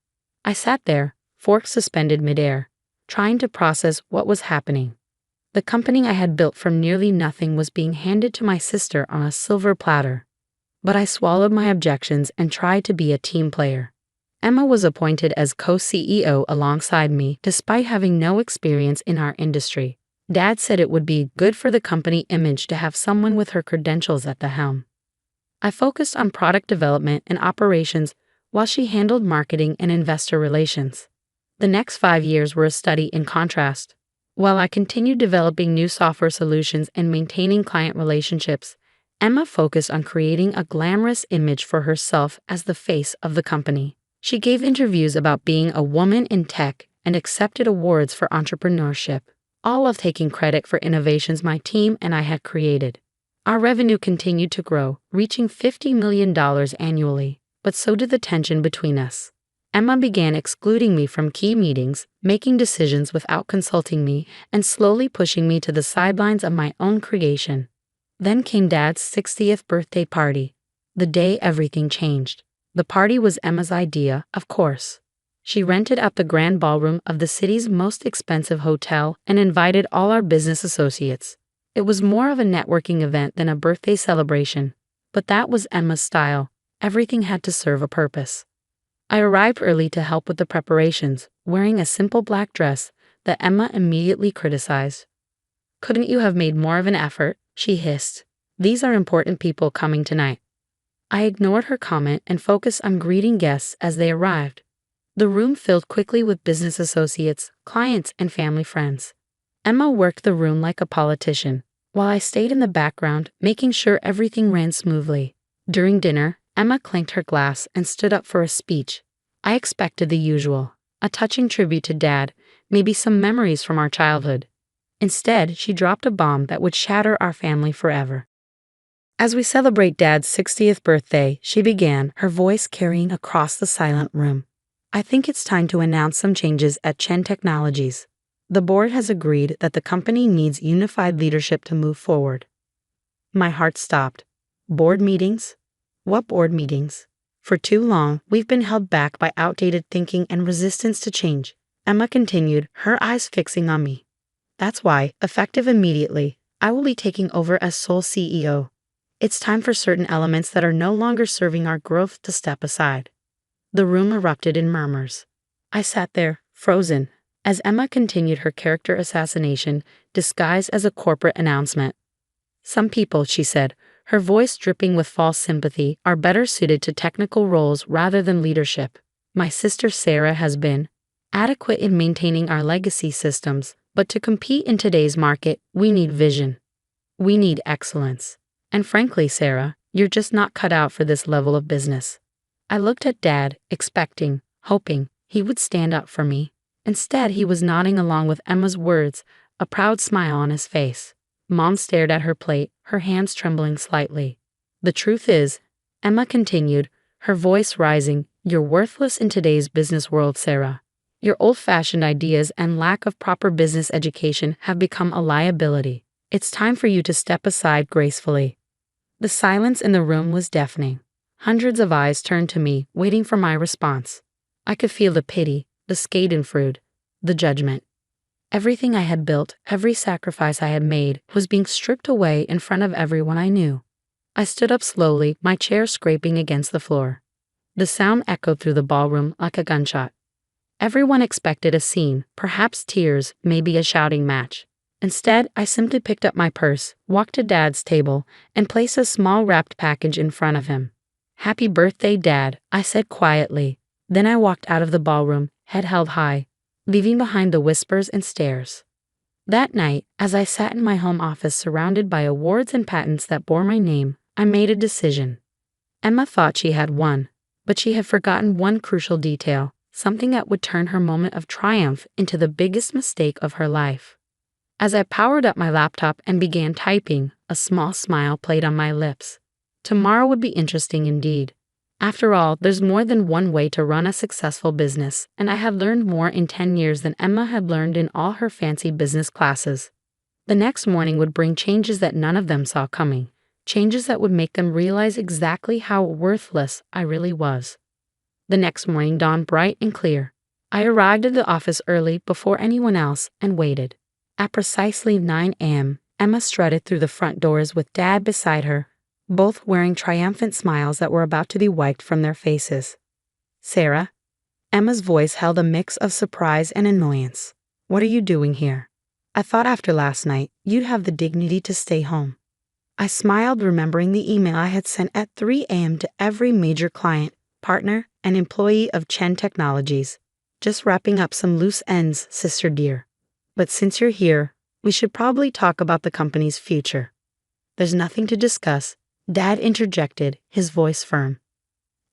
I sat there, fork suspended midair, trying to process what was happening. The company I had built from nearly nothing was being handed to my sister on a silver platter. But I swallowed my objections and tried to be a team player. Emma was appointed as co-CEO alongside me, despite having no experience in our industry. Dad said it would be good for the company image to have someone with her credentials at the helm. I focused on product development and operations while she handled marketing and investor relations. The next 5 years were a study in contrast. While I continued developing new software solutions and maintaining client relationships, Emma focused on creating a glamorous image for herself as the face of the company. She gave interviews about being a woman in tech and accepted awards for entrepreneurship, all of taking credit for innovations my team and I had created. Our revenue continued to grow, reaching $50 million annually, but so did the tension between us. Emma began excluding me from key meetings, making decisions without consulting me, and slowly pushing me to the sidelines of my own creation. Then came Dad's 60th birthday party, the day everything changed. The party was Emma's idea, of course. She rented out the grand ballroom of the city's most expensive hotel and invited all our business associates. It was more of a networking event than a birthday celebration, but that was Emma's style. Everything had to serve a purpose. I arrived early to help with the preparations, wearing a simple black dress that Emma immediately criticized. "Couldn't you have made more of an effort?" she hissed. "These are important people coming tonight." I ignored her comment and focused on greeting guests as they arrived. The room filled quickly with business associates, clients, and family friends. Emma worked the room like a politician, while I stayed in the background, making sure everything ran smoothly. During dinner, Emma clanked her glass and stood up for a speech. I expected the usual, a touching tribute to Dad, maybe some memories from our childhood. Instead, she dropped a bomb that would shatter our family forever. As we celebrate Dad's 60th birthday, she began, her voice carrying across the silent room. "I think it's time to announce some changes at Chen Technologies. The board has agreed that the company needs unified leadership to move forward." My heart stopped. Board meetings? What board meetings? For too long, we've been held back by outdated thinking and resistance to change, Emma continued, her eyes fixing on me. "That's why, effective immediately, I will be taking over as sole CEO. It's time for certain elements that are no longer serving our growth to step aside." The room erupted in murmurs. I sat there, frozen, as Emma continued her character assassination disguised as a corporate announcement. "Some people," she said, her voice dripping with false sympathy, "are better suited to technical roles rather than leadership. My sister Sarah has been adequate in maintaining our legacy systems, but to compete in today's market, we need vision. We need excellence. And frankly, Sarah, you're just not cut out for this level of business." I looked at Dad, expecting, hoping, he would stand up for me. Instead, he was nodding along with Emma's words, a proud smile on his face. Mom stared at her plate, her hands trembling slightly. "The truth is," Emma continued, her voice rising, "you're worthless in today's business world, Sarah. Your old-fashioned ideas and lack of proper business education have become a liability. It's time for you to step aside gracefully." The silence in the room was deafening. Hundreds of eyes turned to me, waiting for my response. I could feel the pity, the schadenfreude, the judgment. Everything I had built, every sacrifice I had made, was being stripped away in front of everyone I knew. I stood up slowly, my chair scraping against the floor. The sound echoed through the ballroom like a gunshot. Everyone expected a scene, perhaps tears, maybe a shouting match. Instead, I simply picked up my purse, walked to Dad's table, and placed a small wrapped package in front of him. "Happy birthday, Dad," I said quietly. Then I walked out of the ballroom, head held high, leaving behind the whispers and stares. That night, as I sat in my home office surrounded by awards and patents that bore my name, I made a decision. Emma thought she had won, but she had forgotten one crucial detail, something that would turn her moment of triumph into the biggest mistake of her life. As I powered up my laptop and began typing, a small smile played on my lips. Tomorrow would be interesting indeed. After all, there's more than one way to run a successful business, and I had learned more in 10 years than Emma had learned in all her fancy business classes. The next morning would bring changes that none of them saw coming, changes that would make them realize exactly how worthless I really was. The next morning dawned bright and clear. I arrived at the office early before anyone else and waited. At precisely 9 a.m., Emma strutted through the front doors with Dad beside her, both wearing triumphant smiles that were about to be wiped from their faces. "Sarah?" Emma's voice held a mix of surprise and annoyance. "What are you doing here? I thought after last night, you'd have the dignity to stay home." I smiled, remembering the email I had sent at 3 a.m. to every major client, partner, and employee of Chen Technologies. "Just wrapping up some loose ends, sister dear. But since you're here, we should probably talk about the company's future." "There's nothing to discuss," Dad interjected, his voice firm.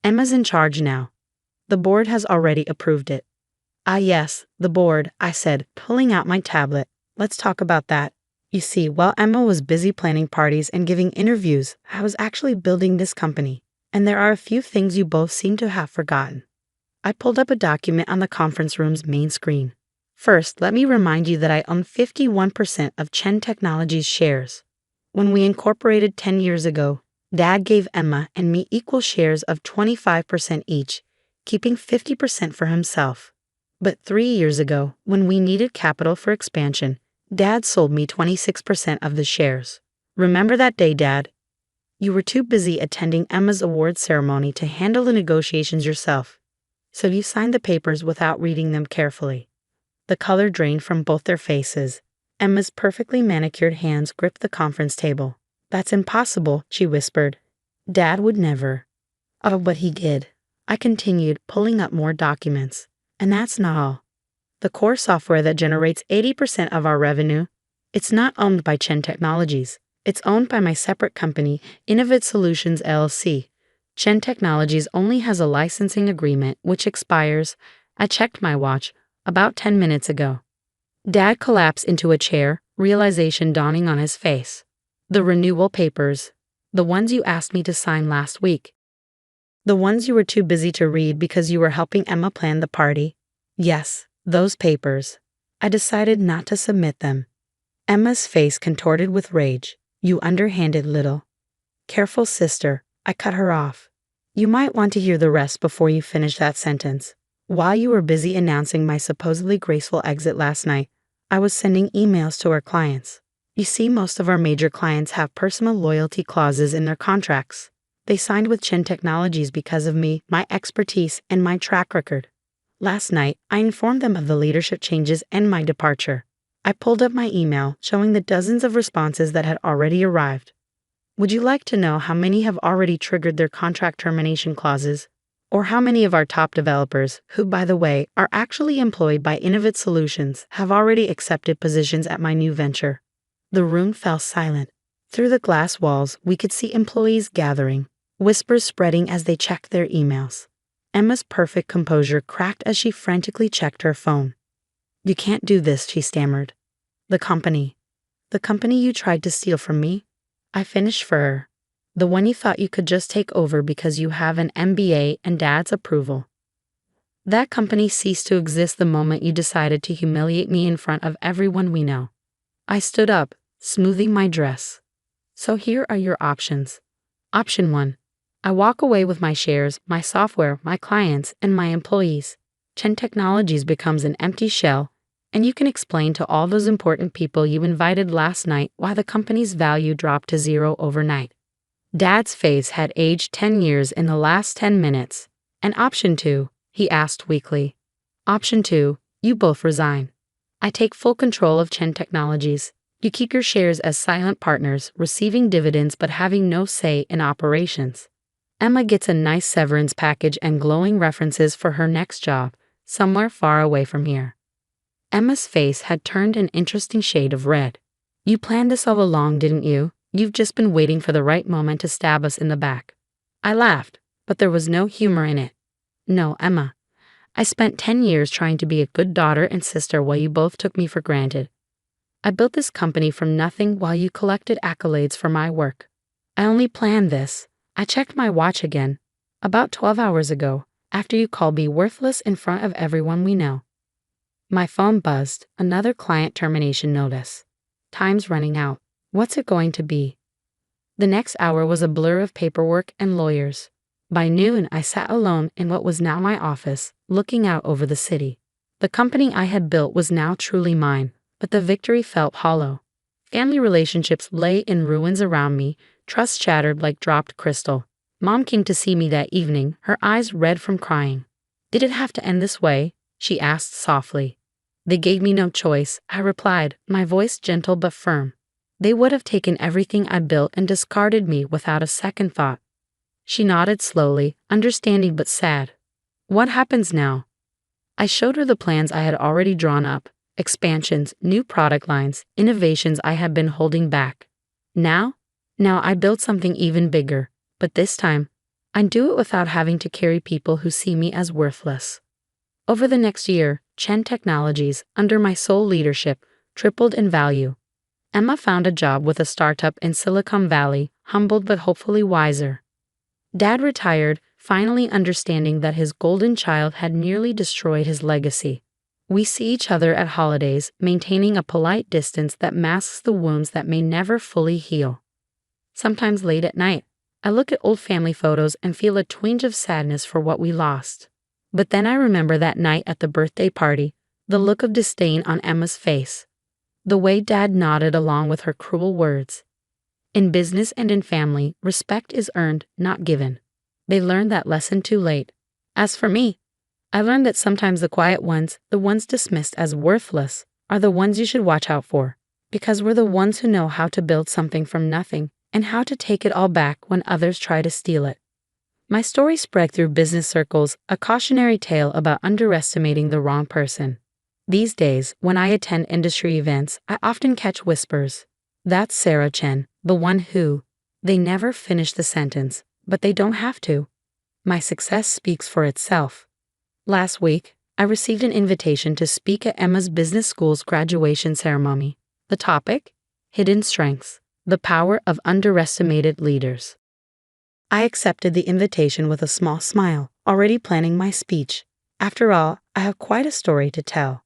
"Emma's in charge now. The board has already approved it." "Ah yes, the board," I said, pulling out my tablet. "Let's talk about that. You see, while Emma was busy planning parties and giving interviews, I was actually building this company, and there are a few things you both seem to have forgotten." I pulled up a document on the conference room's main screen. "First, let me remind you that I own 51% of Chen Technologies shares. When we incorporated 10 years ago, Dad gave Emma and me equal shares of 25% each, keeping 50% for himself. But 3 years ago, when we needed capital for expansion, Dad sold me 26% of the shares. Remember that day, Dad? You were too busy attending Emma's award ceremony to handle the negotiations yourself, so you signed the papers without reading them carefully. The color drained from both their faces. Emma's perfectly manicured hands gripped the conference table. That's impossible, she whispered. Dad would never. Oh, but he did. I continued, pulling up more documents. And that's not all. The core software that generates 80% of our revenue, it's not owned by Chen Technologies. It's owned by my separate company, Innovate Solutions LLC. Chen Technologies only has a licensing agreement which expires, I checked my watch, about 10 minutes ago. Dad collapsed into a chair, realization dawning on his face. The renewal papers. The ones you asked me to sign last week. The ones you were too busy to read because you were helping Emma plan the party. Yes, those papers. I decided not to submit them. Emma's face contorted with rage. You underhanded little. Careful, sister, I cut her off. You might want to hear the rest before you finish that sentence. While you were busy announcing my supposedly graceful exit last night, I was sending emails to our clients. You see, most of our major clients have personal loyalty clauses in their contracts. They signed with Chen Technologies because of me, my expertise, and my track record. Last night, I informed them of the leadership changes and my departure. I pulled up my email showing the dozens of responses that had already arrived. Would you like to know how many have already triggered their contract termination clauses? Or how many of our top developers, who by the way are actually employed by Innovate Solutions, have already accepted positions at my new venture? The room fell silent. Through the glass walls, we could see employees gathering, whispers spreading as they checked their emails. Emma's perfect composure cracked as she frantically checked her phone. You can't do this, she stammered. The company you tried to steal from me? I finished for her. The one you thought you could just take over because you have an MBA and Dad's approval. That company ceased to exist the moment you decided to humiliate me in front of everyone we know. I stood up, smoothing my dress. So here are your options. Option 1. I walk away with my shares, my software, my clients, and my employees. Chen Technologies becomes an empty shell, and you can explain to all those important people you invited last night why the company's value dropped to zero overnight. Dad's face had aged 10 years in the last 10 minutes. And option 2, he asked weakly. Option 2, you both resign. I take full control of Chen Technologies. You keep your shares as silent partners, receiving dividends but having no say in operations. Emma gets a nice severance package and glowing references for her next job, somewhere far away from here. Emma's face had turned an interesting shade of red. You planned this all along, didn't you? You've just been waiting for the right moment to stab us in the back. I laughed, but there was no humor in it. No, Emma. I spent 10 years trying to be a good daughter and sister while you both took me for granted. I built this company from nothing while you collected accolades for my work. I only planned this. I checked my watch again, about 12 hours ago, after you called me worthless in front of everyone we know. My phone buzzed, another client termination notice. Time's running out. What's it going to be? The next hour was a blur of paperwork and lawyers. By noon, I sat alone in what was now my office, looking out over the city. The company I had built was now truly mine, but the victory felt hollow. Family relationships lay in ruins around me, trust shattered like dropped crystal. Mom came to see me that evening, her eyes red from crying. Did it have to end this way? She asked softly. They gave me no choice, I replied, my voice gentle but firm. They would have taken everything I built and discarded me without a second thought. She nodded slowly, understanding but sad. What happens now? I showed her the plans I had already drawn up, expansions, new product lines, innovations I had been holding back. Now I built something even bigger, but this time, I'd do it without having to carry people who see me as worthless. Over the next year, Chen Technologies, under my sole leadership, tripled in value. Emma found a job with a startup in Silicon Valley, humbled but hopefully wiser. Dad retired, finally understanding that his golden child had nearly destroyed his legacy. We see each other at holidays, maintaining a polite distance that masks the wounds that may never fully heal. Sometimes late at night, I look at old family photos and feel a twinge of sadness for what we lost. But then I remember that night at the birthday party, the look of disdain on Emma's face, the way Dad nodded along with her cruel words. In business and in family, respect is earned, not given. They learned that lesson too late. As for me, I learned that sometimes the quiet ones, the ones dismissed as worthless, are the ones you should watch out for, because we're the ones who know how to build something from nothing and how to take it all back when others try to steal it. My story spread through business circles, a cautionary tale about underestimating the wrong person. These days, when I attend industry events, I often catch whispers. That's Sarah Chen, the one who. They never finish the sentence, but they don't have to. My success speaks for itself. Last week, I received an invitation to speak at Emma's business school's graduation ceremony. The topic? Hidden Strengths, the Power of Underestimated Leaders. I accepted the invitation with a small smile, already planning my speech. After all, I have quite a story to tell.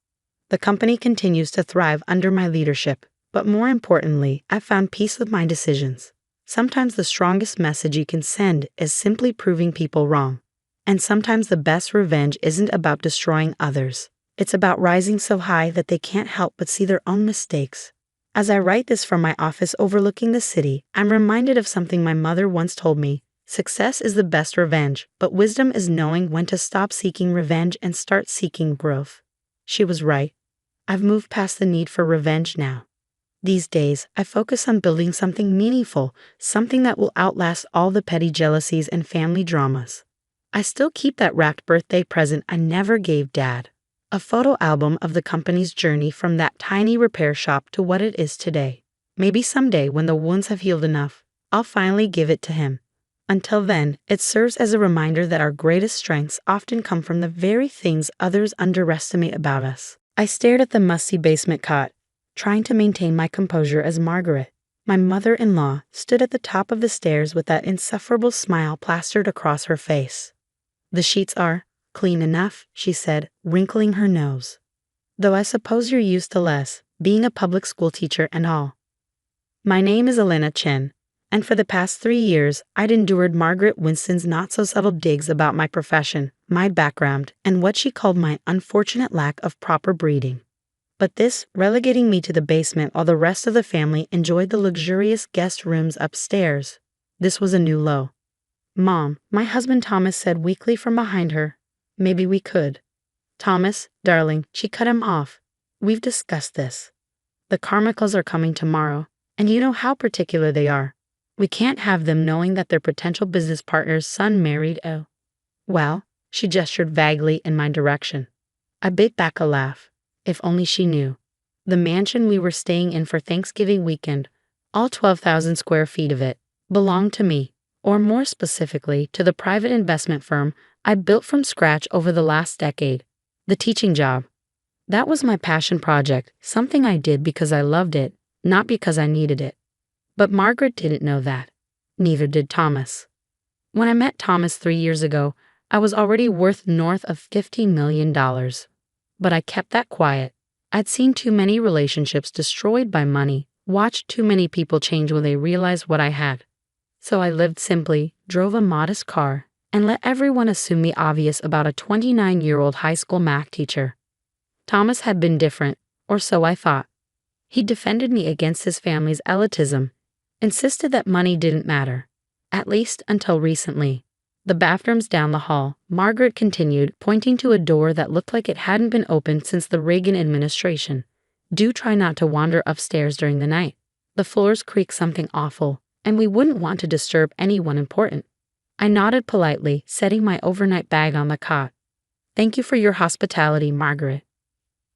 The company continues to thrive under my leadership, but more importantly, I've found peace with my decisions. Sometimes the strongest message you can send is simply proving people wrong. And sometimes the best revenge isn't about destroying others. It's about rising so high that they can't help but see their own mistakes. As I write this from my office overlooking the city, I'm reminded of something my mother once told me. Success is the best revenge, but wisdom is knowing when to stop seeking revenge and start seeking growth. She was right. I've moved past the need for revenge now. These days, I focus on building something meaningful, something that will outlast all the petty jealousies and family dramas. I still keep that wrapped birthday present I never gave Dad. A photo album of the company's journey from that tiny repair shop to what it is today. Maybe someday when the wounds have healed enough, I'll finally give it to him. Until then, it serves as a reminder that our greatest strengths often come from the very things others underestimate about us. I stared at the musty basement cot, trying to maintain my composure as Margaret, my mother-in-law, stood at the top of the stairs with that insufferable smile plastered across her face. "The sheets are clean enough," she said, wrinkling her nose. "Though I suppose you're used to less, being a public school teacher and all." My name is Elena Chen, and for the past 3 years, I'd endured Margaret Winston's not-so-subtle digs about my profession, my background, and what she called my unfortunate lack of proper breeding. But this, relegating me to the basement while the rest of the family enjoyed the luxurious guest rooms upstairs, this was a new low. "Mom," my husband Thomas said weakly from behind her, "maybe we could." "Thomas, darling," she cut him off. "We've discussed this. The Carmichaels are coming tomorrow, and you know how particular they are. We can't have them knowing that their potential business partner's son married a—" "Well," she gestured vaguely in my direction. I bit back a laugh. If only she knew. The mansion we were staying in for Thanksgiving weekend, all 12,000 square feet of it, belonged to me, or more specifically, to the private investment firm I built from scratch over the last decade, the teaching job. That was my passion project, something I did because I loved it, not because I needed it. But Margaret didn't know that. Neither did Thomas. When I met Thomas 3 years ago, I was already worth north of $50 million. But I kept that quiet. I'd seen too many relationships destroyed by money, watched too many people change when they realized what I had. So I lived simply, drove a modest car, and let everyone assume the obvious about a 29-year-old high school math teacher. Thomas had been different, or so I thought. He defended me against his family's elitism, insisted that money didn't matter, at least until recently. "The bathroom's down the hall," Margaret continued, pointing to a door that looked like it hadn't been opened since the Reagan administration. "Do try not to wander upstairs during the night. The floors creak something awful, and we wouldn't want to disturb anyone important." I nodded politely, setting my overnight bag on the cot. "Thank you for your hospitality, Margaret."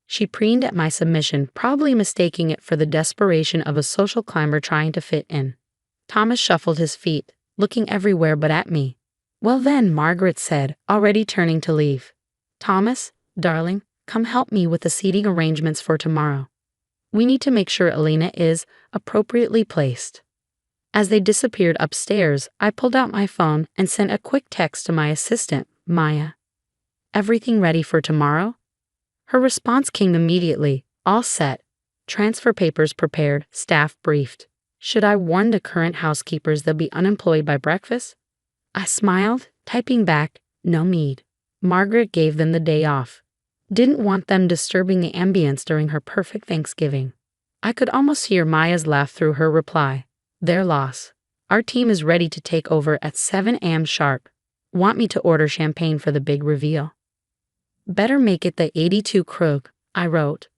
She preened at my submission, probably mistaking it for the desperation of a social climber trying to fit in. Thomas shuffled his feet, looking everywhere but at me. "Well then," Margaret said, already turning to leave. "Thomas, darling, come help me with the seating arrangements for tomorrow. We need to make sure Elena is appropriately placed." As they disappeared upstairs, I pulled out my phone and sent a quick text to my assistant, Maya. "Everything ready for tomorrow?" Her response came immediately, "All set. Transfer papers prepared, staff briefed. Should I warn the current housekeepers they'll be unemployed by breakfast?" I smiled, typing back, "No need." Margaret gave them the day off. Didn't want them disturbing the ambience during her perfect Thanksgiving. I could almost hear Maya's laugh through her reply. Their loss. Our team is ready to take over at 7 a.m. sharp. Want me to order champagne for the big reveal? Better make it the 82 Krug, I wrote.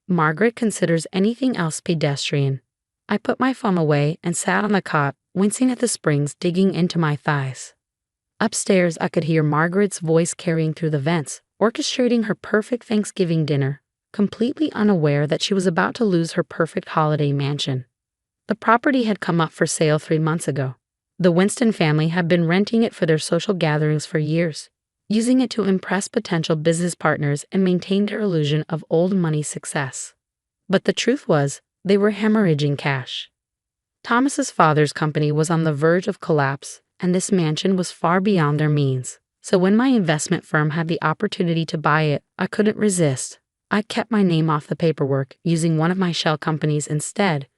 Margaret considers anything else pedestrian. I put my phone away and sat on the cot, wincing at the springs digging into my thighs. Upstairs, I could hear Margaret's voice carrying through the vents, orchestrating her perfect Thanksgiving dinner, completely unaware that she was about to lose her perfect holiday mansion. The property had come up for sale 3 months ago. The Winston family had been renting it for their social gatherings for years, using it to impress potential business partners and maintain their illusion of old money success. But the truth was, they were hemorrhaging cash. Thomas's father's company was on the verge of collapse, and this mansion was far beyond their means. So when my investment firm had the opportunity to buy it, I couldn't resist. I kept my name off the paperwork, using one of my shell companies instead.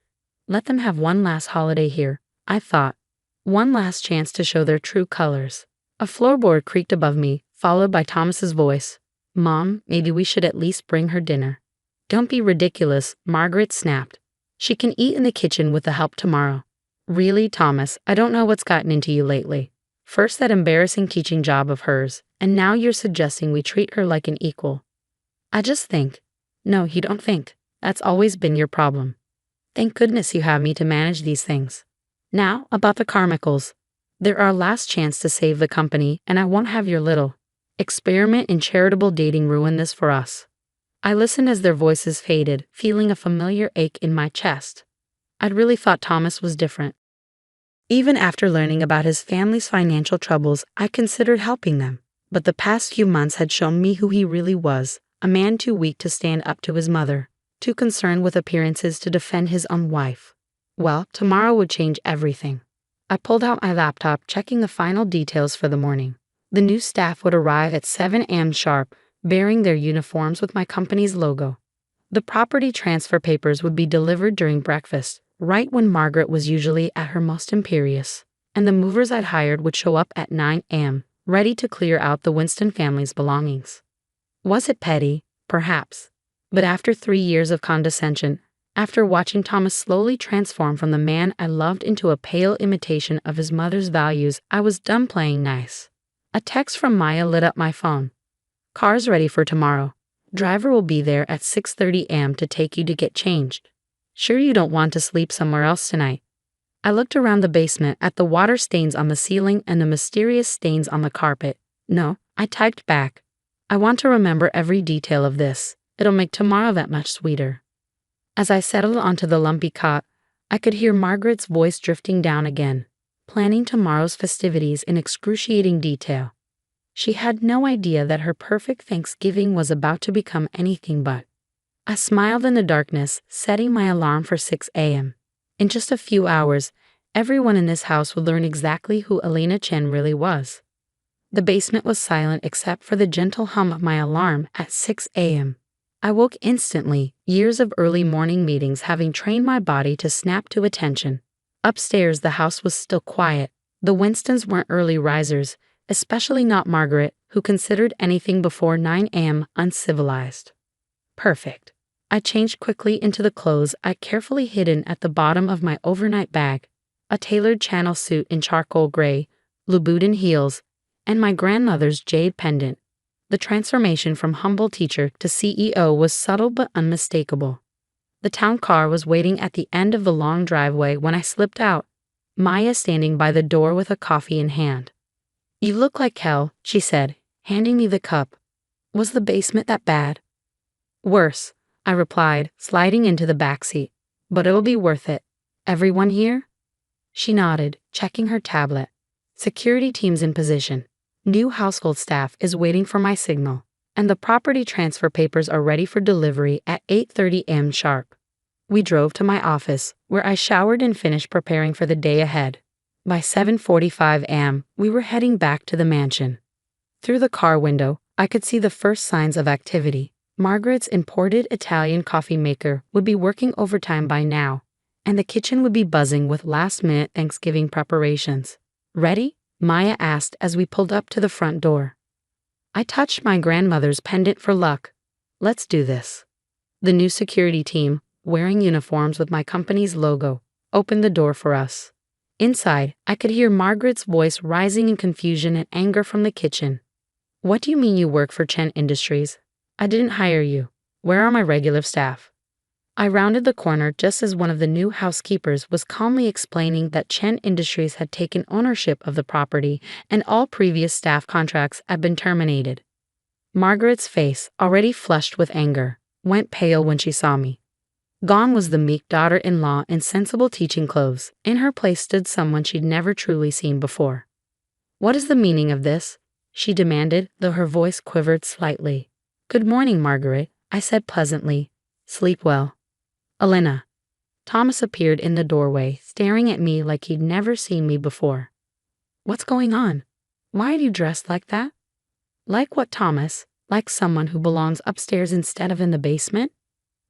Let them have one last holiday here, I thought. One last chance to show their true colors. A floorboard creaked above me, followed by Thomas's voice. Mom, maybe we should at least bring her dinner. Don't be ridiculous, Margaret snapped. She can eat in the kitchen with the help tomorrow. Really, Thomas, I don't know what's gotten into you lately. First that embarrassing teaching job of hers, and now you're suggesting we treat her like an equal. I just think. No, you don't think. That's always been your problem. Thank goodness you have me to manage these things. Now, about the Carmichaels. They're our last chance to save the company, and I won't have your little experiment in charitable dating ruin this for us. I listened as their voices faded, feeling a familiar ache in my chest. I'd really thought Thomas was different. Even after learning about his family's financial troubles, I considered helping them. But the past few months had shown me who he really was, a man too weak to stand up to his mother, too concerned with appearances to defend his own wife. Well, tomorrow would change everything. I pulled out my laptop, checking the final details for the morning. The new staff would arrive at 7 a.m. sharp, bearing their uniforms with my company's logo. The property transfer papers would be delivered during breakfast, right when Margaret was usually at her most imperious, and the movers I'd hired would show up at 9 a.m., ready to clear out the Winston family's belongings. Was it petty? Perhaps. But after 3 years of condescension, after watching Thomas slowly transform from the man I loved into a pale imitation of his mother's values, I was done playing nice. A text from Maya lit up my phone. Car's ready for tomorrow. Driver will be there at 6:30 a.m. to take you to get changed. Sure you don't want to sleep somewhere else tonight? I looked around the basement at the water stains on the ceiling and the mysterious stains on the carpet. No, I typed back. I want to remember every detail of this. It'll make tomorrow that much sweeter. As I settled onto the lumpy cot, I could hear Margaret's voice drifting down again, planning tomorrow's festivities in excruciating detail. She had no idea that her perfect Thanksgiving was about to become anything but. I smiled in the darkness, setting my alarm for 6 a.m. In just a few hours, everyone in this house would learn exactly who Elena Chen really was. The basement was silent except for the gentle hum of my alarm at 6 a.m. I woke instantly, years of early morning meetings having trained my body to snap to attention. Upstairs, the house was still quiet. The Winstons weren't early risers, especially not Margaret, who considered anything before 9 a.m. uncivilized. Perfect. I changed quickly into the clothes I'd carefully hidden at the bottom of my overnight bag, a tailored Channel suit in charcoal gray, Louboutin heels, and my grandmother's jade pendant. The transformation from humble teacher to CEO was subtle but unmistakable. The town car was waiting at the end of the long driveway when I slipped out, Maya standing by the door with a coffee in hand. You look like hell, she said, handing me the cup. Was the basement that bad? Worse, I replied, sliding into the back seat. But it'll be worth it. Everyone here? She nodded, checking her tablet. Security team's in position. New household staff is waiting for my signal, and the property transfer papers are ready for delivery at 8:30 a.m. sharp. We drove to my office, where I showered and finished preparing for the day ahead. By 7:45 a.m., we were heading back to the mansion. Through the car window, I could see the first signs of activity. Margaret's imported Italian coffee maker would be working overtime by now, and the kitchen would be buzzing with last-minute Thanksgiving preparations. Ready? Maya asked as we pulled up to the front door. I touched my grandmother's pendant for luck. Let's do this. The new security team, wearing uniforms with my company's logo, opened the door for us. Inside, I could hear Margaret's voice rising in confusion and anger from the kitchen. What do you mean you work for Chen Industries? I didn't hire you. Where are my regular staff? I rounded the corner just as one of the new housekeepers was calmly explaining that Chen Industries had taken ownership of the property and all previous staff contracts had been terminated. Margaret's face, already flushed with anger, went pale when she saw me. Gone was the meek daughter-in-law in sensible teaching clothes. In her place stood someone she'd never truly seen before. What is the meaning of this? She demanded, though her voice quivered slightly. Good morning, Margaret, I said pleasantly. Sleep well. Elena. Thomas appeared in the doorway, staring at me like he'd never seen me before. What's going on? Why are you dressed like that? Like what, Thomas? Like someone who belongs upstairs instead of in the basement?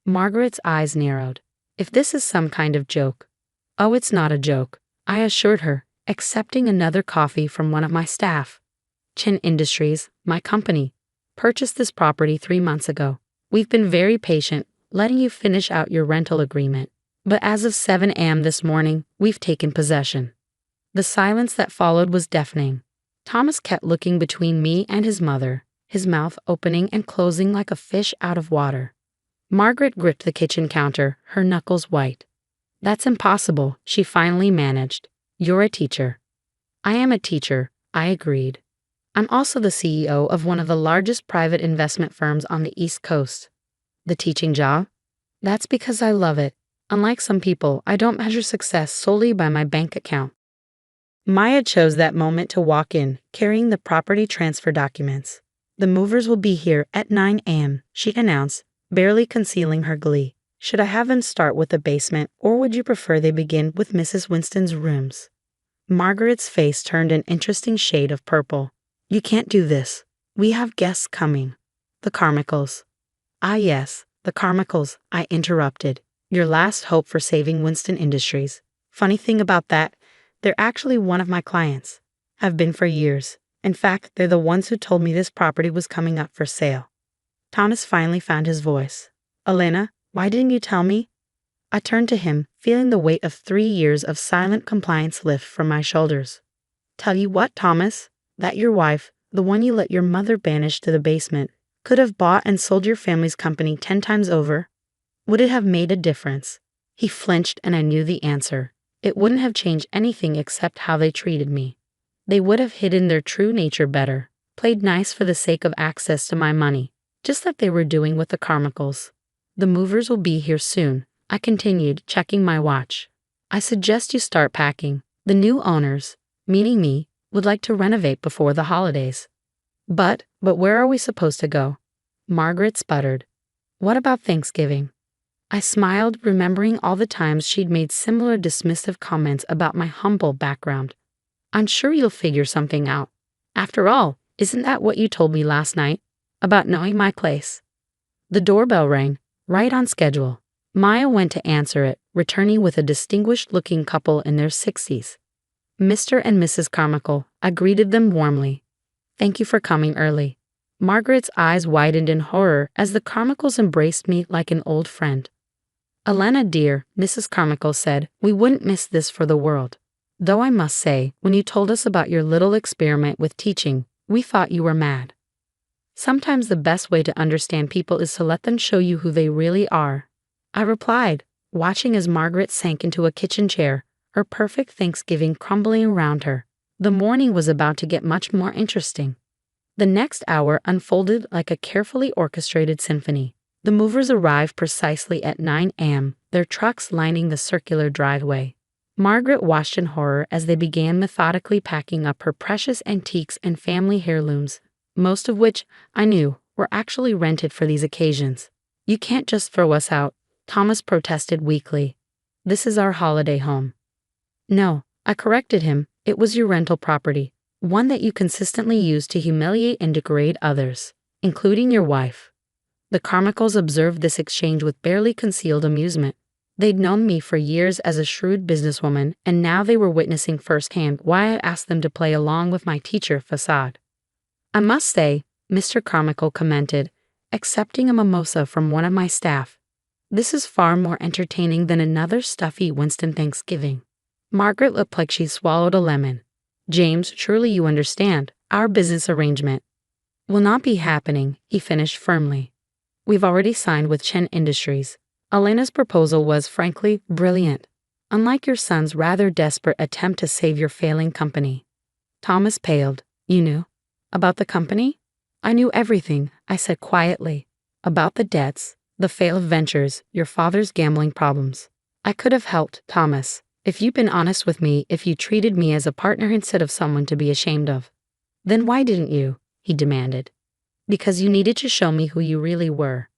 Margaret's eyes narrowed. If this is some kind of joke. Oh, it's not a joke, I assured her, accepting another coffee from one of my staff. Chen Industries, my company, purchased this property 3 months ago. We've been very patient, letting you finish out your rental agreement. But as of 7 a.m. this morning, we've taken possession. The silence that followed was deafening. Thomas kept looking between me and his mother, his mouth opening and closing like a fish out of water. Margaret gripped the kitchen counter, her knuckles white. That's impossible, she finally managed. You're a teacher. I am a teacher, I agreed. I'm also the CEO of one of the largest private investment firms on the East Coast. The teaching job? That's because I love it. Unlike some people, I don't measure success solely by my bank account. Maya chose that moment to walk in, carrying the property transfer documents. The movers will be here at 9 a.m., she announced, barely concealing her glee. Should I have them start with the basement, or would you prefer they begin with Mrs. Winston's rooms? Margaret's face turned an interesting shade of purple. You can't do this. We have guests coming. The Carmichaels. Ah yes, the Carmichaels, I interrupted. Your last hope for saving Winston Industries. Funny thing about that, they're actually one of my clients. Have been for years. In fact, they're the ones who told me this property was coming up for sale. Thomas finally found his voice. Elena, why didn't you tell me? I turned to him, feeling the weight of 3 years of silent compliance lift from my shoulders. Tell you what, Thomas, that your wife, the one you let your mother banish to the basement, could have bought and sold your family's company 10 times over? Would it have made a difference? He flinched and I knew the answer. It wouldn't have changed anything except how they treated me. They would have hidden their true nature better, played nice for the sake of access to my money, just like they were doing with the Carmichaels. The movers will be here soon, I continued, checking my watch. I suggest you start packing. The new owners, meaning me, would like to renovate before the holidays. But where are we supposed to go? Margaret sputtered. What about Thanksgiving? I smiled, remembering all the times she'd made similar dismissive comments about my humble background. I'm sure you'll figure something out. After all, isn't that what you told me last night? About knowing my place? The doorbell rang, right on schedule. Maya went to answer it, returning with a distinguished-looking couple in their 60s. Mr. and Mrs. Carmichael, I greeted them warmly. Thank you for coming early. Margaret's eyes widened in horror as the Carmichaels embraced me like an old friend. Elena dear, Mrs. Carmichael said, we wouldn't miss this for the world. Though I must say, when you told us about your little experiment with teaching, we thought you were mad. Sometimes the best way to understand people is to let them show you who they really are. I replied, watching as Margaret sank into a kitchen chair, her perfect Thanksgiving crumbling around her. The morning was about to get much more interesting. The next hour unfolded like a carefully orchestrated symphony. The movers arrived precisely at 9 a.m., their trucks lining the circular driveway. Margaret watched in horror as they began methodically packing up her precious antiques and family heirlooms, most of which, I knew, were actually rented for these occasions. You can't just throw us out, Thomas protested weakly. This is our holiday home. No, I corrected him, it was your rental property, one that you consistently used to humiliate and degrade others, including your wife. The Carmichaels observed this exchange with barely concealed amusement. They'd known me for years as a shrewd businesswoman, and now they were witnessing firsthand why I asked them to play along with my teacher facade. I must say, Mr. Carmichael commented, accepting a mimosa from one of my staff. This is far more entertaining than another stuffy Winston Thanksgiving. Margaret looked like she swallowed a lemon. James, surely you understand, our business arrangement will not be happening, he finished firmly. We've already signed with Chen Industries. Elena's proposal was, frankly, brilliant. Unlike your son's rather desperate attempt to save your failing company. Thomas paled. You knew? About the company? I knew everything, I said quietly. About the debts, the failed ventures, your father's gambling problems. I could have helped, Thomas, if you'd been honest with me, if you treated me as a partner instead of someone to be ashamed of. Then why didn't you? He demanded. Because you needed to show me who you really were.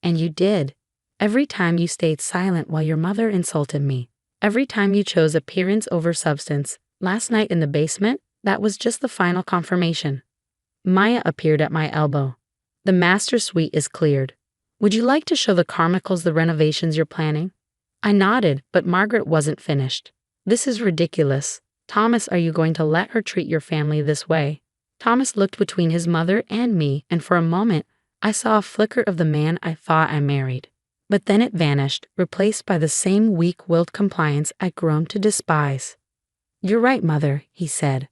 And you did. Every time you stayed silent while your mother insulted me. Every time you chose appearance over substance. Last night in the basement, that was just the final confirmation. Maya appeared at my elbow. The master suite is cleared. Would you like to show the Carmichaels the renovations you're planning? I nodded, but Margaret wasn't finished. This is ridiculous. Thomas, are you going to let her treat your family this way? Thomas looked between his mother and me, and for a moment, I saw a flicker of the man I thought I married. But then it vanished, replaced by the same weak-willed compliance I'd grown to despise. You're right, Mother, he said.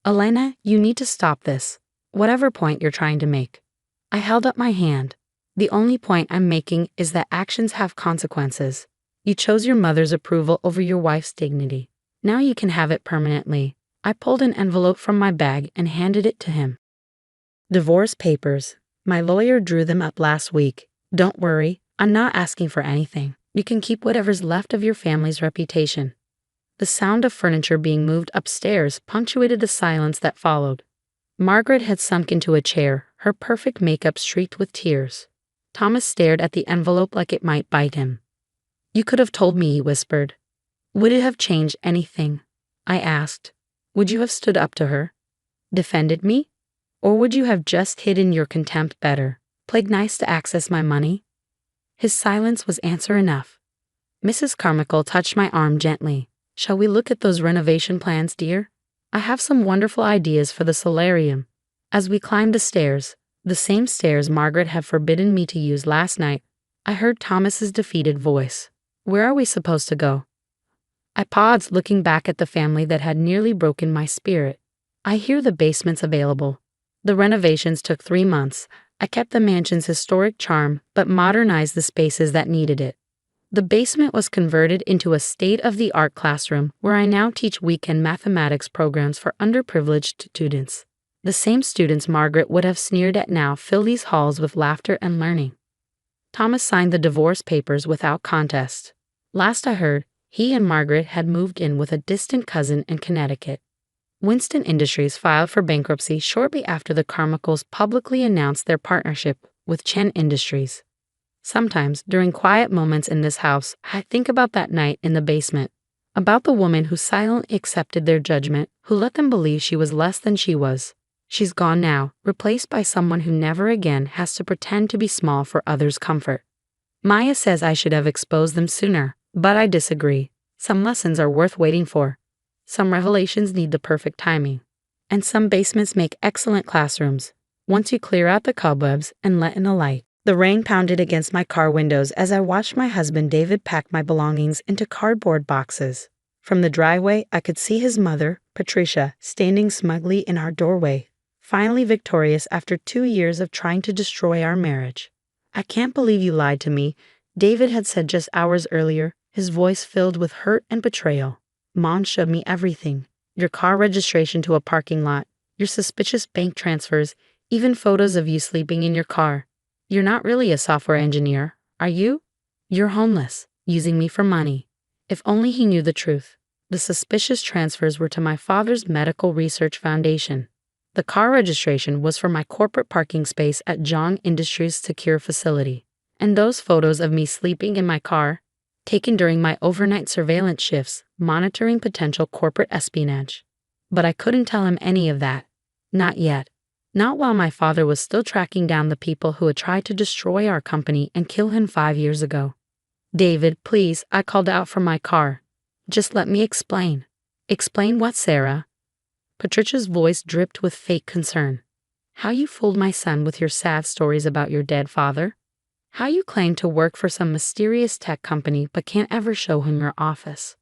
Elena, you need to stop this, whatever point you're trying to make. I held up my hand. The only point I'm making is that actions have consequences. You chose your mother's approval over your wife's dignity. Now you can have it permanently. I pulled an envelope from my bag and handed it to him. Divorce papers. My lawyer drew them up last week. Don't worry, I'm not asking for anything. You can keep whatever's left of your family's reputation. The sound of furniture being moved upstairs punctuated the silence that followed. Margaret had sunk into a chair, her perfect makeup streaked with tears. Thomas stared at the envelope like it might bite him. You could have told me, he whispered. Would it have changed anything? I asked. Would you have stood up to her? Defended me? Or would you have just hidden your contempt better, played nice to access my money? His silence was answer enough. Mrs. Carmichael touched my arm gently. Shall we look at those renovation plans, dear? I have some wonderful ideas for the solarium. As we climbed the stairs, the same stairs Margaret had forbidden me to use last night, I heard Thomas's defeated voice. Where are we supposed to go? I paused, looking back at the family that had nearly broken my spirit. I hear the basement's available. The renovations took 3 months. I kept the mansion's historic charm, but modernized the spaces that needed it. The basement was converted into a state-of-the-art classroom where I now teach weekend mathematics programs for underprivileged students. The same students Margaret would have sneered at now fill these halls with laughter and learning. Thomas signed the divorce papers without contest. Last I heard, he and Margaret had moved in with a distant cousin in Connecticut. Winston Industries filed for bankruptcy shortly after the Carmichaels publicly announced their partnership with Chen Industries. Sometimes, during quiet moments in this house, I think about that night in the basement, about the woman who silently accepted their judgment, who let them believe she was less than she was. She's gone now, replaced by someone who never again has to pretend to be small for others' comfort. Maya says I should have exposed them sooner, but I disagree. Some lessons are worth waiting for. Some revelations need the perfect timing. And some basements make excellent classrooms, once you clear out the cobwebs and let in a light. The rain pounded against my car windows as I watched my husband David pack my belongings into cardboard boxes. From the driveway, I could see his mother, Patricia, standing smugly in our doorway, finally victorious after 2 years of trying to destroy our marriage. I can't believe you lied to me, David had said just hours earlier, his voice filled with hurt and betrayal. Mom showed me everything. Your car registration to a parking lot, your suspicious bank transfers, even photos of you sleeping in your car. You're not really a software engineer, are you? You're homeless, using me for money. If only he knew the truth. The suspicious transfers were to my father's medical research foundation. The car registration was for my corporate parking space at Zhang Industries' secure facility. And those photos of me sleeping in my car, taken during my overnight surveillance shifts, monitoring potential corporate espionage. But I couldn't tell him any of that. Not yet. Not while my father was still tracking down the people who had tried to destroy our company and kill him 5 years ago. David, please, I called out from my car. Just let me explain. Explain what, Sarah? Patricia's voice dripped with fake concern. How you fooled my son with your sad stories about your dead father? How you claim to work for some mysterious tech company but can't ever show him your office?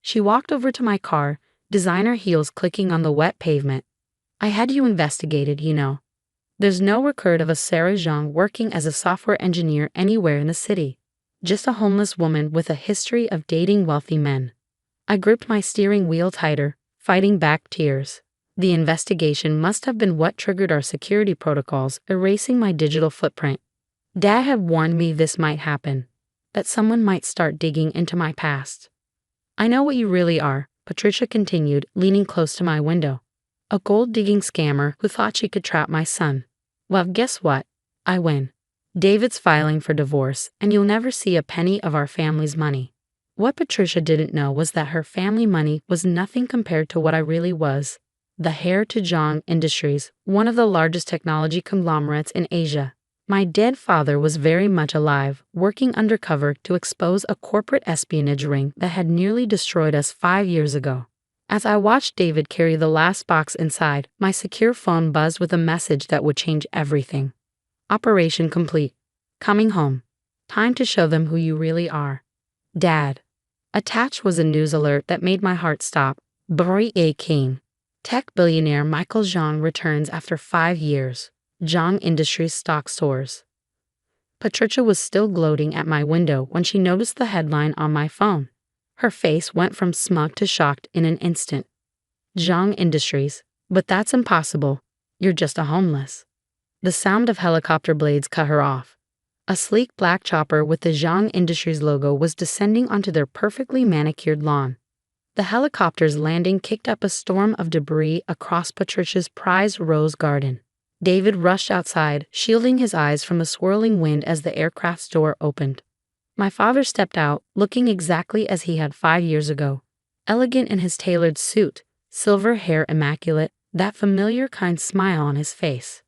She walked over to my car, designer heels clicking on the wet pavement. I had you investigated, you know. There's no record of a Sarah Zhang working as a software engineer anywhere in the city. Just a homeless woman with a history of dating wealthy men. I gripped my steering wheel tighter, fighting back tears. The investigation must have been what triggered our security protocols, erasing my digital footprint. Dad had warned me this might happen, that someone might start digging into my past. I know what you really are, Patricia continued, leaning close to my window. A gold-digging scammer who thought she could trap my son. Well, guess what? I win. David's filing for divorce, and you'll never see a penny of our family's money. What Patricia didn't know was that her family money was nothing compared to what I really was. The heir to Zhang Industries, one of the largest technology conglomerates in Asia. My dead father was very much alive, working undercover to expose a corporate espionage ring that had nearly destroyed us 5 years ago. As I watched David carry the last box inside, my secure phone buzzed with a message that would change everything. Operation complete. Coming home. Time to show them who you really are. Dad. Attached was a news alert that made my heart stop. Buri A. King. Tech billionaire Michael Zhang returns after 5 years. Zhang Industries stock soars. Patricia was still gloating at my window when she noticed the headline on my phone. Her face went from smug to shocked in an instant. Zhang Industries. But that's impossible. You're just a homeless. The sound of helicopter blades cut her off. A sleek black chopper with the Zhang Industries logo was descending onto their perfectly manicured lawn. The helicopter's landing kicked up a storm of debris across Patricia's prized rose garden. David rushed outside, shielding his eyes from the swirling wind as the aircraft's door opened. My father stepped out, looking exactly as he had 5 years ago. Elegant in his tailored suit, silver hair immaculate, that familiar kind smile on his face.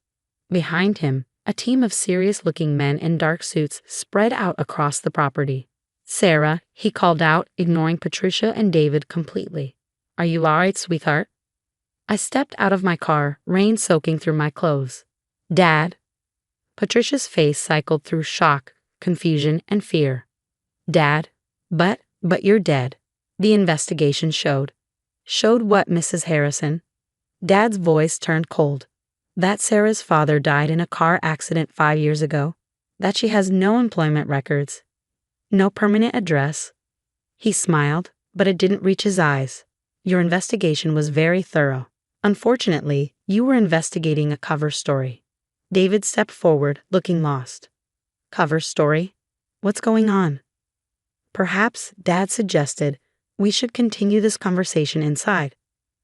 Behind him, a team of serious-looking men in dark suits spread out across the property. Sarah, he called out, ignoring Patricia and David completely. Are you all right, sweetheart? I stepped out of my car, rain soaking through my clothes. Dad? Patricia's face cycled through shock, confusion, and fear. Dad? But you're dead. The investigation showed. Showed what, Mrs. Harrison? Dad's voice turned cold. That Sarah's father died in a car accident 5 years ago. That she has no employment records. No permanent address. He smiled, but it didn't reach his eyes. Your investigation was very thorough. Unfortunately, you were investigating a cover story. David stepped forward, looking lost. Cover story? What's going on? Perhaps, Dad suggested, we should continue this conversation inside.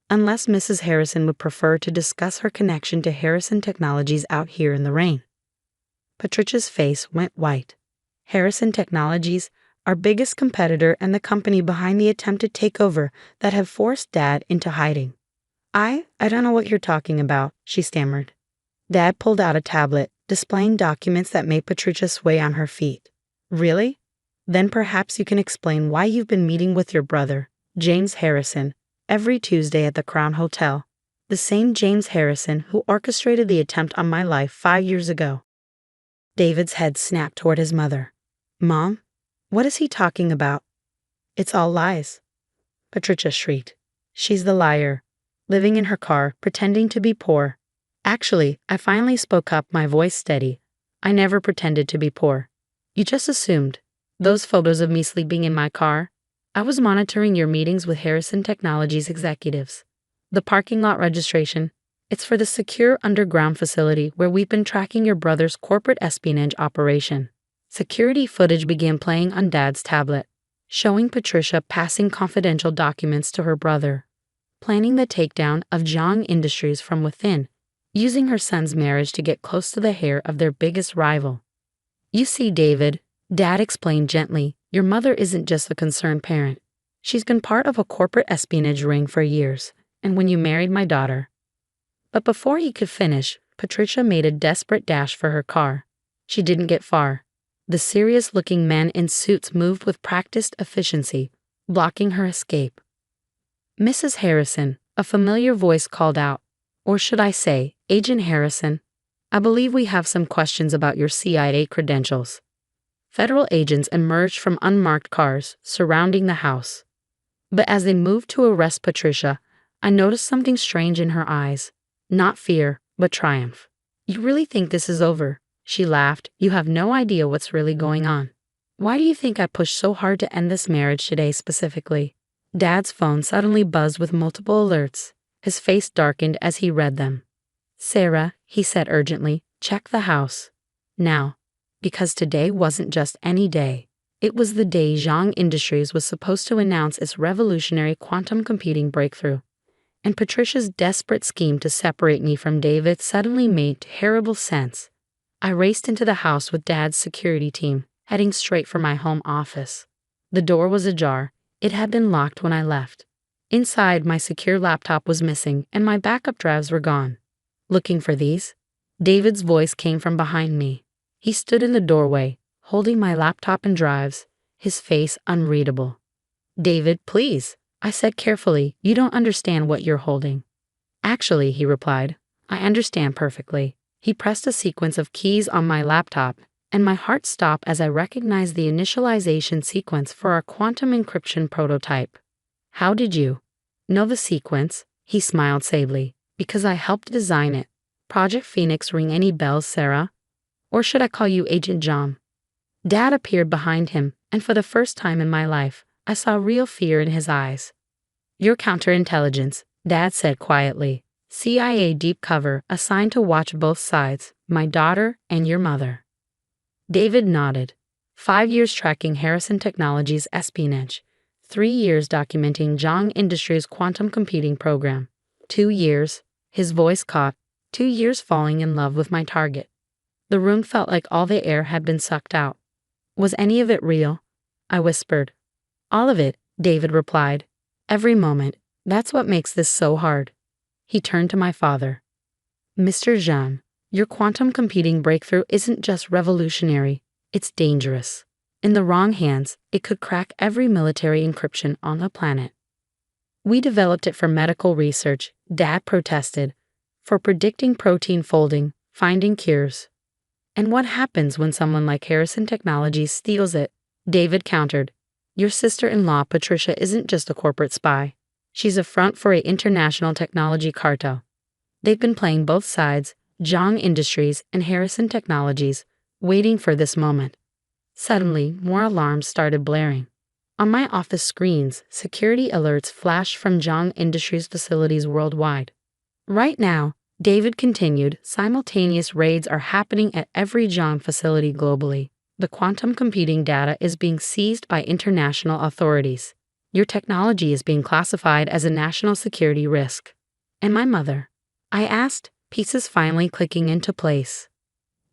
Unless Mrs. Harrison would prefer to discuss her connection to Harrison Technologies out here in the rain. Patricia's face went white. Harrison Technologies, our biggest competitor and the company behind the attempted takeover that have forced Dad into hiding. I don't know what you're talking about, she stammered. Dad pulled out a tablet, displaying documents that made Patricia sway on her feet. Really? Then perhaps you can explain why you've been meeting with your brother, James Harrison, every Tuesday at the Crown Hotel. The same James Harrison who orchestrated the attempt on my life 5 years ago. David's head snapped toward his mother. Mom? What is he talking about? It's all lies. Patricia shrieked. She's the liar. Living in her car, pretending to be poor. Actually, I finally spoke up, my voice steady. I never pretended to be poor. You just assumed. Those photos of me sleeping in my car? I was monitoring your meetings with Harrison Technologies executives. The parking lot registration. It's for the secure underground facility where we've been tracking your brother's corporate espionage operation. Security footage began playing on Dad's tablet, showing Patricia passing confidential documents to her brother, planning the takedown of Zhang Industries from within, using her son's marriage to get close to the heir of their biggest rival. You see, David, Dad explained gently, your mother isn't just a concerned parent. She's been part of a corporate espionage ring for years, and when you married my daughter. But before he could finish, Patricia made a desperate dash for her car. She didn't get far. The serious-looking men in suits moved with practiced efficiency, blocking her escape. Mrs. Harrison, a familiar voice called out. Or should I say, Agent Harrison? I believe we have some questions about your CIA credentials. Federal agents emerged from unmarked cars surrounding the house. But as they moved to arrest Patricia, I noticed something strange in her eyes. Not fear, but triumph. You really think this is over? She laughed. You have no idea what's really going on. Why do you think I pushed so hard to end this marriage today specifically? Dad's phone suddenly buzzed with multiple alerts. His face darkened as he read them. Sarah, he said urgently, check the house. Now. Because today wasn't just any day. It was the day Zhang Industries was supposed to announce its revolutionary quantum computing breakthrough. And Patricia's desperate scheme to separate me from David suddenly made terrible sense. I raced into the house with Dad's security team, heading straight for my home office. The door was ajar. It had been locked when I left. Inside, my secure laptop was missing and my backup drives were gone. Looking for these? David's voice came from behind me. He stood in the doorway, holding my laptop and drives, his face unreadable. David, please, I said carefully, you don't understand what you're holding. Actually, he replied, I understand perfectly. He pressed a sequence of keys on my laptop, and my heart stopped as I recognized the initialization sequence for our quantum encryption prototype. How did you know the sequence? He smiled sadly. Because I helped design it. Project Phoenix, ring any bells, Sarah? Or should I call you Agent John? Dad appeared behind him, and for the first time in my life, I saw real fear in his eyes. Your counterintelligence, Dad said quietly. CIA deep cover assigned to watch both sides, my daughter and your mother. David nodded. 5 years tracking Harrison Technologies' espionage. 3 years documenting Zhang Industries' quantum computing program. 2 years, his voice caught, 2 years falling in love with my target. The room felt like all the air had been sucked out. Was any of it real? I whispered. All of it, David replied. Every moment. That's what makes this so hard. He turned to my father. Mr. Zhang, your quantum computing breakthrough isn't just revolutionary, it's dangerous. In the wrong hands, it could crack every military encryption on the planet. We developed it for medical research, Dad protested, for predicting protein folding, finding cures. And what happens when someone like Harrison Technologies steals it? David countered. Your sister-in-law, Patricia, isn't just a corporate spy. She's a front for an international technology cartel. They've been playing both sides, Zhang Industries and Harrison Technologies, waiting for this moment. Suddenly, more alarms started blaring. On my office screens, security alerts flashed from Zhang Industries facilities worldwide. Right now, David continued, simultaneous raids are happening at every Zhang facility globally. The quantum computing data is being seized by international authorities. Your technology is being classified as a national security risk. And my mother? I asked, pieces finally clicking into place.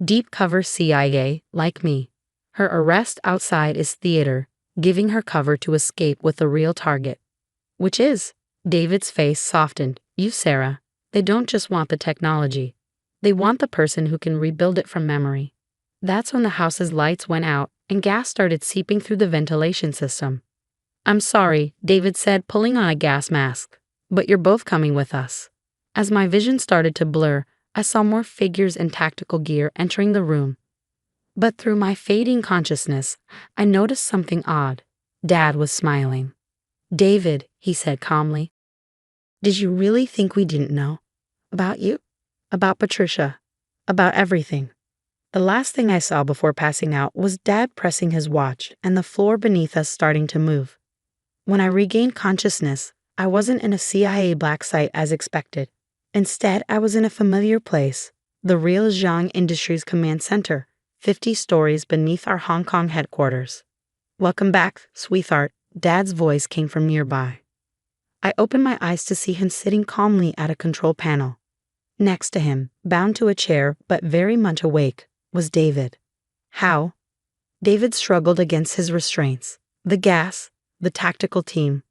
Deep cover CIA, like me. Her arrest outside is theater, giving her cover to escape with the real target. Which is? David's face softened. You, Sarah. They don't just want the technology. They want the person who can rebuild it from memory. That's when the house's lights went out and gas started seeping through the ventilation system. I'm sorry, David said, pulling on a gas mask. But you're both coming with us. As my vision started to blur, I saw more figures in tactical gear entering the room. But through my fading consciousness, I noticed something odd. Dad was smiling. David, he said calmly. Did you really think we didn't know? About you? About Patricia? About everything? The last thing I saw before passing out was Dad pressing his watch and the floor beneath us starting to move. When I regained consciousness, I wasn't in a CIA black site as expected. Instead, I was in a familiar place, the real Zhang Industries Command Center, 50 stories beneath our Hong Kong headquarters. Welcome back, sweetheart, Dad's voice came from nearby. I opened my eyes to see him sitting calmly at a control panel. Next to him, bound to a chair but very much awake, was David. How? David struggled against his restraints. The gas, the tactical team.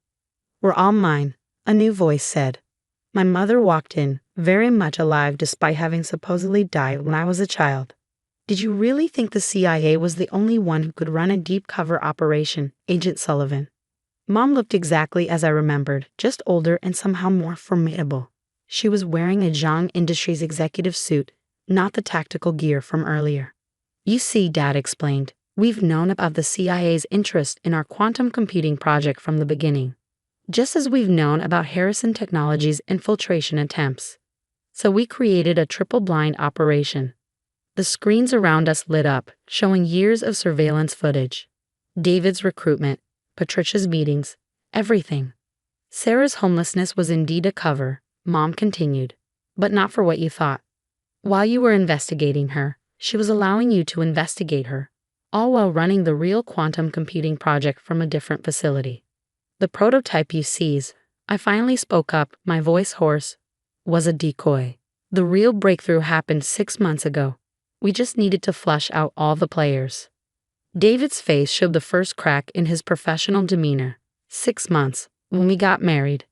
We're all mine, a new voice said. My mother walked in, very much alive despite having supposedly died when I was a child. Did you really think the CIA was the only one who could run a deep cover operation, Agent Sullivan? Mom looked exactly as I remembered, just older and somehow more formidable. She was wearing a Zhang Industries executive suit, not the tactical gear from earlier. You see, Dad explained, we've known about the CIA's interest in our quantum computing project from the beginning, just as we've known about Harrison Technologies' infiltration attempts. So we created a triple-blind operation. The screens around us lit up, showing years of surveillance footage. David's recruitment, Patricia's meetings, everything. Sarah's homelessness was indeed a cover, Mom continued, but not for what you thought. While you were investigating her, she was allowing you to investigate her, all while running the real quantum computing project from a different facility. The prototype you seized, I finally spoke up, my voice hoarse, was a decoy. The real breakthrough happened 6 months ago. We just needed to flush out all the players. David's face showed the first crack in his professional demeanor. 6 months, when we got married.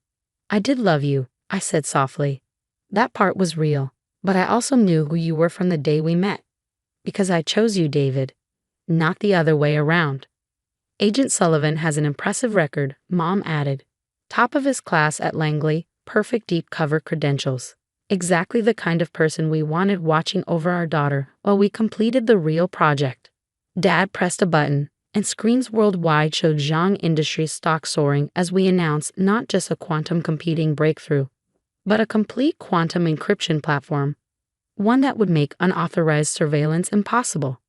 I did love you, I said softly. That part was real, but I also knew who you were from the day we met. Because I chose you, David, not the other way around. Agent Sullivan has an impressive record, Mom added. Top of his class at Langley, perfect deep cover credentials. Exactly the kind of person we wanted watching over our daughter while we completed the real project. Dad pressed a button, and screens worldwide showed Zhang Industries stock soaring as we announced not just a quantum computing breakthrough, but a complete quantum encryption platform, one that would make unauthorized surveillance impossible.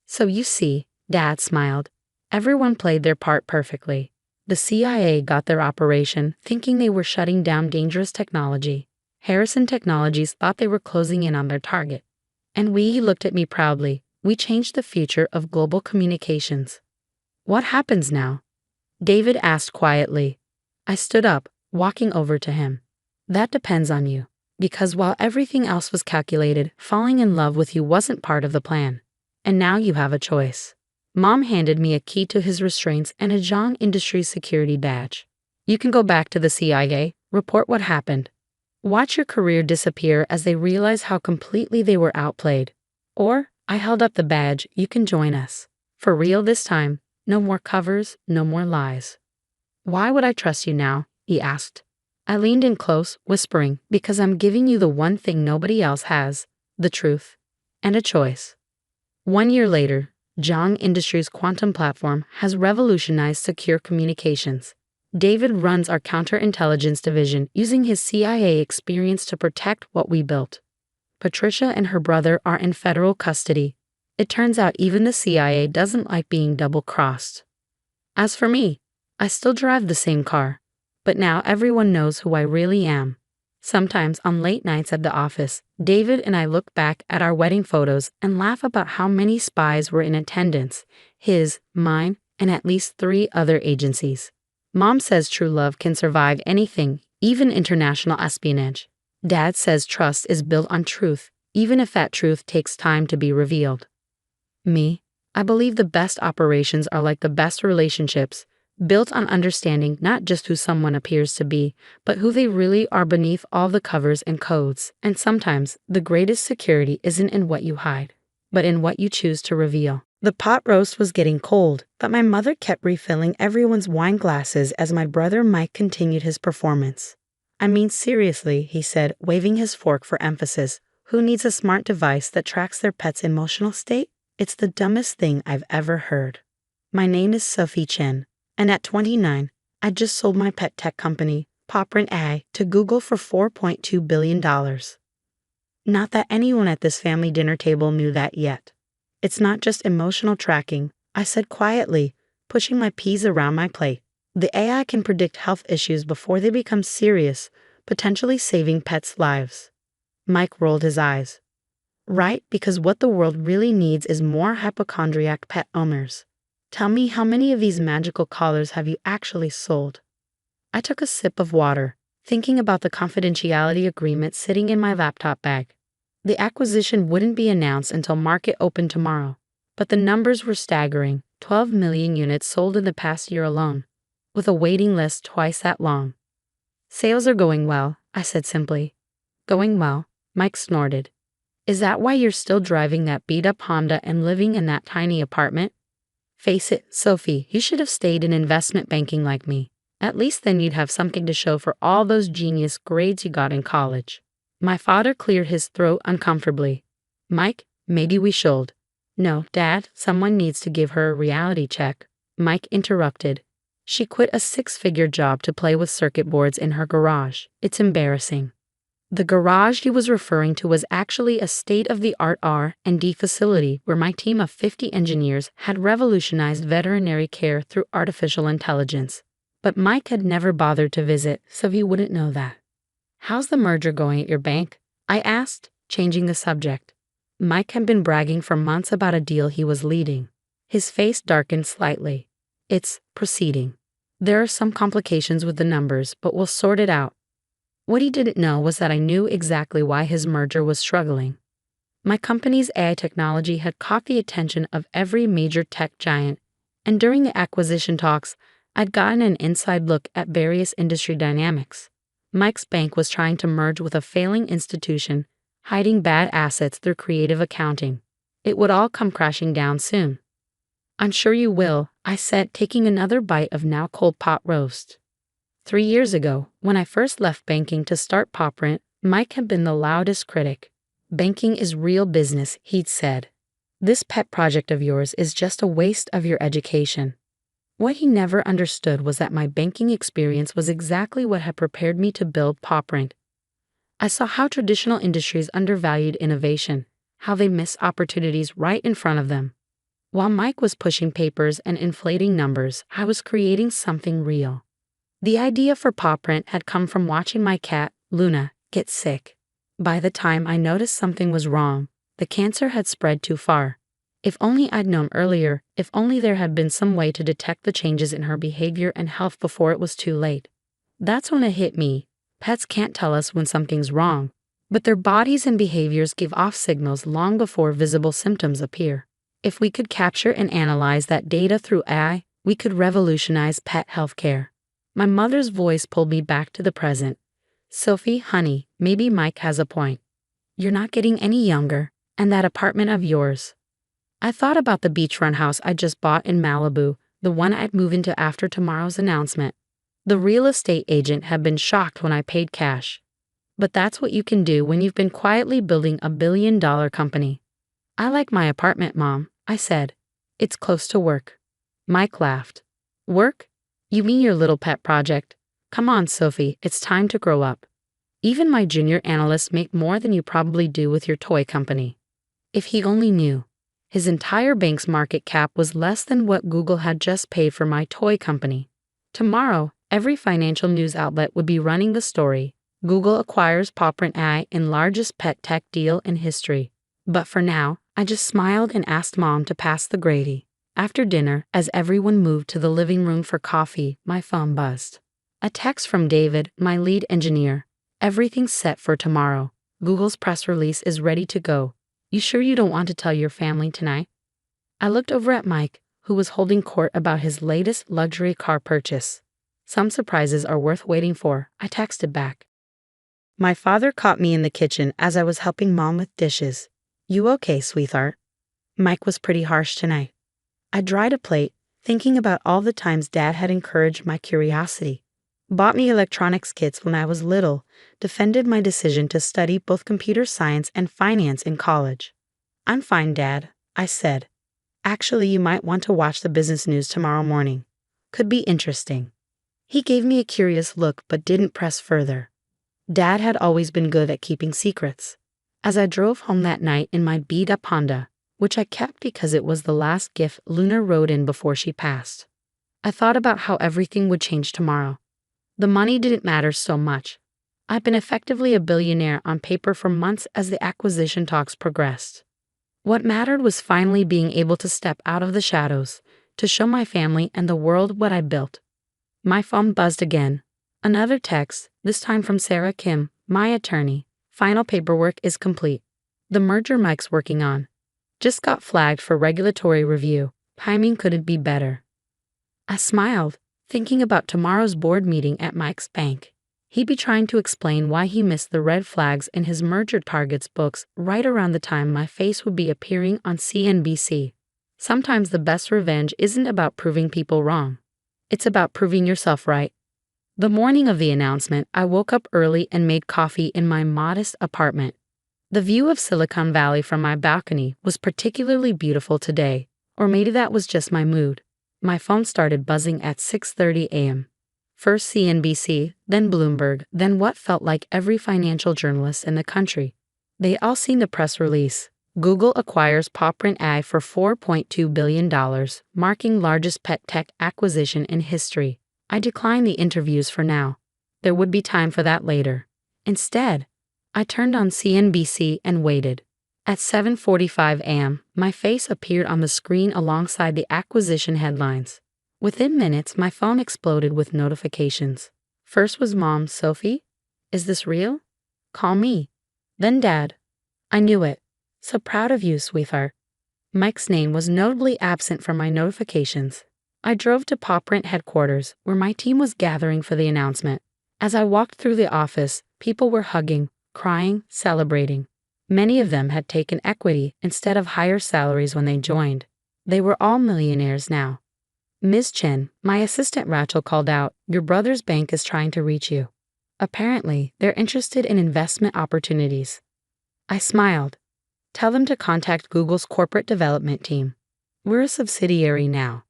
So you see, Dad smiled, everyone played their part perfectly. The CIA got their operation thinking they were shutting down dangerous technology. Harrison Technologies thought they were closing in on their target. And he looked at me proudly. We changed the future of global communications. What happens now? David asked quietly. I stood up, walking over to him. That depends on you. Because while everything else was calculated, falling in love with you wasn't part of the plan. And now you have a choice. Mom handed me a key to his restraints and a Zhang Industries security badge. You can go back to the CIA, report what happened. Watch your career disappear as they realize how completely they were outplayed. Or, I held up the badge, you can join us. For real this time, no more covers, no more lies. Why would I trust you now? He asked. I leaned in close, whispering, because I'm giving you the one thing nobody else has, the truth, and a choice. 1 year later, Zhang Industries' quantum platform has revolutionized secure communications. David runs our counterintelligence division using his CIA experience to protect what we built. Patricia and her brother are in federal custody. It turns out even the CIA doesn't like being double-crossed. As for me, I still drive the same car, but now everyone knows who I really am. Sometimes on late nights at the office, David and I look back at our wedding photos and laugh about how many spies were in attendance, his, mine, and at least 3 other agencies. Mom says true love can survive anything, even international espionage. Dad says trust is built on truth, even if that truth takes time to be revealed. Me, I believe the best operations are like the best relationships, built on understanding not just who someone appears to be, but who they really are beneath all the covers and codes. And sometimes, the greatest security isn't in what you hide, but in what you choose to reveal. The pot roast was getting cold, but my mother kept refilling everyone's wine glasses as my brother Mike continued his performance. I mean, seriously, he said, waving his fork for emphasis. Who needs a smart device that tracks their pet's emotional state? It's the dumbest thing I've ever heard. My name is Sophie Chen, and at 29, I just sold my pet tech company, Popprint AI, to Google for $4.2 billion. Not that anyone at this family dinner table knew that yet. It's not just emotional tracking, I said quietly, pushing my peas around my plate. The AI can predict health issues before they become serious, potentially saving pets' lives. Mike rolled his eyes. Right, because what the world really needs is more hypochondriac pet owners. Tell me, how many of these magical collars have you actually sold? I took a sip of water, thinking about the confidentiality agreement sitting in my laptop bag. The acquisition wouldn't be announced until market open tomorrow, but the numbers were staggering, 12 million units sold in the past year alone, with a waiting list twice that long. Sales are going well, I said simply. Going well, Mike snorted. Is that why you're still driving that beat-up Honda and living in that tiny apartment? Face it, Sophie, you should have stayed in investment banking like me. At least then you'd have something to show for all those genius grades you got in college. My father cleared his throat uncomfortably. Mike, maybe we should. No, Dad, someone needs to give her a reality check. Mike interrupted. She quit a six-figure job to play with circuit boards in her garage. It's embarrassing. The garage he was referring to was actually a state-of-the-art R&D facility where my team of 50 engineers had revolutionized veterinary care through artificial intelligence. But Mike had never bothered to visit, so he wouldn't know that. How's the merger going at your bank? I asked, changing the subject. Mike had been bragging for months about a deal he was leading. His face darkened slightly. It's proceeding. There are some complications with the numbers, but we'll sort it out. What he didn't know was that I knew exactly why his merger was struggling. My company's AI technology had caught the attention of every major tech giant, and during the acquisition talks, I'd gotten an inside look at various industry dynamics. Mike's bank was trying to merge with a failing institution, hiding bad assets through creative accounting. It would all come crashing down soon. I'm sure you will, I said, taking another bite of now cold pot roast. 3 years ago, when I first left banking to start PopRent, Mike had been the loudest critic. Banking is real business, he'd said. This pet project of yours is just a waste of your education. What he never understood was that my banking experience was exactly what had prepared me to build PopRent. I saw how traditional industries undervalued innovation, how they missed opportunities right in front of them. While Mike was pushing papers and inflating numbers, I was creating something real. The idea for PopRent had come from watching my cat, Luna, get sick. By the time I noticed something was wrong, the cancer had spread too far. If only I'd known earlier, if only there had been some way to detect the changes in her behavior and health before it was too late. That's when it hit me. Pets can't tell us when something's wrong, but their bodies and behaviors give off signals long before visible symptoms appear. If we could capture and analyze that data through AI, we could revolutionize pet healthcare. My mother's voice pulled me back to the present. Sophie, honey, maybe Mike has a point. You're not getting any younger, and that apartment of yours. I thought about the beachfront house I just bought in Malibu, the one I'd move into after tomorrow's announcement. The real estate agent had been shocked when I paid cash. But that's what you can do when you've been quietly building a billion-dollar company. I like my apartment, Mom, I said. It's close to work. Mike laughed. Work? You mean your little pet project? Come on, Sophie, it's time to grow up. Even my junior analysts make more than you probably do with your toy company. If he only knew. His entire bank's market cap was less than what Google had just paid for my toy company. Tomorrow, every financial news outlet would be running the story. Google acquires PopRent AI in largest pet tech deal in history. But for now, I just smiled and asked Mom to pass the gravy. After dinner, as everyone moved to the living room for coffee, my phone buzzed. A text from David, my lead engineer. Everything's set for tomorrow. Google's press release is ready to go. You sure you don't want to tell your family tonight? I looked over at Mike, who was holding court about his latest luxury car purchase. Some surprises are worth waiting for, I texted back. My father caught me in the kitchen as I was helping Mom with dishes. You okay, sweetheart? Mike was pretty harsh tonight. I dried a plate, thinking about all the times Dad had encouraged my curiosity. Bought me electronics kits when I was little, defended my decision to study both computer science and finance in college. I'm fine, Dad, I said. Actually, you might want to watch the business news tomorrow morning. Could be interesting. He gave me a curious look but didn't press further. Dad had always been good at keeping secrets. As I drove home that night in my beat-up Honda, which I kept because it was the last gift Luna rode in before she passed, I thought about how everything would change tomorrow. The money didn't matter so much. I'd been effectively a billionaire on paper for months as the acquisition talks progressed. What mattered was finally being able to step out of the shadows, to show my family and the world what I built. My phone buzzed again. Another text, this time from Sarah Kim, my attorney. Final paperwork is complete. The merger Mike's working on just got flagged for regulatory review. Timing couldn't be better. I smiled, thinking about tomorrow's board meeting at Mike's bank. He'd be trying to explain why he missed the red flags in his merger targets books right around the time my face would be appearing on CNBC. Sometimes the best revenge isn't about proving people wrong. It's about proving yourself right. The morning of the announcement, I woke up early and made coffee in my modest apartment. The view of Silicon Valley from my balcony was particularly beautiful today, or maybe that was just my mood. My phone started buzzing at 6:30 a.m. First CNBC, then Bloomberg, then what felt like every financial journalist in the country. They all seen the press release. Google acquires PawPrint AI for $4.2 billion, marking largest pet tech acquisition in history. I declined the interviews for now. There would be time for that later. Instead, I turned on CNBC and waited. At 7:45 a.m., my face appeared on the screen alongside the acquisition headlines. Within minutes, my phone exploded with notifications. First was Mom, Sophie? Is this real? Call me. Then Dad. I knew it. So proud of you, sweetheart. Mike's name was notably absent from my notifications. I drove to PawPrint headquarters, where my team was gathering for the announcement. As I walked through the office, people were hugging, crying, celebrating. Many of them had taken equity instead of higher salaries when they joined. They were all millionaires now. Ms. Chen, my assistant Rachel, called out, "Your brother's bank is trying to reach you. Apparently, they're interested in investment opportunities." I smiled. "Tell them to contact Google's corporate development team. We're a subsidiary now."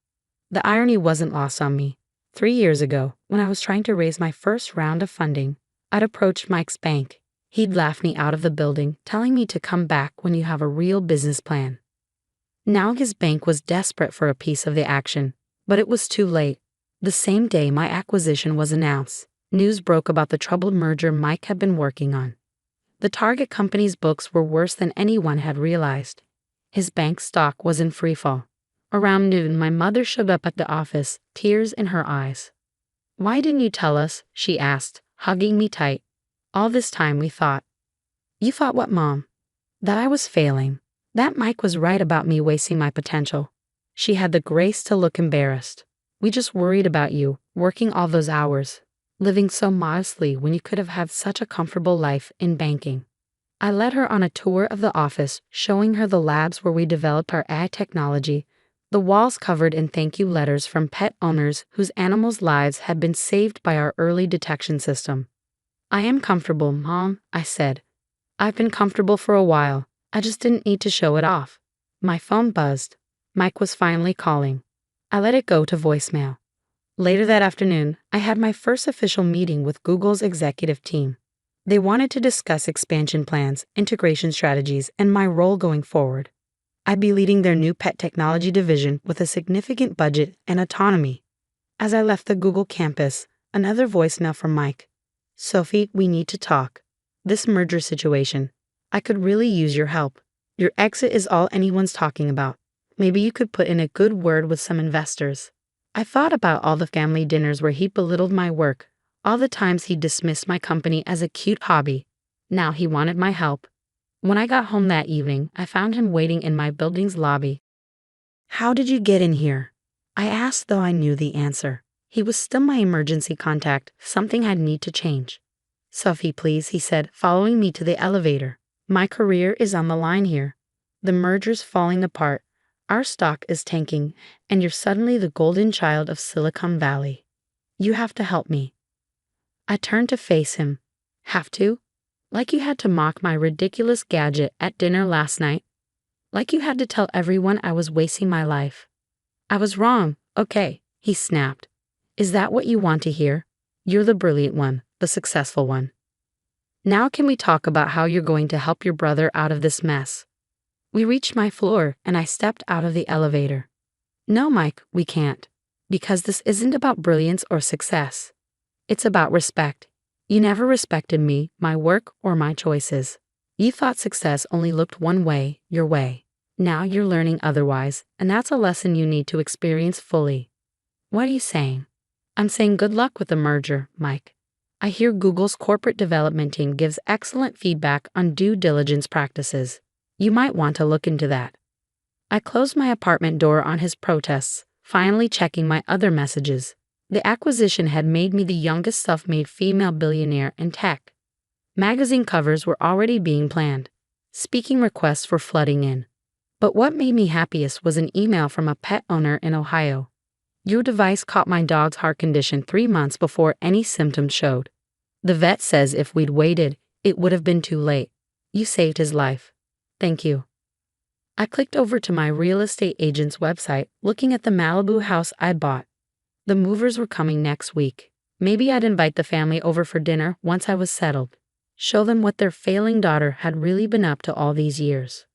The irony wasn't lost on me. 3 years ago, when I was trying to raise my first round of funding, I'd approached Mike's bank. He'd laughed me out of the building, telling me to come back when you have a real business plan. Now his bank was desperate for a piece of the action, but it was too late. The same day my acquisition was announced, news broke about the troubled merger Mike had been working on. The target company's books were worse than anyone had realized. His bank stock was in freefall. Around noon, my mother showed up at the office, tears in her eyes. "Why didn't you tell us?" she asked, hugging me tight. "All this time we thought." "You thought what, Mom?" "That I was failing. That Mike was right about me wasting my potential." She had the grace to look embarrassed. "We just worried about you, working all those hours, living so modestly when you could have had such a comfortable life in banking." I led her on a tour of the office, showing her the labs where we developed our AI technology, the walls covered in thank you letters from pet owners whose animals' lives had been saved by our early detection system. "I am comfortable, Mom," I said. "I've been comfortable for a while. I just didn't need to show it off." My phone buzzed. Mike was finally calling. I let it go to voicemail. Later that afternoon, I had my first official meeting with Google's executive team. They wanted to discuss expansion plans, integration strategies, and my role going forward. I'd be leading their new pet technology division with a significant budget and autonomy. As I left the Google campus, another voicemail from Mike. "Sophie, we need to talk. This merger situation. I could really use your help. Your exit is all anyone's talking about. Maybe you could put in a good word with some investors." I thought about all the family dinners where he belittled my work, all the times he dismissed my company as a cute hobby. Now he wanted my help. When I got home that evening, I found him waiting in my building's lobby. "How did you get in here?" I asked, though I knew the answer. He was still my emergency contact. Something had need to change. "Sophie, please," he said, following me to the elevator. "My career is on the line here. The merger's falling apart. Our stock is tanking, and you're suddenly the golden child of Silicon Valley. You have to help me." I turned to face him. "Have to? Like you had to mock my ridiculous gadget at dinner last night? Like you had to tell everyone I was wasting my life?" "I was wrong, okay," he snapped. "Is that what you want to hear? You're the brilliant one, the successful one. Now can we talk about how you're going to help your brother out of this mess?" We reached my floor, and I stepped out of the elevator. "No, Mike, we can't. Because this isn't about brilliance or success. It's about respect. You never respected me, my work, or my choices. You thought success only looked one way, your way. Now you're learning otherwise, and that's a lesson you need to experience fully." "What are you saying?" "I'm saying good luck with the merger, Mike. I hear Google's corporate development team gives excellent feedback on due diligence practices. You might want to look into that." I closed my apartment door on his protests, finally checking my other messages. The acquisition had made me the youngest self-made female billionaire in tech. Magazine covers were already being planned. Speaking requests were flooding in. But what made me happiest was an email from a pet owner in Ohio. Your device caught my dog's heart condition 3 months before any symptoms showed. The vet says if we'd waited, it would have been too late. You saved his life. Thank you. I clicked over to my real estate agent's website, looking at the Malibu house I bought. The movers were coming next week. Maybe I'd invite the family over for dinner once I was settled. Show them what their failing daughter had really been up to all these years.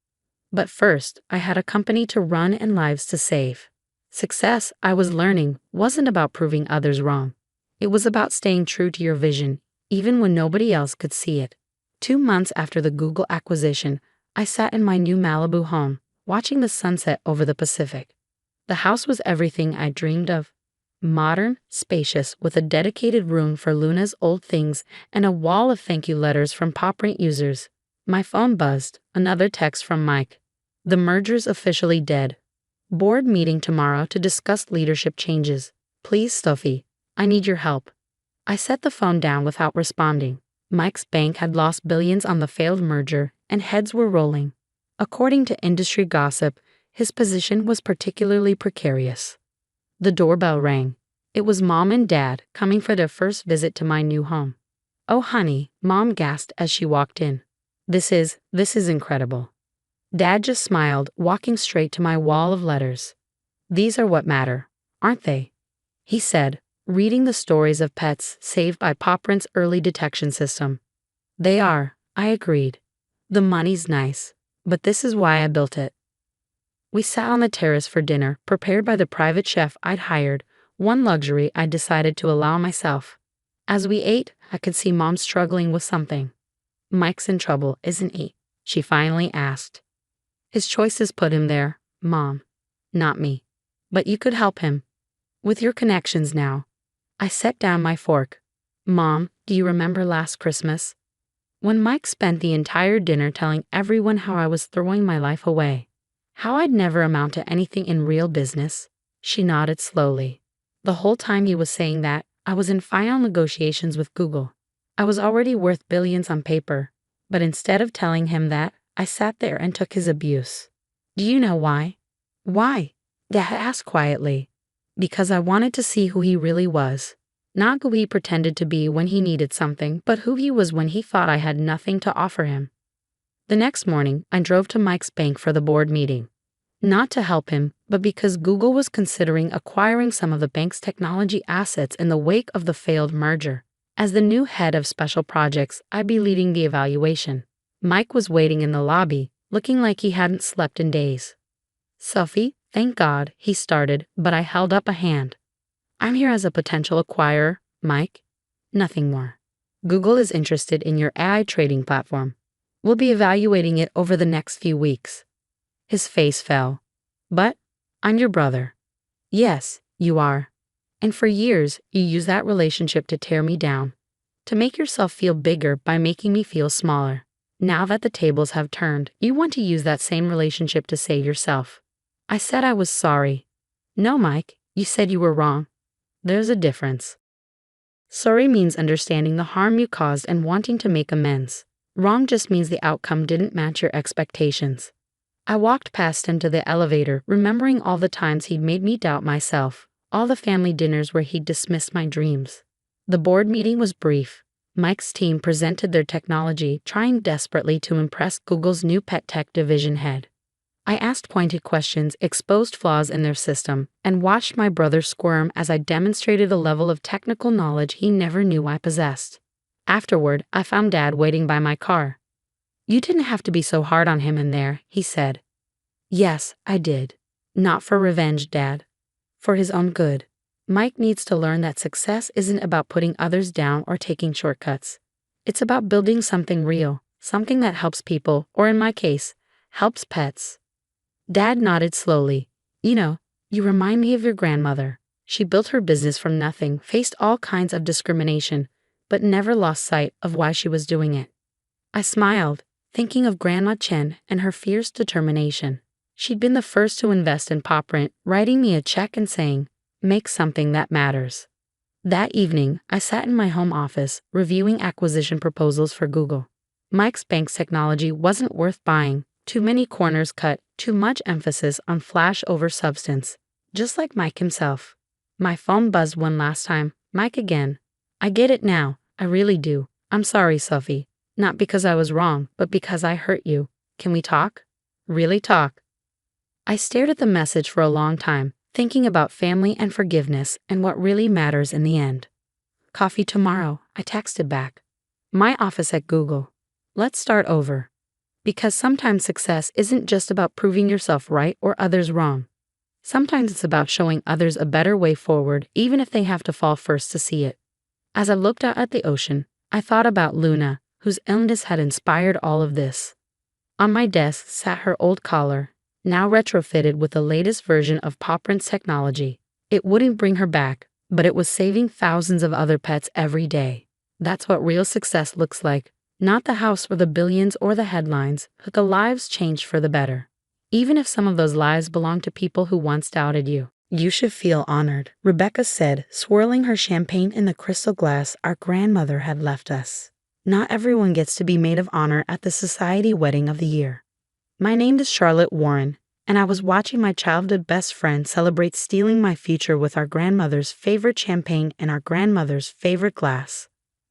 But first, I had a company to run and lives to save. Success, I was learning, wasn't about proving others wrong. It was about staying true to your vision, even when nobody else could see it. 2 months after the Google acquisition, I sat in my new Malibu home, watching the sunset over the Pacific. The house was everything I dreamed of. Modern, spacious, with a dedicated room for Luna's old things and a wall of thank you letters from PopRent users. My phone buzzed, another text from Mike. The merger's officially dead. Board meeting tomorrow to discuss leadership changes. Please, Sophie, I need your help. I set the phone down without responding. Mike's bank had lost billions on the failed merger, and heads were rolling. According to industry gossip, his position was particularly precarious. The doorbell rang. It was Mom and Dad coming for their first visit to my new home. Oh, honey, Mom gasped as she walked in. This is incredible. Dad just smiled, walking straight to my wall of letters. These are what matter, aren't they? He said, reading the stories of pets saved by PopRent's early detection system. They are, I agreed. The money's nice, but this is why I built it. We sat on the terrace for dinner, prepared by the private chef I'd hired, one luxury I'd decided to allow myself. As we ate, I could see Mom struggling with something. Mike's in trouble, isn't he? She finally asked. His choices put him there, Mom. Not me. But you could help him. With your connections now. I set down my fork. Mom, do you remember last Christmas? When Mike spent the entire dinner telling everyone how I was throwing my life away. How I'd never amount to anything in real business. She nodded slowly. The whole time he was saying that, I was in final negotiations with Google. I was already worth billions on paper. But instead of telling him that, I sat there and took his abuse. Do you know why? Why? Dad asked quietly. Because I wanted to see who he really was. Not who he pretended to be when he needed something, but who he was when he thought I had nothing to offer him. The next morning, I drove to Mike's bank for the board meeting. Not to help him, but because Google was considering acquiring some of the bank's technology assets in the wake of the failed merger. As the new head of special projects, I'd be leading the evaluation. Mike was waiting in the lobby, looking like he hadn't slept in days. Sophie, thank God, he started, but I held up a hand. I'm here as a potential acquirer, Mike. Nothing more. Google is interested in your AI trading platform. We'll be evaluating it over the next few weeks. His face fell. But I'm your brother. Yes, you are. And for years, you used that relationship to tear me down. To make yourself feel bigger by making me feel smaller. Now that the tables have turned, you want to use that same relationship to save yourself. I said I was sorry. No, Mike, you said you were wrong. There's a difference. Sorry means understanding the harm you caused and wanting to make amends. Wrong just means the outcome didn't match your expectations. I walked past him to the elevator, remembering all the times he'd made me doubt myself, all the family dinners where he'd dismissed my dreams. The board meeting was brief. Mike's team presented their technology, trying desperately to impress Google's new pet tech division head. I asked pointed questions, exposed flaws in their system, and watched my brother squirm as I demonstrated a level of technical knowledge he never knew I possessed. Afterward, I found Dad waiting by my car. You didn't have to be so hard on him in there, he said. Yes, I did. Not for revenge, Dad. For his own good. Mike needs to learn that success isn't about putting others down or taking shortcuts. It's about building something real, something that helps people, or in my case, helps pets. Dad nodded slowly. You know, you remind me of your grandmother. She built her business from nothing, faced all kinds of discrimination, but never lost sight of why she was doing it. I smiled, thinking of Grandma Chen and her fierce determination. She'd been the first to invest in PopRent, writing me a check and saying, "Make something that matters." That evening, I sat in my home office, reviewing acquisition proposals for Google. Mike's bank's technology wasn't worth buying. Too many corners cut, too much emphasis on flash over substance. Just like Mike himself. My phone buzzed one last time. Mike again. I get it now. I really do. I'm sorry, Sophie. Not because I was wrong, but because I hurt you. Can we talk? Really talk? I stared at the message for a long time, thinking about family and forgiveness and what really matters in the end. Coffee tomorrow, I texted back. My office at Google. Let's start over. Because sometimes success isn't just about proving yourself right or others wrong. Sometimes it's about showing others a better way forward, even if they have to fall first to see it. As I looked out at the ocean, I thought about Luna, whose illness had inspired all of this. On my desk sat her old collar, now retrofitted with the latest version of paw prints technology. It wouldn't bring her back, but it was saving thousands of other pets every day. That's what real success looks like. Not the house or the billions or the headlines, but the lives changed for the better. Even if some of those lives belong to people who once doubted you. You should feel honored, Rebecca said, swirling her champagne in the crystal glass our grandmother had left us. Not everyone gets to be maid of honor at the society wedding of the year. My name is Charlotte Warren, and I was watching my childhood best friend celebrate stealing my future with our grandmother's favorite champagne and our grandmother's favorite glass.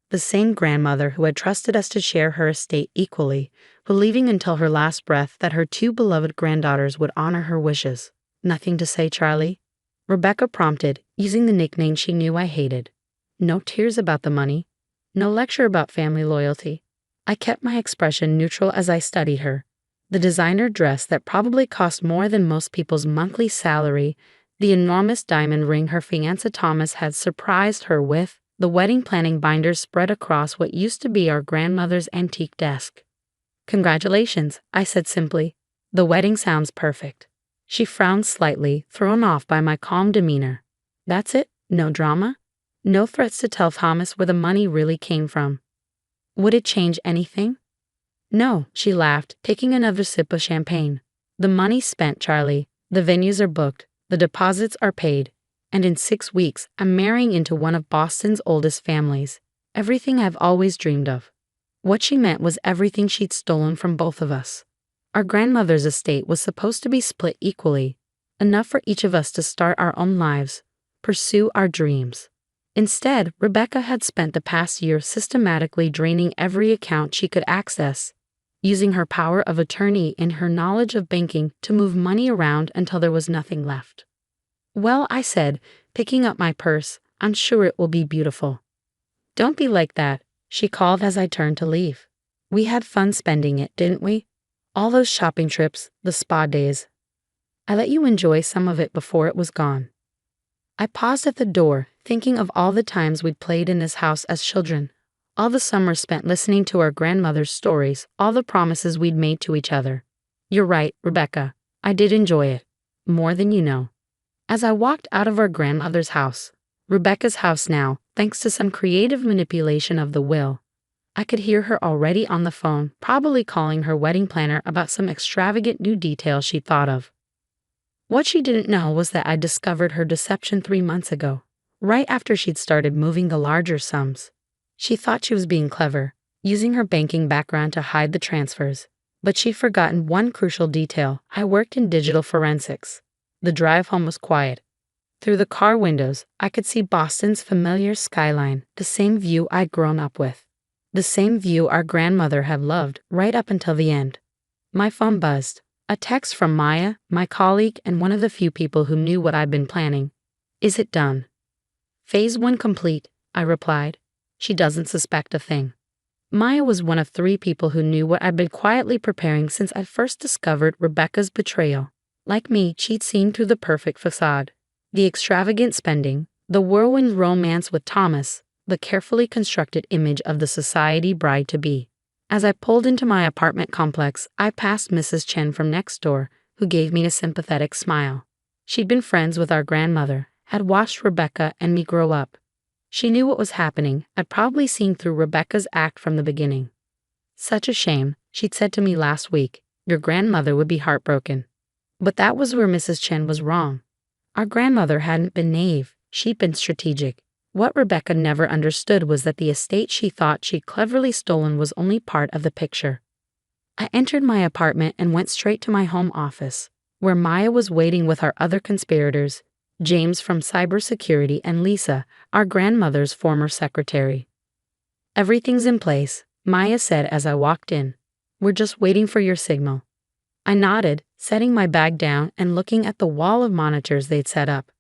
The same grandmother who had trusted us to share her estate equally, believing until her last breath that her two beloved granddaughters would honor her wishes. Nothing to say, Charlie? Rebecca prompted, using the nickname she knew I hated. No tears about the money. No lecture about family loyalty. I kept my expression neutral as I studied her. The designer dress that probably cost more than most people's monthly salary, the enormous diamond ring her fiancé Thomas had surprised her with, the wedding planning binders spread across what used to be our grandmother's antique desk. Congratulations, I said simply. The wedding sounds perfect. She frowned slightly, thrown off by my calm demeanor. That's it? No drama? No threats to tell Thomas where the money really came from? Would it change anything? No, she laughed, taking another sip of champagne. The money's spent, Charlie. The venues are booked. The deposits are paid. And in 6 weeks, I'm marrying into one of Boston's oldest families. Everything I've always dreamed of. What she meant was everything she'd stolen from both of us. Our grandmother's estate was supposed to be split equally, enough for each of us to start our own lives, pursue our dreams. Instead, Rebecca had spent the past year systematically draining every account she could access, using her power of attorney and her knowledge of banking to move money around until there was nothing left. Well, I said, picking up my purse, I'm sure it will be beautiful. Don't be like that, she called as I turned to leave. We had fun spending it, didn't we? All those shopping trips, the spa days. I let you enjoy some of it before it was gone. I paused at the door, thinking of all the times we'd played in this house as children, all the summers spent listening to our grandmother's stories, all the promises we'd made to each other. You're right, Rebecca. I did enjoy it. More than you know. As I walked out of our grandmother's house, Rebecca's house now, thanks to some creative manipulation of the will, I could hear her already on the phone, probably calling her wedding planner about some extravagant new detail she'd thought of. What she didn't know was that I'd discovered her deception 3 months ago, right after she'd started moving the larger sums. She thought she was being clever, using her banking background to hide the transfers, but she'd forgotten one crucial detail. I worked in digital forensics. The drive home was quiet. Through the car windows, I could see Boston's familiar skyline, the same view I'd grown up with. The same view our grandmother had loved right up until the end. My phone buzzed. A text from Maya, my colleague and one of the few people who knew what I'd been planning. Is it done? Phase 1 complete, I replied. She doesn't suspect a thing. Maya was one of 3 people who knew what I'd been quietly preparing since I first discovered Rebecca's betrayal. Like me, she'd seen through the perfect facade. The extravagant spending, the whirlwind romance with Thomas, the carefully constructed image of the society bride-to-be. As I pulled into my apartment complex, I passed Mrs. Chen from next door, who gave me a sympathetic smile. She'd been friends with our grandmother, had watched Rebecca and me grow up. She knew what was happening. I'd probably seen through Rebecca's act from the beginning. Such a shame, she'd said to me last week. Your grandmother would be heartbroken. But that was where Mrs. Chen was wrong. Our grandmother hadn't been naive, she'd been strategic. What Rebecca never understood was that the estate she thought she'd cleverly stolen was only part of the picture. I entered my apartment and went straight to my home office, where Maya was waiting with our other conspirators, James from cybersecurity, and Lisa, our grandmother's former secretary. Everything's in place, Maya said as I walked in. We're just waiting for your signal. I nodded, setting my bag down and looking at the wall of monitors they'd set up.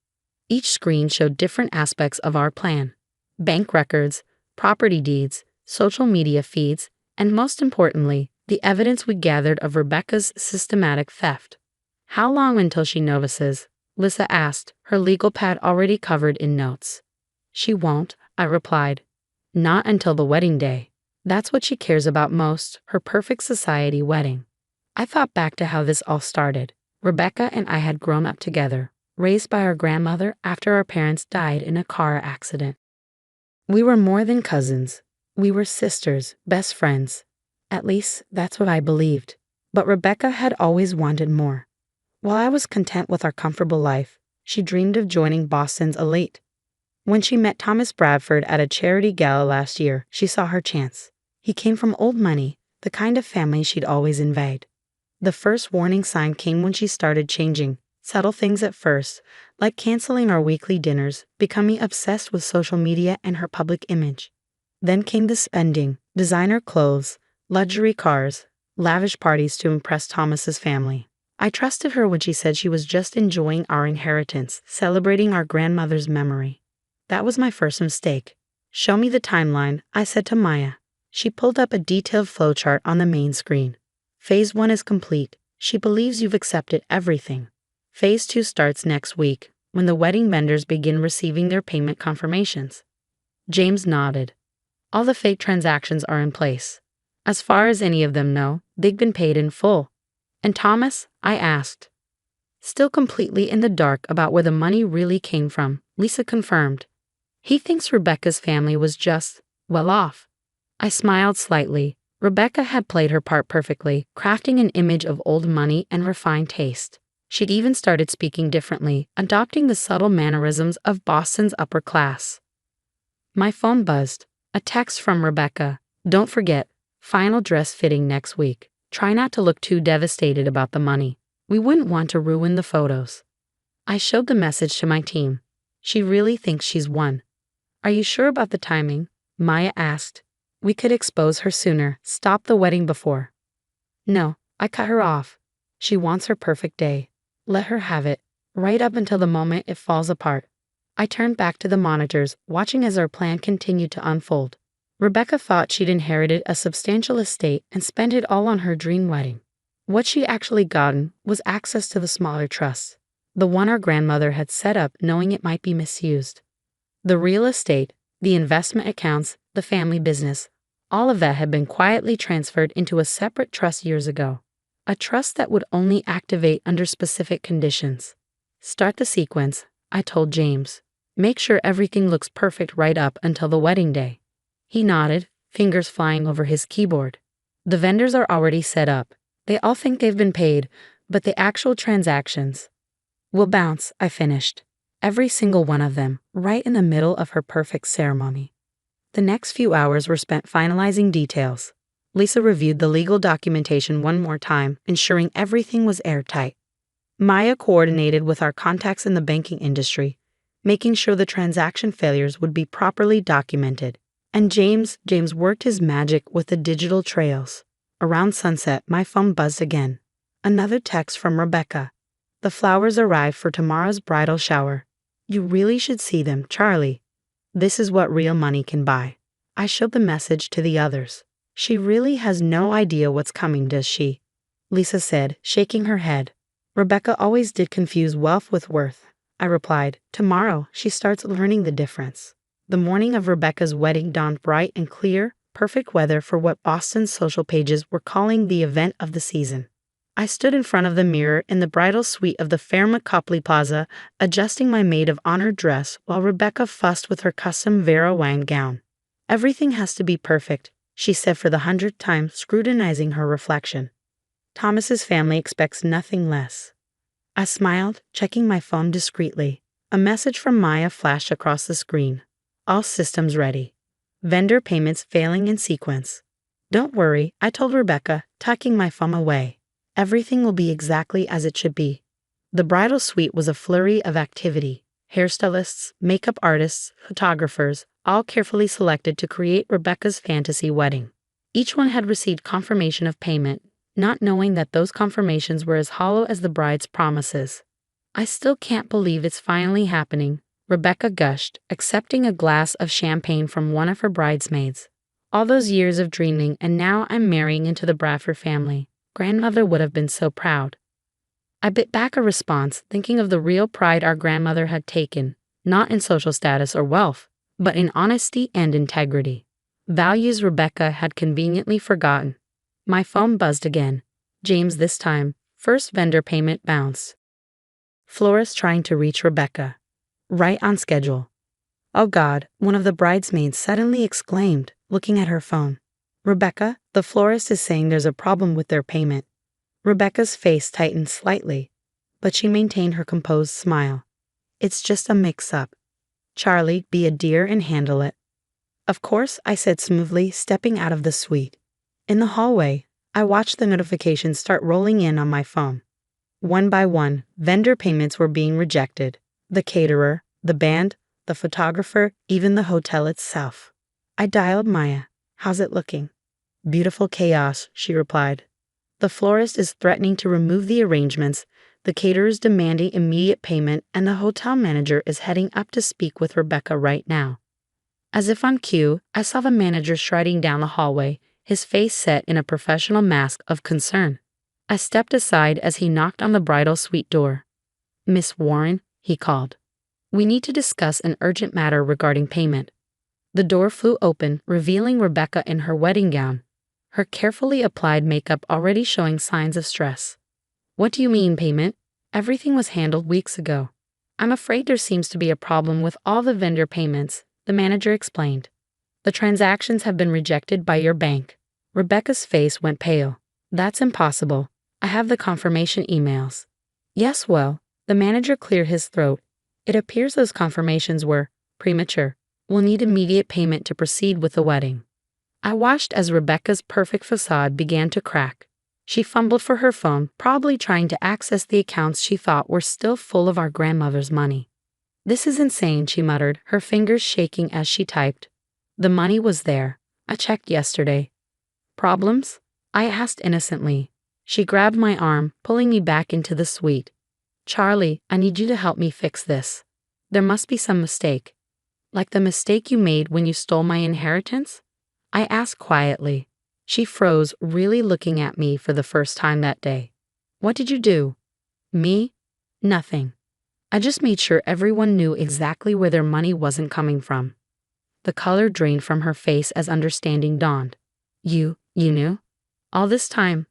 Each screen showed different aspects of our plan: bank records, property deeds, social media feeds, and most importantly, the evidence we gathered of Rebecca's systematic theft. How long until she notices? Lisa asked, her legal pad already covered in notes. She won't, I replied. Not until the wedding day. That's what she cares about most, her perfect society wedding. I thought back to how this all started. Rebecca and I had grown up together, raised by our grandmother after our parents died in a car accident. We were more than cousins. We were sisters, best friends. At least, that's what I believed. But Rebecca had always wanted more. While I was content with our comfortable life, she dreamed of joining Boston's elite. When she met Thomas Bradford at a charity gala last year, she saw her chance. He came from old money, the kind of family she'd always envied. The first warning sign came when she started changing, subtle things at first, like canceling our weekly dinners, becoming obsessed with social media and her public image. Then came the spending: designer clothes, luxury cars, lavish parties to impress Thomas's family. I trusted her when she said she was just enjoying our inheritance, celebrating our grandmother's memory. That was my first mistake. Show me the timeline, I said to Maya. She pulled up a detailed flowchart on the main screen. Phase 1 is complete. She believes you've accepted everything. Phase 2 starts next week, when the wedding vendors begin receiving their payment confirmations. James nodded. All the fake transactions are in place. As far as any of them know, they've been paid in full. And Thomas? I asked. Still completely in the dark about where the money really came from, Lisa confirmed. He thinks Rebecca's family was just, well off. I smiled slightly. Rebecca had played her part perfectly, crafting an image of old money and refined taste. She'd even started speaking differently, adopting the subtle mannerisms of Boston's upper class. My phone buzzed. A text from Rebecca. Don't forget, final dress fitting next week. Try not to look too devastated about the money. We wouldn't want to ruin the photos. I showed the message to my team. She really thinks she's won. Are you sure about the timing? Maya asked. We could expose her sooner, stop the wedding before. No, I cut her off. She wants her perfect day. Let her have it, right up until the moment it falls apart. I turned back to the monitors, watching as our plan continued to unfold. Rebecca thought she'd inherited a substantial estate and spent it all on her dream wedding. What she'd actually gotten was access to the smaller trusts, the one our grandmother had set up knowing it might be misused. The real estate, the investment accounts, the family business, all of that had been quietly transferred into a separate trust years ago. A trust that would only activate under specific conditions. Start the sequence, I told James. Make sure everything looks perfect right up until the wedding day. He nodded, fingers flying over his keyboard. The vendors are already set up. They all think they've been paid, but the actual transactions will bounce, I finished. Every single one of them, right in the middle of her perfect ceremony. The next few hours were spent finalizing details. Lisa reviewed the legal documentation one more time, ensuring everything was airtight. Maya coordinated with our contacts in the banking industry, making sure the transaction failures would be properly documented. And James worked his magic with the digital trails. Around sunset, my phone buzzed again. Another text from Rebecca. The flowers arrived for tomorrow's bridal shower. You really should see them, Charlie. This is what real money can buy. I showed the message to the others. She really has no idea what's coming, does she? Lisa said, shaking her head. Rebecca always did confuse wealth with worth. I replied, tomorrow she starts learning the difference. The morning of Rebecca's wedding dawned bright and clear, perfect weather for what Boston's social pages were calling the event of the season. I stood in front of the mirror in the bridal suite of the Fairmont Copley Plaza, adjusting my maid of honor dress while Rebecca fussed with her custom Vera Wang gown. Everything has to be perfect, she said for the 100th time, scrutinizing her reflection. Thomas's family expects nothing less. I smiled, checking my phone discreetly. A message from Maya flashed across the screen. All systems ready. Vendor payments failing in sequence. Don't worry, I told Rebecca, tucking my phone away. Everything will be exactly as it should be. The bridal suite was a flurry of activity. hairstylists, makeup artists, photographers, all carefully selected to create Rebecca's fantasy wedding. Each one had received confirmation of payment, not knowing that those confirmations were as hollow as the bride's promises. "I still can't believe it's finally happening," Rebecca gushed, accepting a glass of champagne from one of her bridesmaids. "All those years of dreaming, and now I'm marrying into the Bradford family. Grandmother would have been so proud." I bit back a response, thinking of the real pride our grandmother had taken, not in social status or wealth, but in honesty and integrity. Values Rebecca had conveniently forgotten. My phone buzzed again. James this time. First vendor payment bounced. Florist trying to reach Rebecca. Right on schedule. "Oh God," one of the bridesmaids suddenly exclaimed, looking at her phone. "Rebecca, the florist is saying there's a problem with their payment." Rebecca's face tightened slightly, but she maintained her composed smile. "It's just a mix-up. Charlie, be a dear and handle it." "Of course," I said smoothly, stepping out of the suite. In the hallway, I watched the notifications start rolling in on my phone. One by one, vendor payments were being rejected. The caterer, the band, the photographer, even the hotel itself. I dialed Maya. "How's it looking?" "Beautiful chaos," she replied. "The florist is threatening to remove the arrangements, the caterer is demanding immediate payment, and the hotel manager is heading up to speak with Rebecca right now." As if on cue, I saw the manager striding down the hallway, his face set in a professional mask of concern. I stepped aside as he knocked on the bridal suite door. "Miss Warren," he called. "We need to discuss an urgent matter regarding payment." The door flew open, revealing Rebecca in her wedding gown, her carefully applied makeup already showing signs of stress. "What do you mean, payment? Everything was handled weeks ago." "I'm afraid there seems to be a problem with all the vendor payments," the manager explained. "The transactions have been rejected by your bank." Rebecca's face went pale. "That's impossible. I have the confirmation emails." "Yes, well," the manager cleared his throat. "It appears those confirmations were premature. We'll need immediate payment to proceed with the wedding." I watched as Rebecca's perfect facade began to crack. She fumbled for her phone, probably trying to access the accounts she thought were still full of our grandmother's money. "This is insane," she muttered, her fingers shaking as she typed. "The money was there. I checked yesterday." "Problems?" I asked innocently. She grabbed my arm, pulling me back into the suite. "Charlie, I need you to help me fix this. There must be some mistake." "Like the mistake you made when you stole my inheritance?" I asked quietly. She froze, really looking at me for the first time that day. "What did you do?" "Me? Nothing. I just made sure everyone knew exactly where their money wasn't coming from." The color drained from her face as understanding dawned. You knew? All this time?"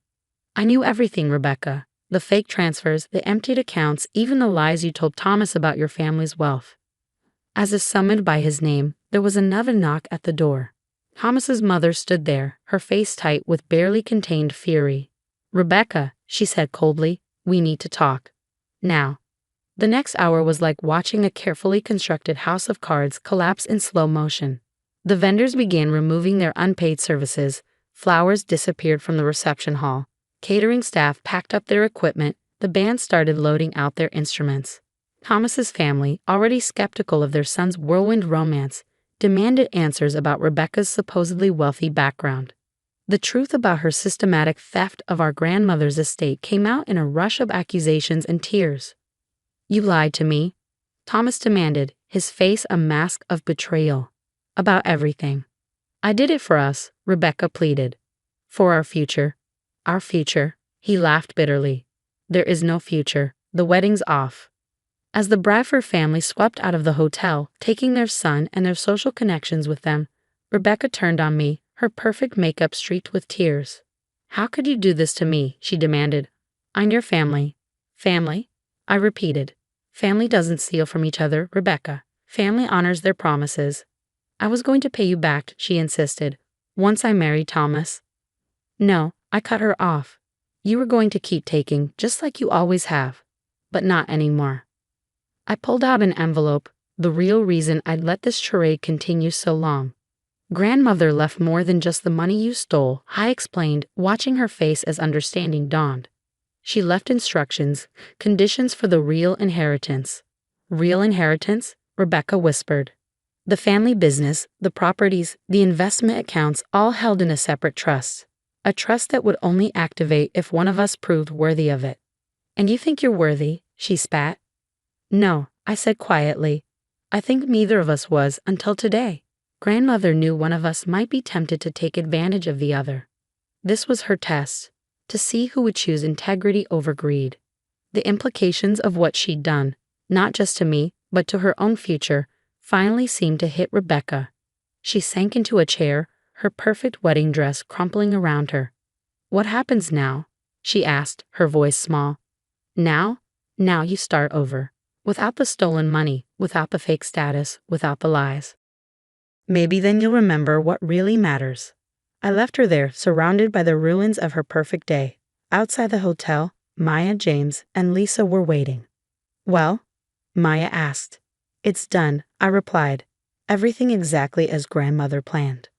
"I knew everything, Rebecca. The fake transfers, the emptied accounts, even the lies you told Thomas about your family's wealth." As if summoned by his name, there was another knock at the door. Thomas's mother stood there, her face tight with barely contained fury. "Rebecca," she said coldly, "we need to talk. Now." The next hour was like watching a carefully constructed house of cards collapse in slow motion. The vendors began removing their unpaid services, flowers disappeared from the reception hall, catering staff packed up their equipment, the band started loading out their instruments. Thomas's family, already skeptical of their son's whirlwind romance, demanded answers about Rebecca's supposedly wealthy background. The truth about her systematic theft of our grandmother's estate came out in a rush of accusations and tears. "You lied to me," Thomas demanded, his face a mask of betrayal. "About everything." "I did it for us," Rebecca pleaded. "For our future." "Our future," he laughed bitterly. "There is no future. The wedding's off." As the Bradford family swept out of the hotel, taking their son and their social connections with them, Rebecca turned on me, her perfect makeup streaked with tears. "How could you do this to me?" she demanded. "I'm your family." "Family?" I repeated. "Family doesn't steal from each other, Rebecca. Family honors their promises." "I was going to pay you back," she insisted, "once I married Thomas." "No," I cut her off. "You were going to keep taking, just like you always have. But not anymore." I pulled out an envelope, the real reason I'd let this charade continue so long. "Grandmother left more than just the money you stole," I explained, watching her face as understanding dawned. "She left instructions, conditions for the real inheritance." Real inheritance? Rebecca whispered. The family business, the properties, the investment accounts, all held in a separate trust. A trust that would only activate if one of us proved worthy of it. And you think you're worthy? She spat. No, I said quietly. I think neither of us was until today. Grandmother knew one of us might be tempted to take advantage of the other. This was her test, to see who would choose integrity over greed. The implications of what she'd done, not just to me, but to her own future, finally seemed to hit Rebecca. She sank into a chair, her perfect wedding dress crumpling around her. What happens now? She asked, her voice small. Now? Now you start over. Without the stolen money, without the fake status, without the lies. Maybe then you'll remember what really matters. I left her there, surrounded by the ruins of her perfect day. Outside the hotel, Maya, James, and Lisa were waiting. Well? Maya asked. It's done, I replied. Everything exactly as grandmother planned.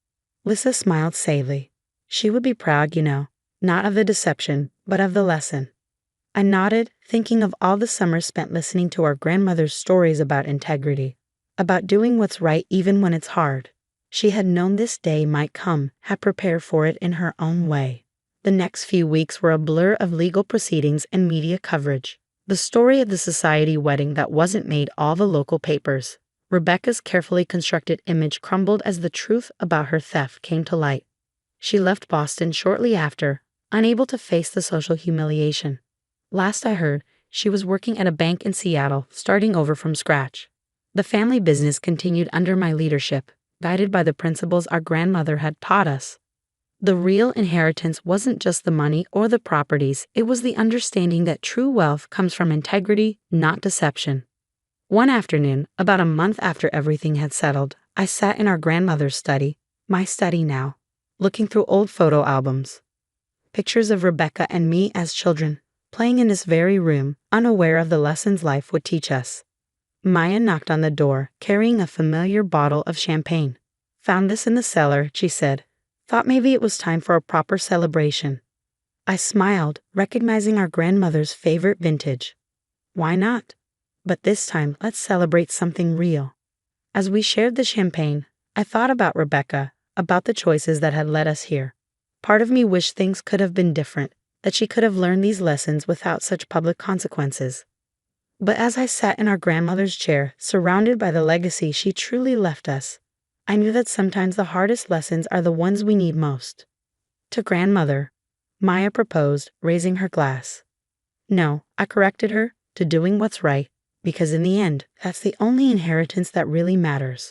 Lisa smiled sadly. She would be proud, you know, not of the deception, but of the lesson. I nodded, thinking of all the summers spent listening to our grandmother's stories about integrity, about doing what's right even when it's hard. She had known this day might come, had prepared for it in her own way. The next few weeks were a blur of legal proceedings and media coverage. The story of the society wedding that wasn't made all the local papers. Rebecca's carefully constructed image crumbled as the truth about her theft came to light. She left Boston shortly after, unable to face the social humiliation. Last I heard, she was working at a bank in Seattle, starting over from scratch. The family business continued under my leadership, guided by the principles our grandmother had taught us. The real inheritance wasn't just the money or the properties, it was the understanding that true wealth comes from integrity, not deception. One afternoon, about a month after everything had settled, I sat in our grandmother's study, my study now, looking through old photo albums. Pictures of Rebecca and me as children, playing in this very room, unaware of the lessons life would teach us. Maya knocked on the door, carrying a familiar bottle of champagne. Found this in the cellar, she said. Thought maybe it was time for a proper celebration. I smiled, recognizing our grandmother's favorite vintage. Why not? But this time, let's celebrate something real. As we shared the champagne, I thought about Rebecca, about the choices that had led us here. Part of me wished things could have been different, that she could have learned these lessons without such public consequences. But as I sat in our grandmother's chair, surrounded by the legacy she truly left us, I knew that sometimes the hardest lessons are the ones we need most. To grandmother, Maya proposed, raising her glass. No, I corrected her, to doing what's right, because in the end, that's the only inheritance that really matters.